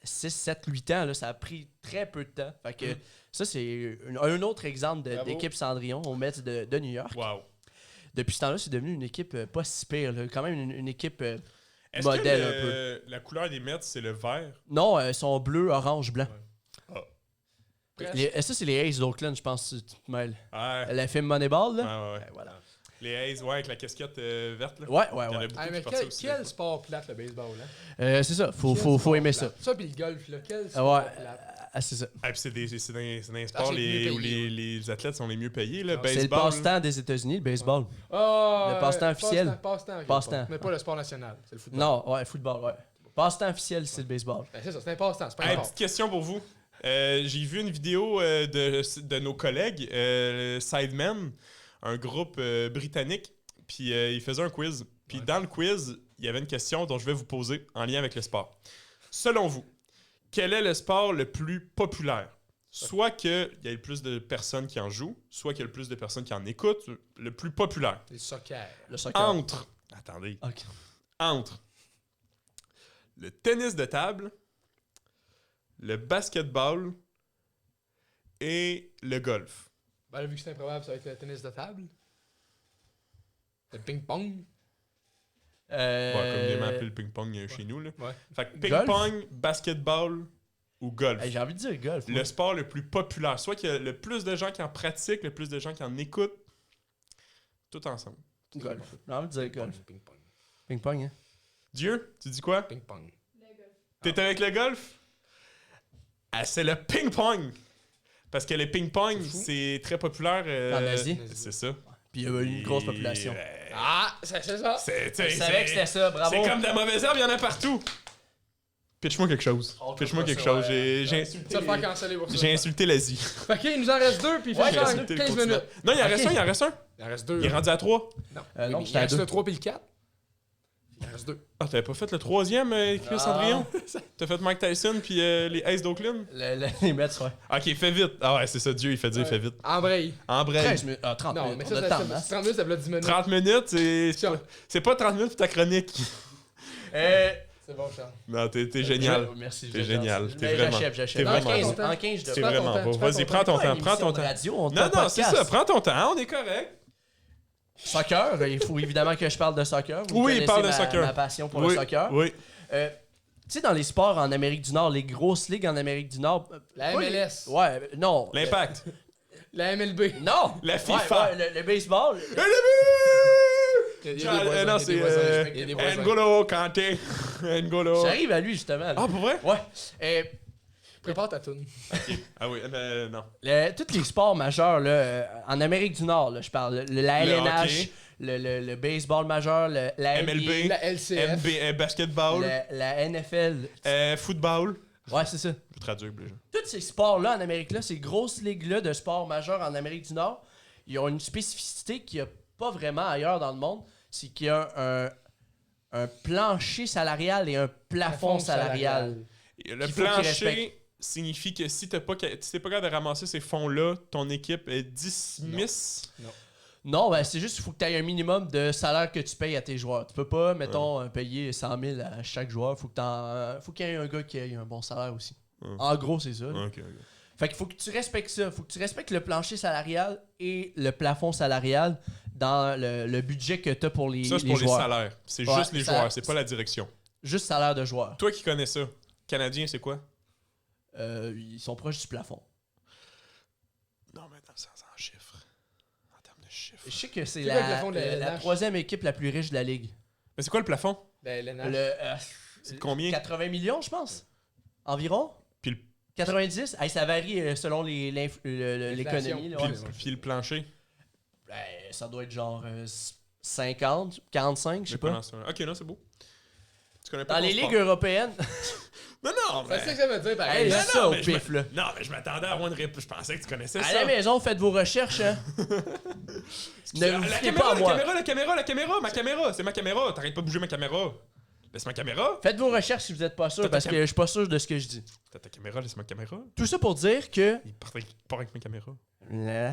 6, 7, 8 ans. Là, ça a pris très peu de temps. Fait que ça, c'est un autre exemple Bravo. d'équipe Cendrillon au Mets de New York. Wow. Depuis ce temps-là, c'est devenu une équipe pas si pire. Là. Quand même une équipe Est-ce modèle que un peu. la couleur des Mets, c'est le vert? Non, ils sont bleus, orange, blanc. Presque. Ça, c'est les Aces d'Oakland, je pense, tu te mêles. Ouais. Le film Moneyball, là? Ouais. Ouais, voilà. Les A's, ouais, avec la casquette verte, là. Ouais. Il y en a beaucoup Ah, qui mais partent ça quel, aussi. quel sport plate, le baseball, hein? C'est ça, faut Quel sport aimer plate. ça. Ça, puis le golf, là. Quel Ah sport ouais, plate. c'est ça. Ah, puis c'est dans les sports c'est mieux où payé, les athlètes sont les mieux payés, là. Ah, C'est le Baseball. passe-temps des États-Unis, le baseball. Ah, Le passe-temps officiel. Passe-temps, ok, Passe-temps. Mais pas le sport national, c'est le football. Non, ouais, football, ouais. Passe-temps officiel, c'est le baseball. Ben, c'est ça, c'est un passe-temps, c'est pas un Hey, sport. petite question pour vous. J'ai vu une vidéo de nos collègues, Sidemen, un groupe britannique, puis ils faisaient un quiz. Puis dans le quiz, il y avait une question dont je vais vous poser en lien avec le sport. Selon vous, quel est le sport le plus populaire? Soit qu'il y ait le plus de personnes qui en jouent, soit qu'il y ait le plus de personnes qui en écoutent, le plus populaire. C'est le soccer. Le soccer. Attendez. Ok. Entre le tennis de table, le basketball et le golf. Ben, là, vu que c'est improbable, ça va être le tennis de table. Le ping-pong. Ouais, comme les appellent le ping-pong chez nous. Là. Ouais. Fait que Golf? ping-pong, basketball ou golf. Hey, j'ai envie de dire golf. moi. Le sport le plus populaire. Soit qu'il y a le plus de gens qui en pratiquent, le plus de gens qui en écoutent. Tout ensemble. Golf. J'ai envie de dire golf. Ping-pong. Ping-pong, hein? Dieu, tu dis quoi? Ping-pong. T'es avec le golf? Ah, c'est le ping-pong! Parce que le ping-pong, C'est fou. c'est très populaire. En Asie. C'est ça. Puis il y a une grosse population. Ah, c'est ça. C'est Je savais que c'était ça, bravo. C'est comme de la mauvaise herbe, il y en a partout. Pitch-moi quelque chose. On Pitch-moi fait quelque ça, chose. ouais. J'ai Tu insulté. vas te faire canceller pour ça. J'ai insulté l'Asie. Fait que, il nous en reste deux, puis il Ouais, fait j'ai genre insulté le 15 continent. minutes. Non, il en reste Ok. un, il en reste un. Il en reste deux. Il est rendu à 3. Non, Non, il j'étais à reste deux. le 3 puis le 4. Il en reste deux. Ah, t'avais pas fait le troisième, Chris Ah. Cendrillon? T'as fait Mike Tyson puis les Aces d'Oakland? Les Mets, ouais. Ok, fais vite. Ah ouais, c'est ça, Dieu, il fait dire, Ouais. fais vite. Embraye. Embraye. 13 minutes. Ah, 30 Non, minutes. mais On ça, a le ça, temps, ça, hein? 30 minutes, ça veut 10 minutes. 30 minutes, Charles. c'est pas 30 minutes pour ta chronique. C'est bon, Charles. Non, t'es génial. Merci. T'es génial. T'es Mais vraiment- j'achève. t'es En vraiment 15, bon. en 15, je C'est Prends ton vraiment temps, beau. tu prends Vas-y, ton prends ton Pas une temps, prends émission ton de temps. radio, on est Non, un non, c'est podcast. ça, prends ton temps, on est correct. Soccer, il faut évidemment que je parle de soccer. Vous Oui, connaissez parle de ma- soccer. Ma passion pour Oui, le soccer. oui. Tu sais, dans les sports en Amérique du Nord, les grosses ligues en Amérique du Nord. La pas les- MLS. Ouais, non. L'impact. La MLB. Non! La Ouais, FIFA. ouais, le baseball. Et le Il y but! a des voisins, Non, il y a des c'est voisins, il y a des voisins. N'Golo Kanté. N'Golo. J'arrive à lui, justement. là. Ah, pour vrai? Ouais. Prépare ta toune. Ah oui, non. Tous les sports majeurs, là, en Amérique du Nord, là, je parle. La Le LNH, hockey. le baseball majeur, la MLB. NBA, La LCF. Basketball. la NFL. Football. Ouais, c'est ça. Je vais traduire, déjà. Tous ces sports-là en Amérique-là, ces grosses ligues-là de sports majeurs en Amérique du Nord, ils ont une spécificité qu'il n'y a pas vraiment ailleurs dans le monde. C'est qu'il y a un plancher salarial et un plafond salarial. Et le Qu'il faut qu'ils plancher respectent. signifie que si t'es pas capable de ramasser ces fonds-là, ton équipe est dismiss. Non, ben c'est juste qu'il faut que tu aies un minimum de salaire que tu payes à tes joueurs. Tu peux pas, mettons, payer 100 000 à chaque joueur. Faut qu'il y ait un gars qui ait un bon salaire aussi. En gros, c'est ça. là. Ok, ok. Fait qu'il faut que tu respectes ça. Faut que tu respectes le plancher salarial et le plafond salarial dans le budget que tu as pour les Ça, c'est pour les joueurs. salaires. C'est Ouais, juste les ça- joueurs, c'est pas la direction. Juste salaire de joueur. Toi qui connais ça, Canadien, c'est quoi? Ils sont proches du plafond. Non, mais dans le sens en chiffres. En termes de chiffres. Je sais que c'est C'est quoi le la, plafond de la la LNH? troisième équipe la plus riche de la ligue. Mais c'est quoi le plafond? La LNH. C'est combien? 80 millions, je pense. Environ. Puis le, 90. Hey, ça varie selon l'économie. là, puis ouais. le- puis le plancher? Ben, ça doit être genre 50, 45, je sais Mais pas. pendant ça- Ok, non, c'est beau. Tu connais pas Dans ton les sport. ligues européennes, Non, C'est ça que ça veut dire, pareil. Hey, Non, ça au mais pif, là. Non, mais je m'attendais à avoir une réponse. Je pensais que tu connaissais À ça. la maison, faites vos recherches, hein. Ne vous La fiez pas à moi. caméra, ma caméra. C'est ma caméra. T'arrêtes pas de bouger ma caméra. Laisse ma caméra. Faites vos recherches si vous êtes pas sûr, parce que je suis pas sûr de ce que je dis. T'as ta caméra, laisse ma caméra. Tout ça pour dire que... Il part avec ma caméra. Euh,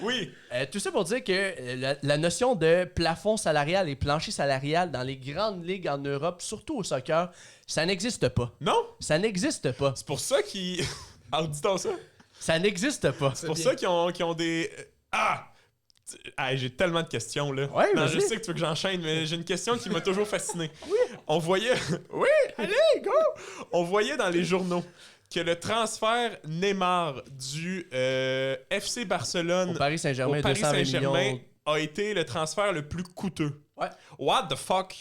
Oui. tout ça pour dire que la notion de plafond salarial et plancher salarial dans les grandes ligues en Europe, surtout au soccer, ça n'existe pas. Non? Ça n'existe pas. C'est pour ça qu'ils... Alors, dis-toi ça. Ça n'existe pas. C'est pour ça qu'ils ont des... Ah! J'ai tellement de questions, là. Ouais, non, vas-y. je sais que tu veux que j'enchaîne, mais j'ai une question qui m'a toujours fasciné. Oui. On voyait... Oui, allez, go! On voyait dans les journaux que le transfert Neymar du FC Barcelone Au Paris Saint-Germain, au Paris 220 Saint-Germain millions. a été le transfert le plus coûteux. Ouais. What the fuck?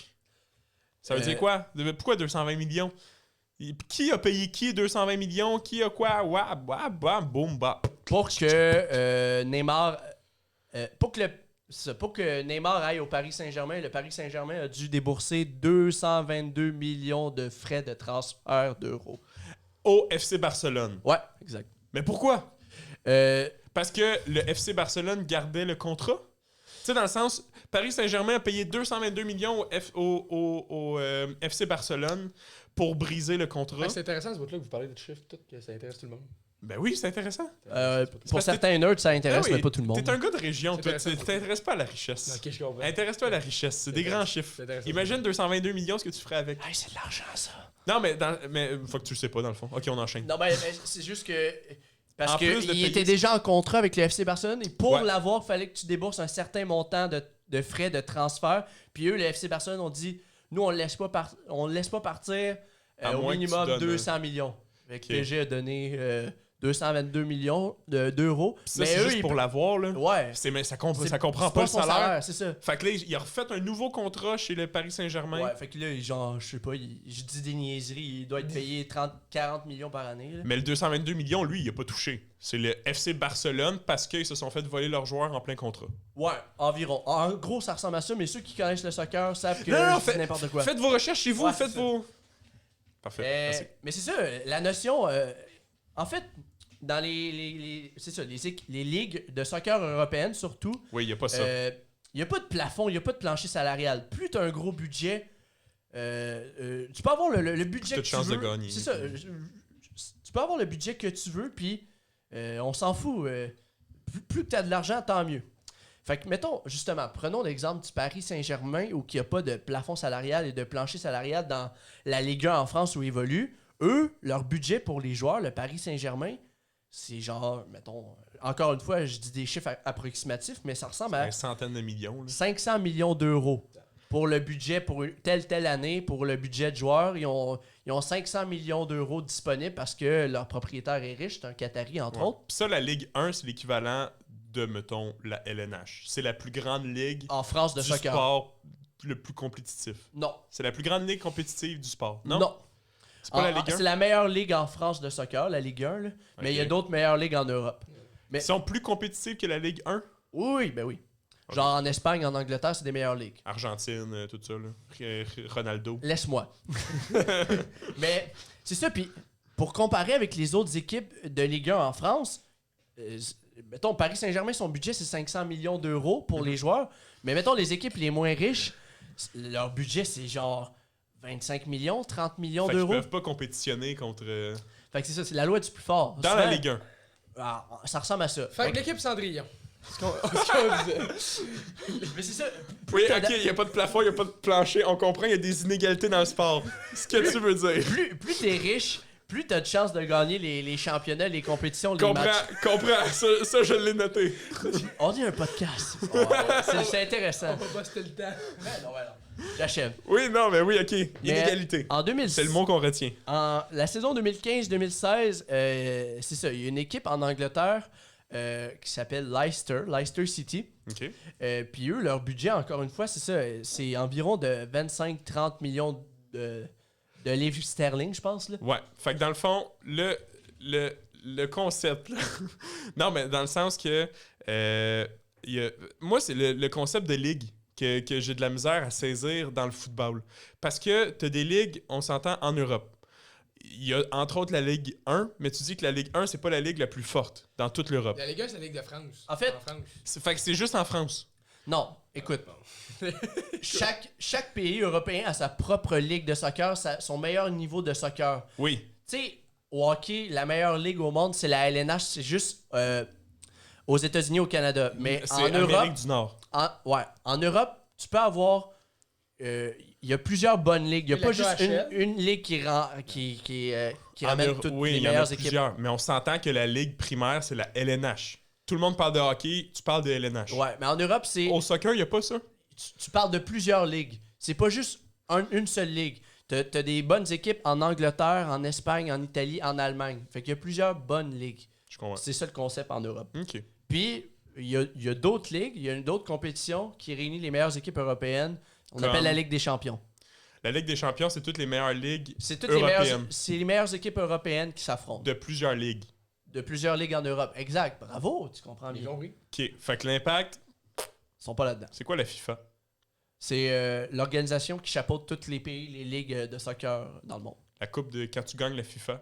Ça veut dire quoi? Pourquoi 220 millions? Qui a payé qui 220 millions? Qui a quoi? Boum, bah. Pour que Neymar... pour que Neymar aille au Paris Saint-Germain, le Paris Saint-Germain a dû débourser 222 millions de frais de transfert d'euros. Au FC Barcelone. Ouais, exact. Mais pourquoi? Euh, Parce que le FC Barcelone gardait le contrat? Tu sais, dans le sens, Paris Saint-Germain a payé 222 millions au FC Barcelone pour briser le contrat. C'est intéressant ce bout-là que vous parlez de chiffres, tout, que ça intéresse tout le monde. Ben oui, c'est intéressant. pour parce que certains nerds, ça intéresse, Ah oui, mais pas tout le monde. T'es un gars de région, toi. C'est Tu t'intéresses pas à la richesse. Ok, je comprends. Intéresse-toi à la richesse. C'est des grands chiffres. C'est intéressant. Imagine 222 millions, ce que tu ferais avec. Hey, c'est de l'argent, ça. Non, mais faut que tu le sais pas, dans le fond. Ok, on enchaîne. Non, mais c'est juste que... Parce En plus de qu'il payer- était déjà en contrat avec le FC Barcelone et pour Ouais. l'avoir, il fallait que tu débourses un certain montant de frais de transfert. Puis eux, le FC Barcelone, ont dit nous, on ne laisse pas partir À au moins que tu minimum donnes, 200 millions. Fait que Ok. PSG a donné 222 millions d'euros. Pis ça, Mais c'est eux, juste pour l'avoir, là. Ouais. Mais ça comprend C'est- pas c'est le son salaire. C'est ça. Fait que là, il a refait un nouveau contrat chez le Paris Saint-Germain. Ouais, fait que là, genre, je sais pas, je dis des niaiseries, il doit être payé 40 millions par année. Là. Mais le 222 millions, lui, il a pas touché. C'est le FC Barcelone parce qu'ils se sont fait voler leurs joueurs en plein contrat. Ouais, environ. En gros, ça ressemble à ça, mais ceux qui connaissent le soccer savent que Non, je dis n'importe quoi. Faites vos recherches chez vous, Ouais, faites c'est vos... Parfait, merci. Mais c'est ça, la notion. En fait, dans c'est ça, les ligues de soccer européennes surtout, Oui, il y a pas ça. il n'y a pas de plafond, il n'y a pas de plancher salarial. Plus tu as un gros budget, tu peux avoir le budget Plus t'as que de tu chances de veux. gagner. C'est ça. Tu peux avoir le budget que tu veux, puis on s'en fout. Plus que tu as de l'argent, tant mieux. Fait que, mettons, justement, prenons l'exemple du Paris Saint-Germain où il n'y a pas de plafond salarial et de plancher salarial dans la Ligue 1 en France où ils évoluent. Eux, leur budget pour les joueurs, le Paris Saint-Germain, c'est genre, mettons, encore une fois, je dis des chiffres approximatifs, mais ça ressemble à Une centaine de millions. Là. 500 millions d'euros pour le budget pour telle année, pour le budget de joueurs. Ils ont 500 millions d'euros disponibles parce que leur propriétaire est riche, c'est un Qatari, entre Ouais. autres. Puis ça, la Ligue 1, c'est l'équivalent de, mettons, la LNH. C'est la plus grande ligue En France de du soccer. sport le plus compétitif. Non. C'est la plus grande ligue compétitive du sport. Non? Non. C'est pas la Ligue 1? C'est la meilleure ligue en France de soccer, la Ligue 1, là. Mais il y a Ok. d'autres meilleures ligues en Europe. Ils sont plus compétitifs que la Ligue 1? Oui, ben oui. Genre en Espagne, en Angleterre, c'est des meilleures ligues. Argentine, tout ça, là. Ronaldo. Laisse-moi. Mais c'est ça, puis pour comparer avec les autres équipes de Ligue 1 en France, mettons, Paris Saint-Germain, son budget, c'est 500 millions d'euros pour les joueurs. Mais mettons, les équipes les moins riches, leur budget, c'est genre 25 millions, 30 millions Fait qu'ils d'euros. peuvent pas compétitionner contre... Fait que c'est ça, c'est la loi du plus fort. Dans Souvent, la Ligue 1. ça ressemble à ça. Fait que l'équipe Cendrillon. Ce qu'on disait. Mais c'est ça. Oui, t'as ok, il n'y a pas de plafond, il n'y a pas de plancher. On comprend, il y a des inégalités dans le sport. Ce que tu veux dire. Plus t'es riche, plus t'as de chances de gagner les championnats, les compétitions, les matchs. Comprends. Ça, je l'ai noté. On dit un podcast. C'est intéressant. On va buster le temps. Non. J'achève. Oui, non, mais oui, ok. Mais Inégalité. En 2006, C'est le mot qu'on retient. En la saison 2015-2016, c'est ça. Il y a une équipe en Angleterre qui s'appelle Leicester City. Ok. Puis eux, leur budget, encore une fois, c'est ça. C'est environ de 25-30 millions de livres sterling, je pense. Là. Ouais. Fait que dans le fond, le concept, là. Non, mais dans le sens que. Moi, c'est le concept de ligue que j'ai de la misère à saisir dans le football. Parce que tu as des ligues, on s'entend, en Europe. Il y a entre autres la Ligue 1, mais tu dis que la Ligue 1, c'est pas la ligue la plus forte dans toute l'Europe. La Ligue 1, c'est la Ligue de France. En fait- France. Fait que c'est juste en France. Non, écoute. Chaque pays européen a sa propre ligue de soccer, son meilleur niveau de soccer. Oui. Tu sais, au hockey, la meilleure ligue au monde, c'est la LNH, c'est juste aux États-Unis, au Canada. Mais C'est en Amérique Europe, du Nord. en Europe, tu peux avoir. Il y a plusieurs bonnes ligues. Il n'y a La pas juste KHL. une ligue qui ramène toutes Oui, les il y en a meilleures équipes. plusieurs. Mais on s'entend que la ligue primaire, c'est la LNH. Tout le monde parle de hockey, tu parles de LNH. Ouais, mais en Europe, c'est. Au soccer, il n'y a pas ça. Tu parles de plusieurs ligues. C'est pas juste une seule ligue. T'as des bonnes équipes en Angleterre, en Espagne, en Italie, en Allemagne. Fait qu'il y a plusieurs bonnes ligues. Je comprends. C'est ça le concept en Europe. OK. Puis, il y a d'autres ligues, il y a d'autres compétitions qui réunissent les meilleures équipes européennes. On Comme- appelle la Ligue des champions. La Ligue des champions, c'est toutes les meilleures ligues C'est toutes européennes. les meilleures équipes européennes qui s'affrontent. De plusieurs ligues. De plusieurs ligues en Europe. Exact. Bravo, tu comprends Ils bien. ont oui. OK. Fait que l'Impact, Ils sont pas là-dedans. c'est quoi la FIFA? C'est l'organisation qui chapeaute tous les pays, les ligues de soccer dans le monde. La coupe de quand tu gagnes la FIFA?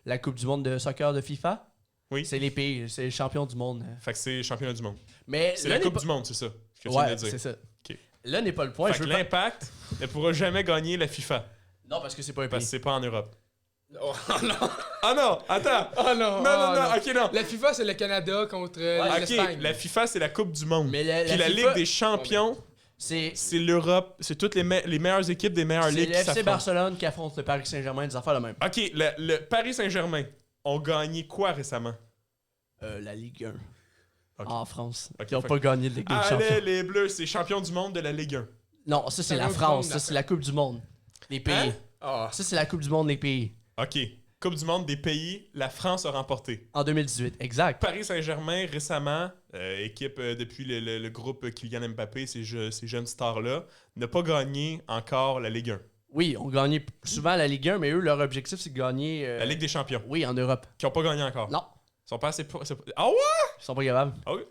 La Coupe du monde de soccer de FIFA, Oui. c'est les pays, c'est les champions du monde. Fait que c'est championnat du monde. Mais C'est là la n'est coupe pas- du monde, c'est ça. Que tu viens de Ouais, dire. c'est ça. OK. Là n'est pas le point. Fait que l'Impact ne pourra jamais gagner la FIFA. Non, parce que c'est pas un Parce pays. que c'est pas en Europe. Oh non! Ah non! Attends! Oh non! Non, ok, non. La FIFA, c'est le Canada contre Ok, l'Espagne. la FIFA, c'est la Coupe du Monde. Mais Puis la FIFA, Ligue des champions, c'est c'est l'Europe. C'est toutes les meilleures équipes des meilleures c'est ligues le qui FC s'affrontent. Barcelone qui affronte le Paris Saint-Germain, des affaires de même. Ok, le Paris Saint-Germain ont gagné quoi récemment? La Ligue 1. Ok. En France. Ok, Ils n'ont fait- pas gagné de Ligue des Allez, champions. les Bleus, c'est champion du monde de la Ligue 1. Non, ça c'est la Champion du France. monde, Ça c'est la Coupe du monde. Les pays. Hein? Ah. Ça c'est la Coupe du monde des pays. Ok, Coupe du monde des pays, la France a remporté. En 2018. Exact. Paris Saint-Germain, récemment, équipe depuis le groupe Kylian Mbappé, ces jeunes stars-là, n'a pas gagné encore la Ligue 1. Oui, on gagnait souvent la Ligue 1, mais eux, leur objectif c'est de gagner. La Ligue des champions, Oui, en Europe. qui n'ont pas gagné encore. Non, Ils sont pas assez... Ah ouais? ils sont pas capables. Ah oui?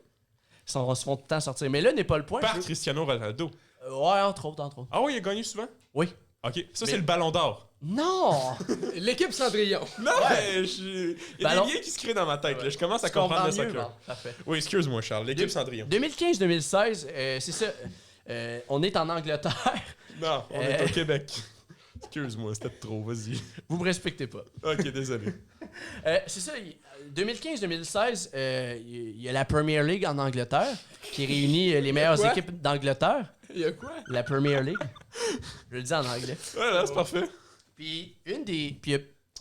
Ils se font tout le temps sortir. Mais là n'est pas le point. Par Cristiano Ronaldo. Ouais, entre autres. Ah oui, il a gagné souvent? Oui. Ok, ça Mais- c'est le ballon d'or. Non! L'équipe Cendrillon. Non, mais il y a Ballon- des liens qui se créent dans ma tête. Là. Je commence à Tu comprends comprendre le mieux? soccer. Bon, parfait. Oui, excuse-moi, Charles. L'équipe De- Cendrillon. 2015-2016, c'est ça. On est en Angleterre. Non, on est au Québec. Excuse-moi, c'était trop, vas-y. Vous me respectez pas. Ok, désolé. C'est ça. 2015-2016, il y a la Premier League en Angleterre qui réunit les meilleures Quoi? équipes d'Angleterre. Il y a quoi? La Premier League. Je le dis en anglais. Voilà, c'est parfait. Puis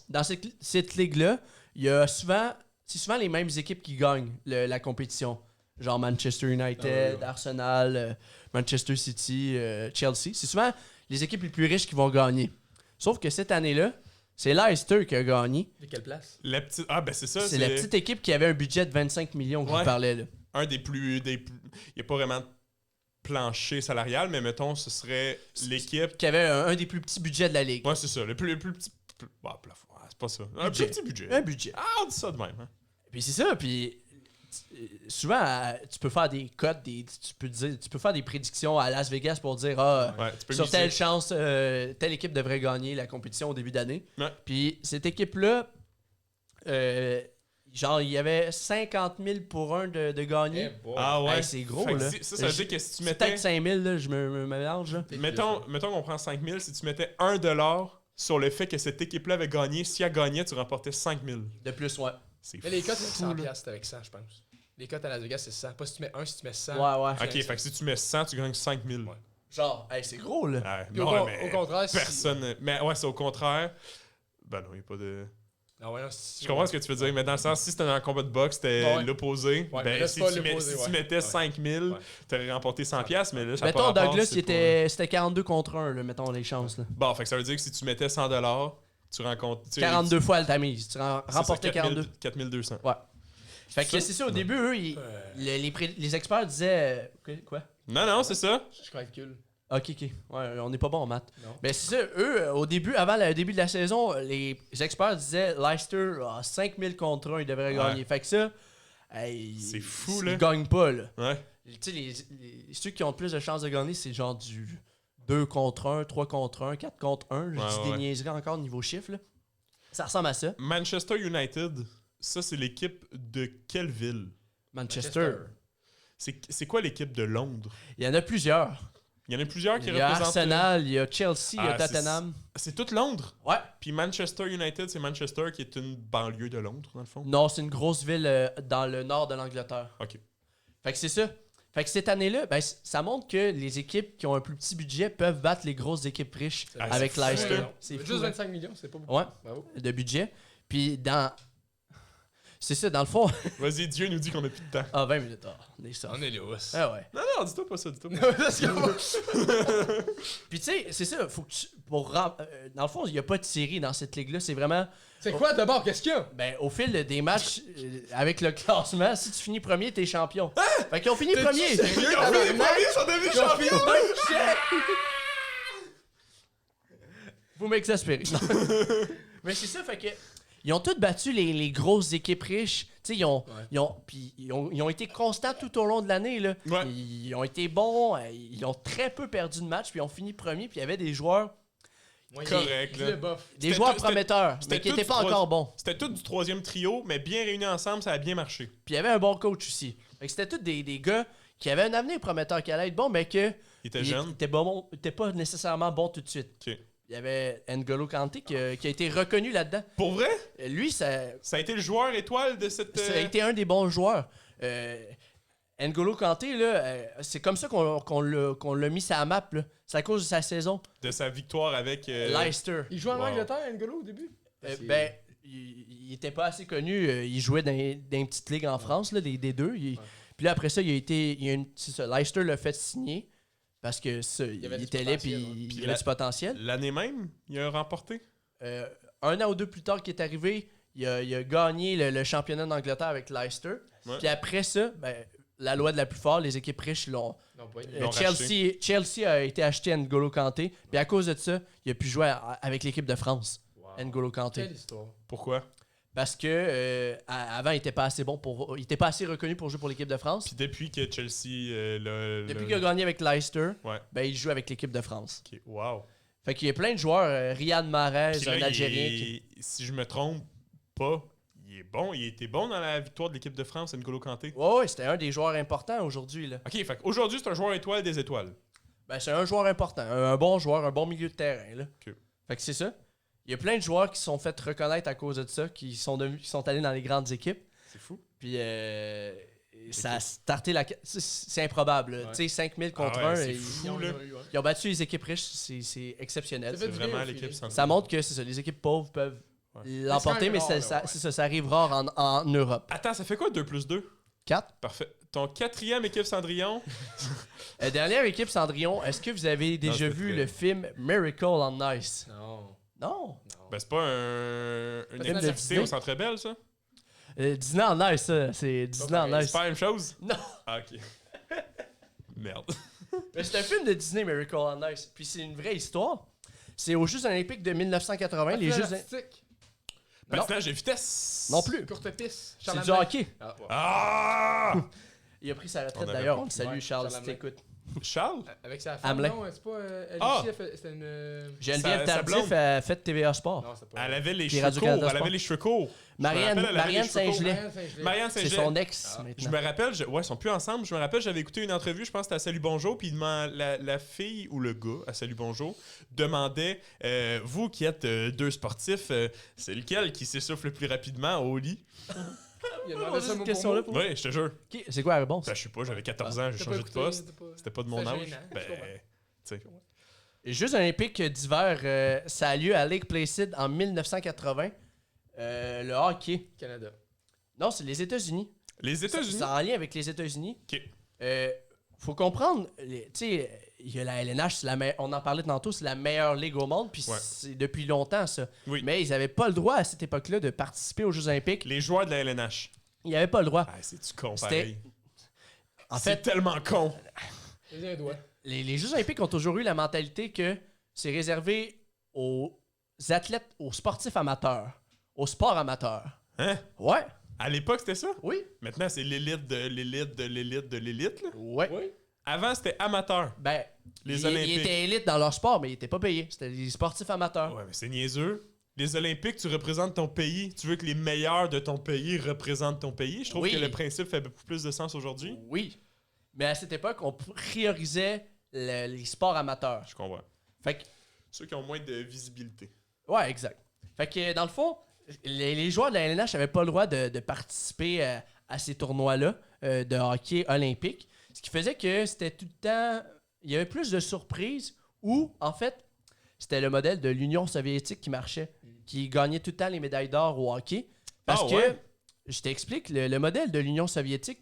dans cette ligue-là, il y a c'est souvent les mêmes équipes qui gagnent la compétition. Genre Manchester United, Arsenal, Manchester City, Chelsea. C'est souvent les équipes les plus riches qui vont gagner. Sauf que cette année-là, c'est Leicester qui a gagné. De quelle place? La petite... Ah, ben c'est ça. C'est la petite équipe qui avait un budget de 25 millions que je Ouais. vous parlais là. Un des plus... Il n'y a pas vraiment de plancher salarial, mais mettons, ce serait l'équipe... Qui avait un des plus petits budgets de la ligue. Ouais, c'est ça. Le plus petit... Ah, plafond. Ah, c'est pas ça. Un Budget. plus petit budget. Un budget. Ah, on dit ça de même. Hein. Puis c'est ça, puis souvent tu peux faire des cotes, tu peux faire des prédictions à Las Vegas pour dire Ouais, tu peux sur miser. telle chance telle équipe devrait gagner la compétition au début d'année. Ouais. Puis cette équipe-là, genre il y avait 50 000 pour un de gagner. Ah ouais. Hey, c'est gros, Fait que là. ça veut dire que si tu C'est mettais... peut-être 5 000, là, je me mélange. Là. Mettons qu'on prend 5 000, si tu mettais 1 $, sur le fait que cette équipe-là avait gagné, si elle gagnait, tu remportais 5 000. De plus, ouais. C'est Mais les cotes, c'est fou, 100 là. piastres avec 100, je pense. Les cotes à Las Vegas, c'est 100. Pas si tu mets 1, si tu mets 100. Ouais, ouais. Ok, fait que si tu mets 100, tu gagnes 5 000. Ouais. Genre, hey, c'est gros, là. Ah, Puis non, au mais contraire, si- personne... Mais ouais, c'est au contraire. Ben non, il n'y a pas de... Ah ouais, non, si- Je comprends ce que tu veux dire, mais dans le sens, si c'était dans un combat de boxe, c'était Ouais. l'opposé. Ouais, mais Ben, là, si c'est pas tu l'opposé, si tu ouais. mettais Ouais. 5 000, Ouais. t'aurais remporté 100 piastres, mais là, ça a pas Mettons, rapport, Douglas, c'est pas- c'était 42 contre 1, là, mettons les chances. Là. Bon, fait que ça veut dire que si tu mettais 100 $, tu rencontres... 42 fois ta mise. Tu c'est remportais ça, 42. 4200. Ouais. Fait que Ça, c'est ça, au début, eux, les experts disaient. Quoi? Non, c'est ça. Je calcule. Ok. Ouais, on n'est pas bon en maths. Non. Mais c'est ça, eux, au début, avant le début de la saison, les experts disaient Leicester, 5000 contre 1, ils devraient Ouais. gagner. Fait que ça, hey, C'est fou, ils là. gagnent pas, là. Ouais. Tu sais, ceux qui ont le plus de chances de gagner, c'est genre du 2 contre 1, 3 contre 1, 4 contre 1. Je dis des niaiseries encore niveau chiffre. Là. Ça ressemble à ça. Manchester United, ça, c'est l'équipe de quelle ville? Manchester. C'est quoi l'équipe de Londres? Il y en a plusieurs. Il y en a plusieurs qui Il y a représentent... Arsenal, il y a Chelsea, il y a Tottenham. C'est tout Londres? Ouais. Puis Manchester United, c'est Manchester qui est une banlieue de Londres, dans le fond? Non, c'est une grosse ville dans le nord de l'Angleterre. OK. Fait que c'est ça. Fait que cette année-là, ben, ça montre que les équipes qui ont un plus petit budget peuvent battre les grosses équipes riches avec c'est Leicester. fou, C'est Juste fou, 25 millions, c'est pas beaucoup. Ouais, Bravo. de budget. Puis dans... C'est ça, dans le fond... Vas-y, Dieu nous dit qu'on a plus de temps. Ah, 20 minutes. Ah, on est ça. On est là. Ah ouais. Non, dis-toi pas ça, dis-toi pas ça. Puis tu sais, c'est ça, faut que dans le fond, il n'y a pas de série dans cette ligue-là, c'est vraiment... C'est quoi d'abord? Qu'est-ce qu'il y a? Ben, au fil des matchs, avec le classement, si tu finis premier, t'es champion. Fait qu'ils ont fini premier. Ils ont fini premier, son demi champion! Vous m'exaspérez. Non. Mais c'est ça, fait que... Ils ont tous battu les grosses équipes riches. Tu sais, ils ont été constants tout au long de l'année. Là. Ouais. Ils ont été bons. Ils ont très peu perdu de match. Puis ils ont fini premier. Puis il y avait des joueurs... Correct, là. Des C'était joueurs tout- prometteurs, c'était mais qui tout n'étaient pas du encore bons. C'était tout du troisième trio, mais bien réunis ensemble, ça a bien marché. Puis il y avait un bon coach aussi. Fait que c'était tous des gars qui avaient un avenir prometteur, qui allait être bon, mais que... Il était jeune. Il était pas nécessairement bon tout de suite. Ok. Il y avait N'Golo Kanté qui a été reconnu là-dedans. Pour vrai? Lui, ça Ça a été le joueur étoile de cette... a été un des bons joueurs. N'Golo Kanté, là, c'est comme ça qu'on l'a mis sur la map. là. C'est à cause de sa saison. De sa victoire avec... Leicester. Il jouait en Wow. Angleterre, N'Golo, au début? Ben, il était pas assez connu. Il jouait dans une petite ligue en France, là, des deux. Puis là, après ça, c'est ça, Leicester l'a fait signer parce que ça, il avait du était là puis potentiel, il avait du potentiel. L'année même, il a remporté. Un an ou deux plus tard qu'il est arrivé, il a gagné le championnat d'Angleterre avec Leicester. Ouais. Puis après ça, ben, la loi de la plus forte, les équipes riches l'ont. Non, pas Ils l'ont Chelsea a été acheté à N'Golo Kanté. Puis à cause de ça, il a pu jouer avec l'équipe de France. N'Golo Kanté. Quelle histoire. Pourquoi? Parce que avant, il était pas assez bon il était pas assez reconnu pour jouer pour l'équipe de France. Puis depuis que Chelsea... Depuis qu'il a gagné avec Leicester, Ouais. ben, il joue avec l'équipe de France. Ok, wow. Fait qu'il y a plein de joueurs, Riyad Mahrez, Puis là, un Algérien. Si je me trompe pas, il est bon. Il était bon dans la victoire de l'équipe de France, N'Golo Kanté. Ouais, c'était un des joueurs importants aujourd'hui. Là. Ok, fait qu'aujourd'hui, c'est un joueur étoile des étoiles. Ben, c'est un joueur important, un bon joueur, un bon milieu de terrain. Là. Ok. Fait que c'est ça. Il y a plein de joueurs qui se sont fait reconnaître à cause de ça, qui sont allés dans les grandes équipes. C'est fou. Puis ça a starté la... C'est improbable. là. Ouais. Tu sais, 5000 contre Ah ouais, 1. c'est Ils, fou, là. ils ont battu les équipes riches. C'est exceptionnel. Ça fait C'est du vraiment bien, l'équipe Philippe. centrale. Ça montre que c'est ça, les équipes pauvres peuvent l'emporter, mais C'est quand même rare, là, ouais. ça arrive rare en Europe. Attends, ça fait quoi 2 plus 2? 4. Parfait. Ton quatrième équipe Cendrillon? Dernière équipe Cendrillon, est-ce que vous avez déjà c'est vu vrai. le film Miracle on Ice? Non. Non. Ben, c'est pas une film de activité Disney? au Centre Bell, ça? Disney on Ice, ça. C'est Disney on C'est Ice. pas la même chose? Non. Ah, ok. Merde. Mais c'est un film de Disney, Miracle on Ice. Puis c'est une vraie histoire. C'est aux Jeux Olympiques de 1980. Les Jeux... Patinage de vitesse! Non plus. Courte piste. C'est du hockey. Ah, ouais. Ah! Il a pris sa retraite On avait d'ailleurs. pas. On le salue, Ouais, Charles, Charles si t'écoutes. Charles? Avec sa femme, Hamelin. non, c'est pas... elle Ah! aussi, c'était une... Geneviève sa Tardif blonde. a fait TVA Sport. Non, c'était pas... Elle avait les Puis cheveux courts. Radio-Canada Elle avait Sport. les cheveux courts. Je me rappelle, elle avait Marianne les cheveux courts. Saint-Gelais. Marianne C'est Saint-Gelais. son ex Je maintenant. me rappelle, ouais, ils sont plus ensemble. Je me rappelle, j'avais écouté une entrevue, je pense que c'était à Salut Bonjour, puis la fille ou le gars à Salut Bonjour demandait vous qui êtes deux sportifs, c'est lequel qui s'essouffle le plus rapidement au lit? Il a On demandé a ça cette au question-là moment. pour- Oui, je te jure. Ok, c'est quoi la réponse? Ben, je sais pas, j'avais 14 ans, j'ai T'as pas changé de écouté, poste. t'as pas- C'était pas de mon C'était âge. gênant, Ben, je comprends. tu sais. Les Jeux olympiques d'hiver, ça a lieu à Lake Placid en 1980. Le hockey. Canada. Non, c'est les États-Unis. Les États-Unis. C'est en lien avec les États-Unis. Ok. Faut comprendre, tu sais, il y a la LNH, on en parlait tantôt, c'est la meilleure ligue au monde, puis Ouais. c'est depuis longtemps ça. Oui. Mais ils n'avaient pas le droit à cette époque-là de participer aux Jeux olympiques. Les joueurs de la LNH. Ils n'avaient pas le droit. Ah, c'est-tu con, C'était- pareil. En C'est fait, tellement con. J'ai un doigt. les Jeux olympiques ont toujours eu la mentalité que c'est réservé aux athlètes, aux sportifs amateurs, au sport amateur. Hein? Ouais. À l'époque, c'était ça? Oui. Maintenant, c'est l'élite de l'élite de l'élite de l'élite, là. Ouais. Oui. Avant, c'était amateur. Ben, Les ils Olympiques. étaient élites dans leur sport, mais ils étaient pas payés. C'était des sportifs amateurs. Ouais, mais c'est niaiseux. Les Olympiques, tu représentes ton pays. Tu veux que les meilleurs de ton pays représentent ton pays. Je trouve Oui. que le principe fait beaucoup plus de sens aujourd'hui. Oui. Mais à cette époque, on priorisait les sports amateurs. Je comprends. Fait que, Ceux qui ont moins de visibilité. ouais, exact. Fait que, dans le fond, les joueurs de la LNH n'avaient pas le droit de participer à ces tournois-là de hockey olympique. Ce qui faisait que c'était tout le temps... Il y avait plus de surprises où, en fait, c'était le modèle de l'Union soviétique qui marchait, qui gagnait tout le temps les médailles d'or au hockey. Parce Ah que, ouais? je t'explique, le modèle de l'Union soviétique,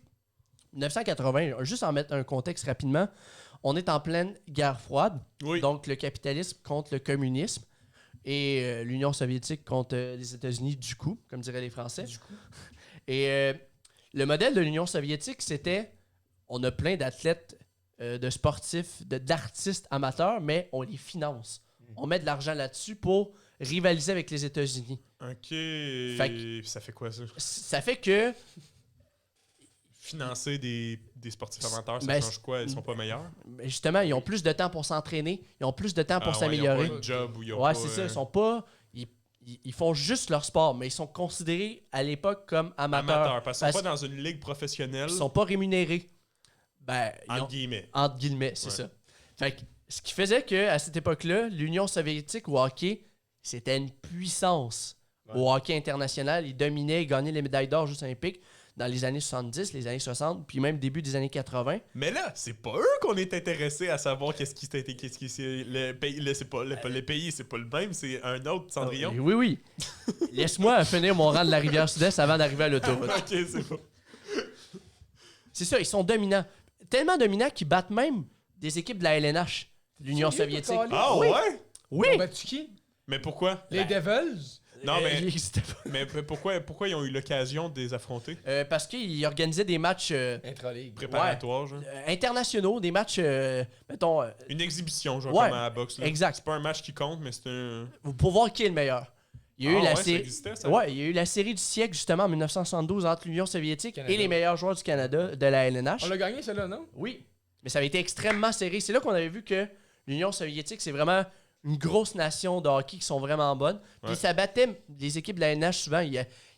1980, juste en mettre un contexte rapidement, on est en pleine guerre froide, Oui. donc le capitalisme contre le communisme et l'Union soviétique contre les États-Unis du coup, comme diraient les Français. Et le modèle de l'Union soviétique, c'était, on a plein d'athlètes, de sportifs, d'artistes amateurs, mais on les finance. On met de l'argent là-dessus pour rivaliser avec les États-Unis. OK. Fait Ça fait quoi, ça? Ça fait que Financer des sportifs amateurs, ça Ben, change quoi? Ils sont pas meilleurs? justement, ils ont plus de temps pour s'entraîner, ils ont plus de temps pour Ah ouais, s'améliorer. Ils ont pas de job ou ils ont Ouais, pas, c'est ça. Ils sont pas. Ils font juste leur sport, mais ils sont considérés à l'époque comme amateurs. amateurs. Parce qu'ils sont Parce pas dans une ligue professionnelle, qu'ils sont pas rémunérés. Ben, ils entre ont- guillemets. entre guillemets, c'est Ouais. ça. Fait que, ce qui faisait qu'à cette époque-là, l'Union soviétique au hockey, c'était une puissance au hockey international. Ils dominaient, ils gagnaient les médailles d'or Jeux olympiques dans les années 70, les années 60, puis même début des années 80. Mais là, c'est pas eux qu'on est intéressés à savoir qu'est-ce qui c'est le pays, là, c'est pas le pays, c'est pas le même, c'est un autre Cendrillon. Oui, oui. Laisse-moi finir mon rang de la rivière Sud-Est avant d'arriver à l'autoroute. OK, c'est bon. C'est ça, ils sont dominants. Tellement dominants qu'ils battent même des équipes de la LNH, l'Union Sérieux, soviétique. Carlis? Ah Oui. ouais? Oui! Ils ont battu qui? Mais pourquoi? Les Devils? Non, mais- ils existaient pas. Mais pourquoi ils ont eu l'occasion de les affronter? Parce qu'ils organisaient des matchs Intraligue. Préparatoires, genre? internationaux, des matchs, mettons, Une exhibition, genre Ouais, comme à la boxe. Là. exact. C'est pas un match qui compte, mais c'est un... pour voir qui est le meilleur. Il y a eu Ah la ouais, ça série. existait, ça? Ouais, il y a eu la série du siècle justement en 1972 entre l'Union soviétique Canada. et les meilleurs joueurs du Canada de la LNH. On l'a gagné, celle-là, non? Oui, mais ça avait été extrêmement serré. C'est là qu'on avait vu que l'Union soviétique, c'est vraiment une grosse nation de hockey qui sont vraiment bonnes. Puis Ouais. ça battait les équipes de la LNH souvent.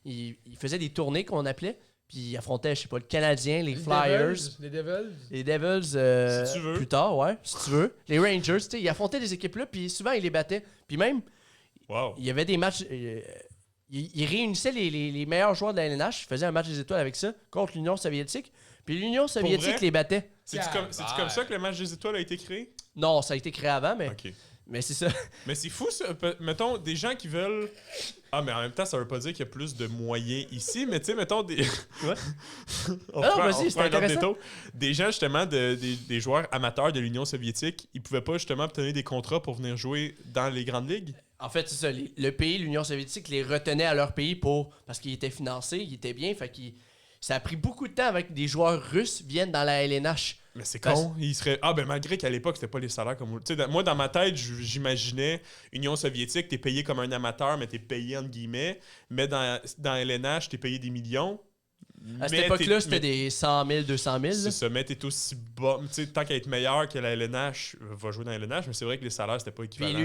Ils faisaient des tournées qu'on appelait. Puis ils affrontaient, je sais pas, le Canadien, les Flyers, Les Devils. les Devils Si tu veux. plus tard, ouais, si tu veux. Les Rangers, tu sais, ils affrontaient des équipes-là, puis souvent ils les battaient. Puis même, Wow. il y avait des matchs. Ils réunissaient les meilleurs joueurs de la LNH, ils faisaient un match des étoiles avec ça contre l'Union soviétique. Puis l'Union soviétique vrai? les battait. C'est-tu comme ça que le match des étoiles a été créé? Non, ça a été créé avant, OK. mais c'est ça. Mais c'est fou, ça. Mettons, des gens qui veulent... Ah, mais en même temps, ça veut pas dire qu'il y a plus de moyens ici, mais tu sais, mettons des... Ouais. on Ah non, prend- vas-y, on c'est prend un autre intéressant. détour. Des gens, justement, des joueurs amateurs de l'Union soviétique, ils pouvaient pas, justement, obtenir des contrats pour venir jouer dans les grandes ligues? En fait, c'est ça. Le pays, l'Union soviétique, les retenait à leur pays parce qu'ils étaient financés, ils étaient bien. Fait qu'ils ça a pris beaucoup de temps avec que des joueurs russes viennent dans la LNH. Mais c'est Parce- con. Il serait... Ah, ben malgré qu'à l'époque, c'était pas les salaires comme... Tu sais, moi, dans ma tête, j'imaginais Union soviétique, t'es payé comme un amateur, mais t'es payé entre guillemets. Mais dans LNH, t'es payé des millions. À cette Mais époque-là, t'es- c'était mais- des 100 000, 200 000. C'est ça, mais t'es aussi bas. Tu sais, tant qu'à être meilleur que la LNH, va jouer dans la LNH, mais c'est vrai que les salaires, c'était pas Puis équivalent.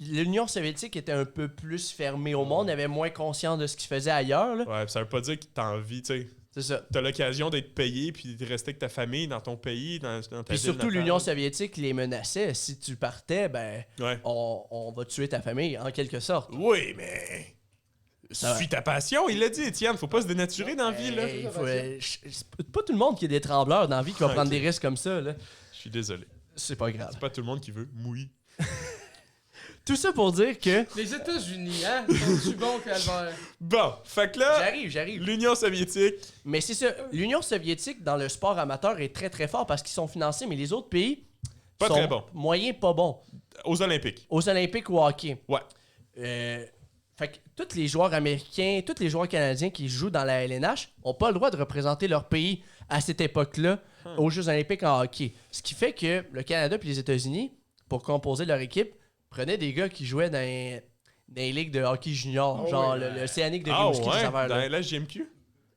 l'Union soviétique était un peu plus fermée au monde, avait moins conscience de ce qu'ils faisaient ailleurs. Là. Ouais, pis ça veut pas dire que t'as envie, tu sais. C'est ça. T'as l'occasion d'être payé puis de rester avec ta famille dans ton pays, dans ta Puis ville surtout, natale. l'Union soviétique les menaçait. Si tu partais, ben, Ouais. on va tuer ta famille, en quelque sorte. Oui, mais. Ça va. Suis ta passion, il l'a dit, Étienne. Faut pas se dénaturer dans la vie, là. Hey, c'est pas tout le monde qui est des trembleurs dans la vie qui va Ok. prendre des risques comme ça. Là. Je suis désolé. C'est pas grave. C'est pas tout le monde qui veut mouiller. Tout ça pour dire que. Les États-Unis, hein? Sont-tu bons, Calvaire? Bon, fait que là, J'arrive. l'Union soviétique. Mais c'est ça. L'Union soviétique, dans le sport amateur, est très très fort parce qu'ils sont financés, mais les autres pays. Pas sont très bons. Moyens pas bons. Aux Olympiques. Aux Olympiques ou au hockey. Ouais. Fait que tous les joueurs américains, tous les joueurs canadiens qui jouent dans la LNH n'ont pas le droit de représenter leur pays à cette époque-là aux Jeux olympiques en hockey. Ce qui fait que le Canada et les États-Unis, pour composer leur équipe, prenaient des gars qui jouaient dans les ligues de hockey junior, Oh genre oui. l'Océanique de Ah Rimouski, des ouais, affaires dans là. la JMQ.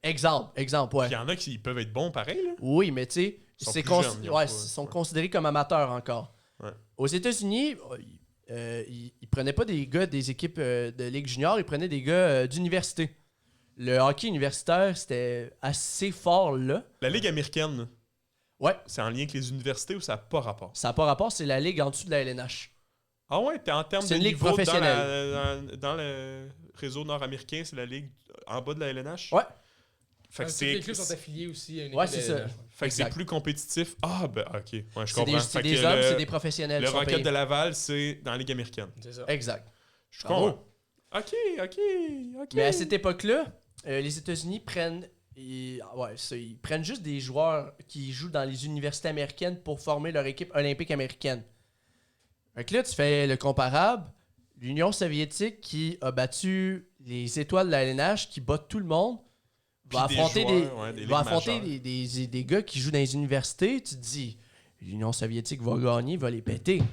Exemple, ouais. Il y en a qui peuvent être bons pareil, là. Oui, mais tu sais, Ils sont c'est plus jeunes, ils ont pas- ils sont considérés comme amateurs encore. Ouais. Aux États-Unis, ils prenaient pas des gars des équipes de Ligue junior, ils prenaient des gars d'université. Le hockey universitaire, c'était assez fort là. La Ligue américaine, là, Ouais, c'est en lien avec les universités ou ça n'a pas rapport? ça n'a pas rapport, c'est la ligue en dessous de la LNH. Ah ouais, t'es en termes de C'est une ligue niveau professionnelle. dans le réseau nord-américain, c'est la ligue en bas de la LNH? Ouais. Fait que Tous c'est les clubs sont affiliés aussi à une Ouais, équipe c'est de ça. LNH. fait que c'est Exact. plus compétitif. Ah ben ok, ouais, je C'est comprends. c'est Fait des que hommes, le- c'est des professionnels. Le qui sont Rocket payés. de Laval, c'est dans la Ligue américaine. C'est ça. Exact. Je Bravo. comprends. Ok. Mais à cette époque-là, les États-Unis prennent ils prennent juste des joueurs qui jouent dans les universités américaines pour former leur équipe olympique américaine. Fait que là, tu fais le comparable. L'Union soviétique qui a battu les étoiles de la LNH, qui bat tout le monde, va Puis des affronter, joueurs, ouais, des va ligues affronter majeures. des gars qui jouent dans les universités. Tu te dis, l'Union soviétique va gagner, va les péter.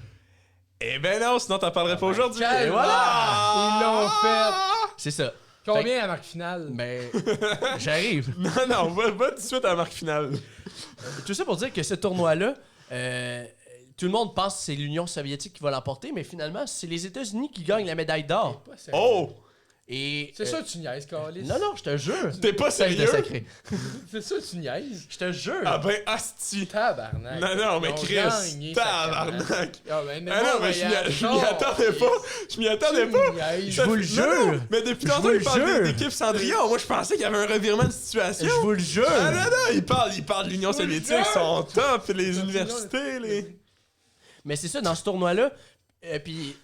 Eh ben non, sinon t'en parlerais pas aujourd'hui. calme. Et Voilà! Ils l'ont fait. C'est ça. Combien à la marque finale? Mais j'arrive. Non, va tout de suite à la marque finale. Tout ça pour dire que ce tournoi-là, tout le monde pense que c'est l'Union soviétique qui va l'emporter, mais finalement, c'est les États-Unis qui gagnent la médaille d'or. Pas sérieux. Oh! Et C'est ça que tu niaises, Carlis. Non, je te jure. T'es pas Sage de sérieux? sacré. C'est ça que tu niaises. Je te jure. Ah ben asti. Tabarnak. Non, mais Ils ont Chris, gagné, tabarnak. sacrément. Ah ben, Ah non, mais je m'y attendais pas. Je m'y attendais pas. Je vous le Non, non, jure. mais depuis Je tantôt, vous il le parle jure. d'équipe Cendrillon. Moi, je pensais qu'il y avait un revirement de situation. Je vous le jure. Ah non, il parle de l'Union Je vous le soviétique, jure. sont top, les Continue, universités, les... Mais c'est ça, dans ce tournoi-là. Puis,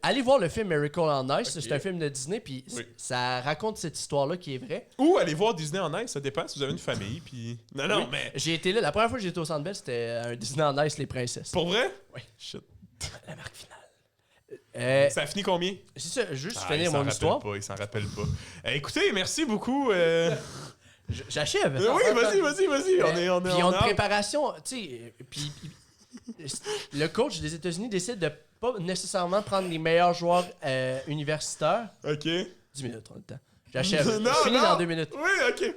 allez voir le film Miracle on Ice. Ok. C'est un film de Disney. Puis, Oui. ça raconte cette histoire-là qui est vraie. Ou aller voir Disney en Ice, ça dépend si vous avez une famille, puis... Non, Oui. mais... J'ai été là. La première fois que j'étais au Centre Bell, c'était un Disney on Ice, les princesses. Pour vrai? Oui. Shit. La marque finale. Ça a fini combien? C'est ça, juste Ah, finir il s'en mon rappelle histoire. pas, il s'en rappelle pas. Écoutez, merci beaucoup. J'achève. Oui, vas-y. On est Puis ils ont en une ordre. préparation, tu sais. Puis le coach des États-Unis décide de pas nécessairement prendre les meilleurs joueurs universitaires. OK. 10 minutes, on a le temps. J'achève. Non, Je finis non. dans 2 minutes. Oui, OK.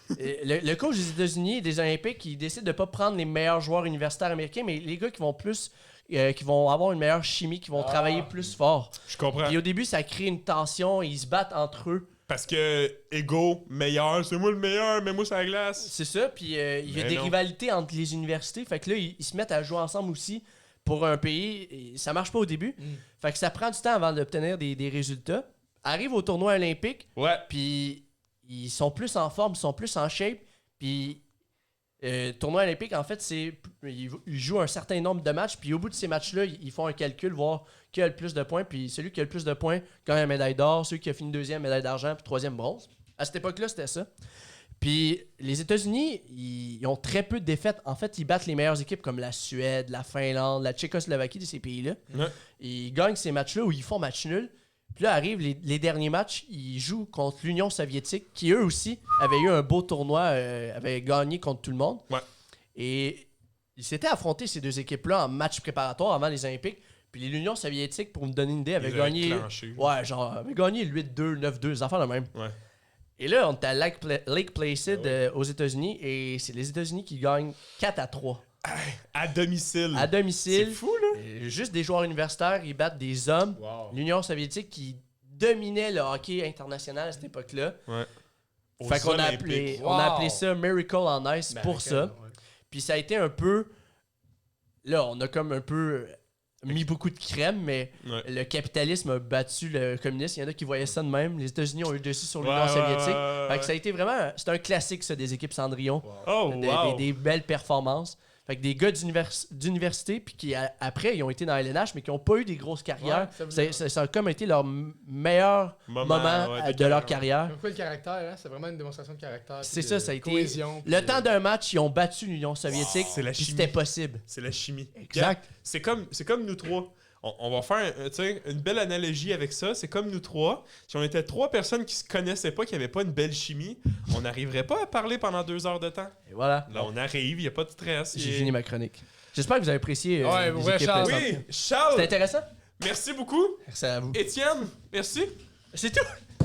Le coach des États-Unis et des Olympiques, il décide de pas prendre les meilleurs joueurs universitaires américains, mais les gars qui vont plus. Qui vont avoir une meilleure chimie, qui vont travailler plus fort. Je comprends. Puis au début, ça crée une tension, ils se battent entre eux. Parce que ego, meilleur, c'est moi le meilleur, mets-moi sur la glace. C'est ça, puis il y a Mais des non. rivalités entre les universités. Fait que là, ils se mettent à jouer ensemble aussi pour un pays. Et ça marche pas au début. Fait que ça prend du temps avant d'obtenir des résultats. Arrive au tournoi olympique, Ouais. puis ils sont plus en forme, ils sont plus en shape. Puis tournoi olympique, en fait, ils jouent un certain nombre de matchs. Puis au bout de ces matchs-là, ils font un calcul, voir qui a le plus de points. Puis celui qui a le plus de points gagne la médaille d'or. Celui qui a fini deuxième, médaille d'argent, puis troisième, bronze. À cette époque-là, c'était ça. Puis les États-Unis, ils ont très peu de défaites. En fait, ils battent les meilleures équipes comme la Suède, la Finlande, la Tchécoslovaquie de ces pays-là. Ouais. Ils gagnent ces matchs-là où ils font match nul. Puis là arrivent les derniers matchs, ils jouent contre l'Union soviétique, qui eux aussi avaient eu un beau tournoi, avaient gagné contre tout le monde. Ouais. Et ils s'étaient affrontés, ces deux équipes-là, en match préparatoire avant les Olympiques. Puis l'Union soviétique, pour me donner une idée, avait Ils avaient gagné. clenché. Ouais, genre, avait gagné 8-2, 9-2, des affaires de même. Ouais. Et là, on est à Lake Placid aux États-Unis et c'est les États-Unis qui gagnent 4-3. À domicile. À domicile. C'est fou, là. Juste des joueurs universitaires, ils battent des hommes. Wow. L'Union soviétique qui dominait le hockey international à cette époque-là. Ouais. Fait Aux qu'on a Olympiques. appelé, Wow. on a appelé ça Miracle on Ice Ben, pour ça. ouais. Puis ça a été un peu... Là, on a comme un peu mis beaucoup de crème, mais Ouais. le capitalisme a battu le communisme. Il y en a qui voyaient ça de même. Les États-Unis ont eu le dessus sur l'Union Ouais, soviétique. ouais, Fait que ça a été vraiment... C'est un classique, ça, des équipes Cendrillon. Oh, wow. Des belles performances. Fait que des gars d'université, puis qui après, ils ont été dans LNH, mais qui n'ont pas eu des grosses carrières. Ouais, Ça a comme été leur meilleur moment ouais, de leur carrière. Comme quoi le caractère, hein? C'est vraiment une démonstration de caractère. C'est puis ça, de ça a été. cohésion, Le puis temps d'un match, ils ont battu l'Union soviétique. C'est la puis chimie. c'était possible. C'est la chimie. Exact. C'est comme nous trois. On va faire tu sais, une belle analogie avec ça. C'est comme nous trois. Si on était trois personnes qui se connaissaient pas, qui n'avaient pas une belle chimie, on n'arriverait pas à parler pendant 2 heures de temps. Et voilà. Là, on arrive, il n'y a pas de stress. J'ai fini ma chronique. J'espère que vous avez apprécié Ouais, les ouais, équipes Charles. centrales. Oui, Charles, C'était intéressant? merci beaucoup. Merci à vous. Étienne, merci. C'est tout?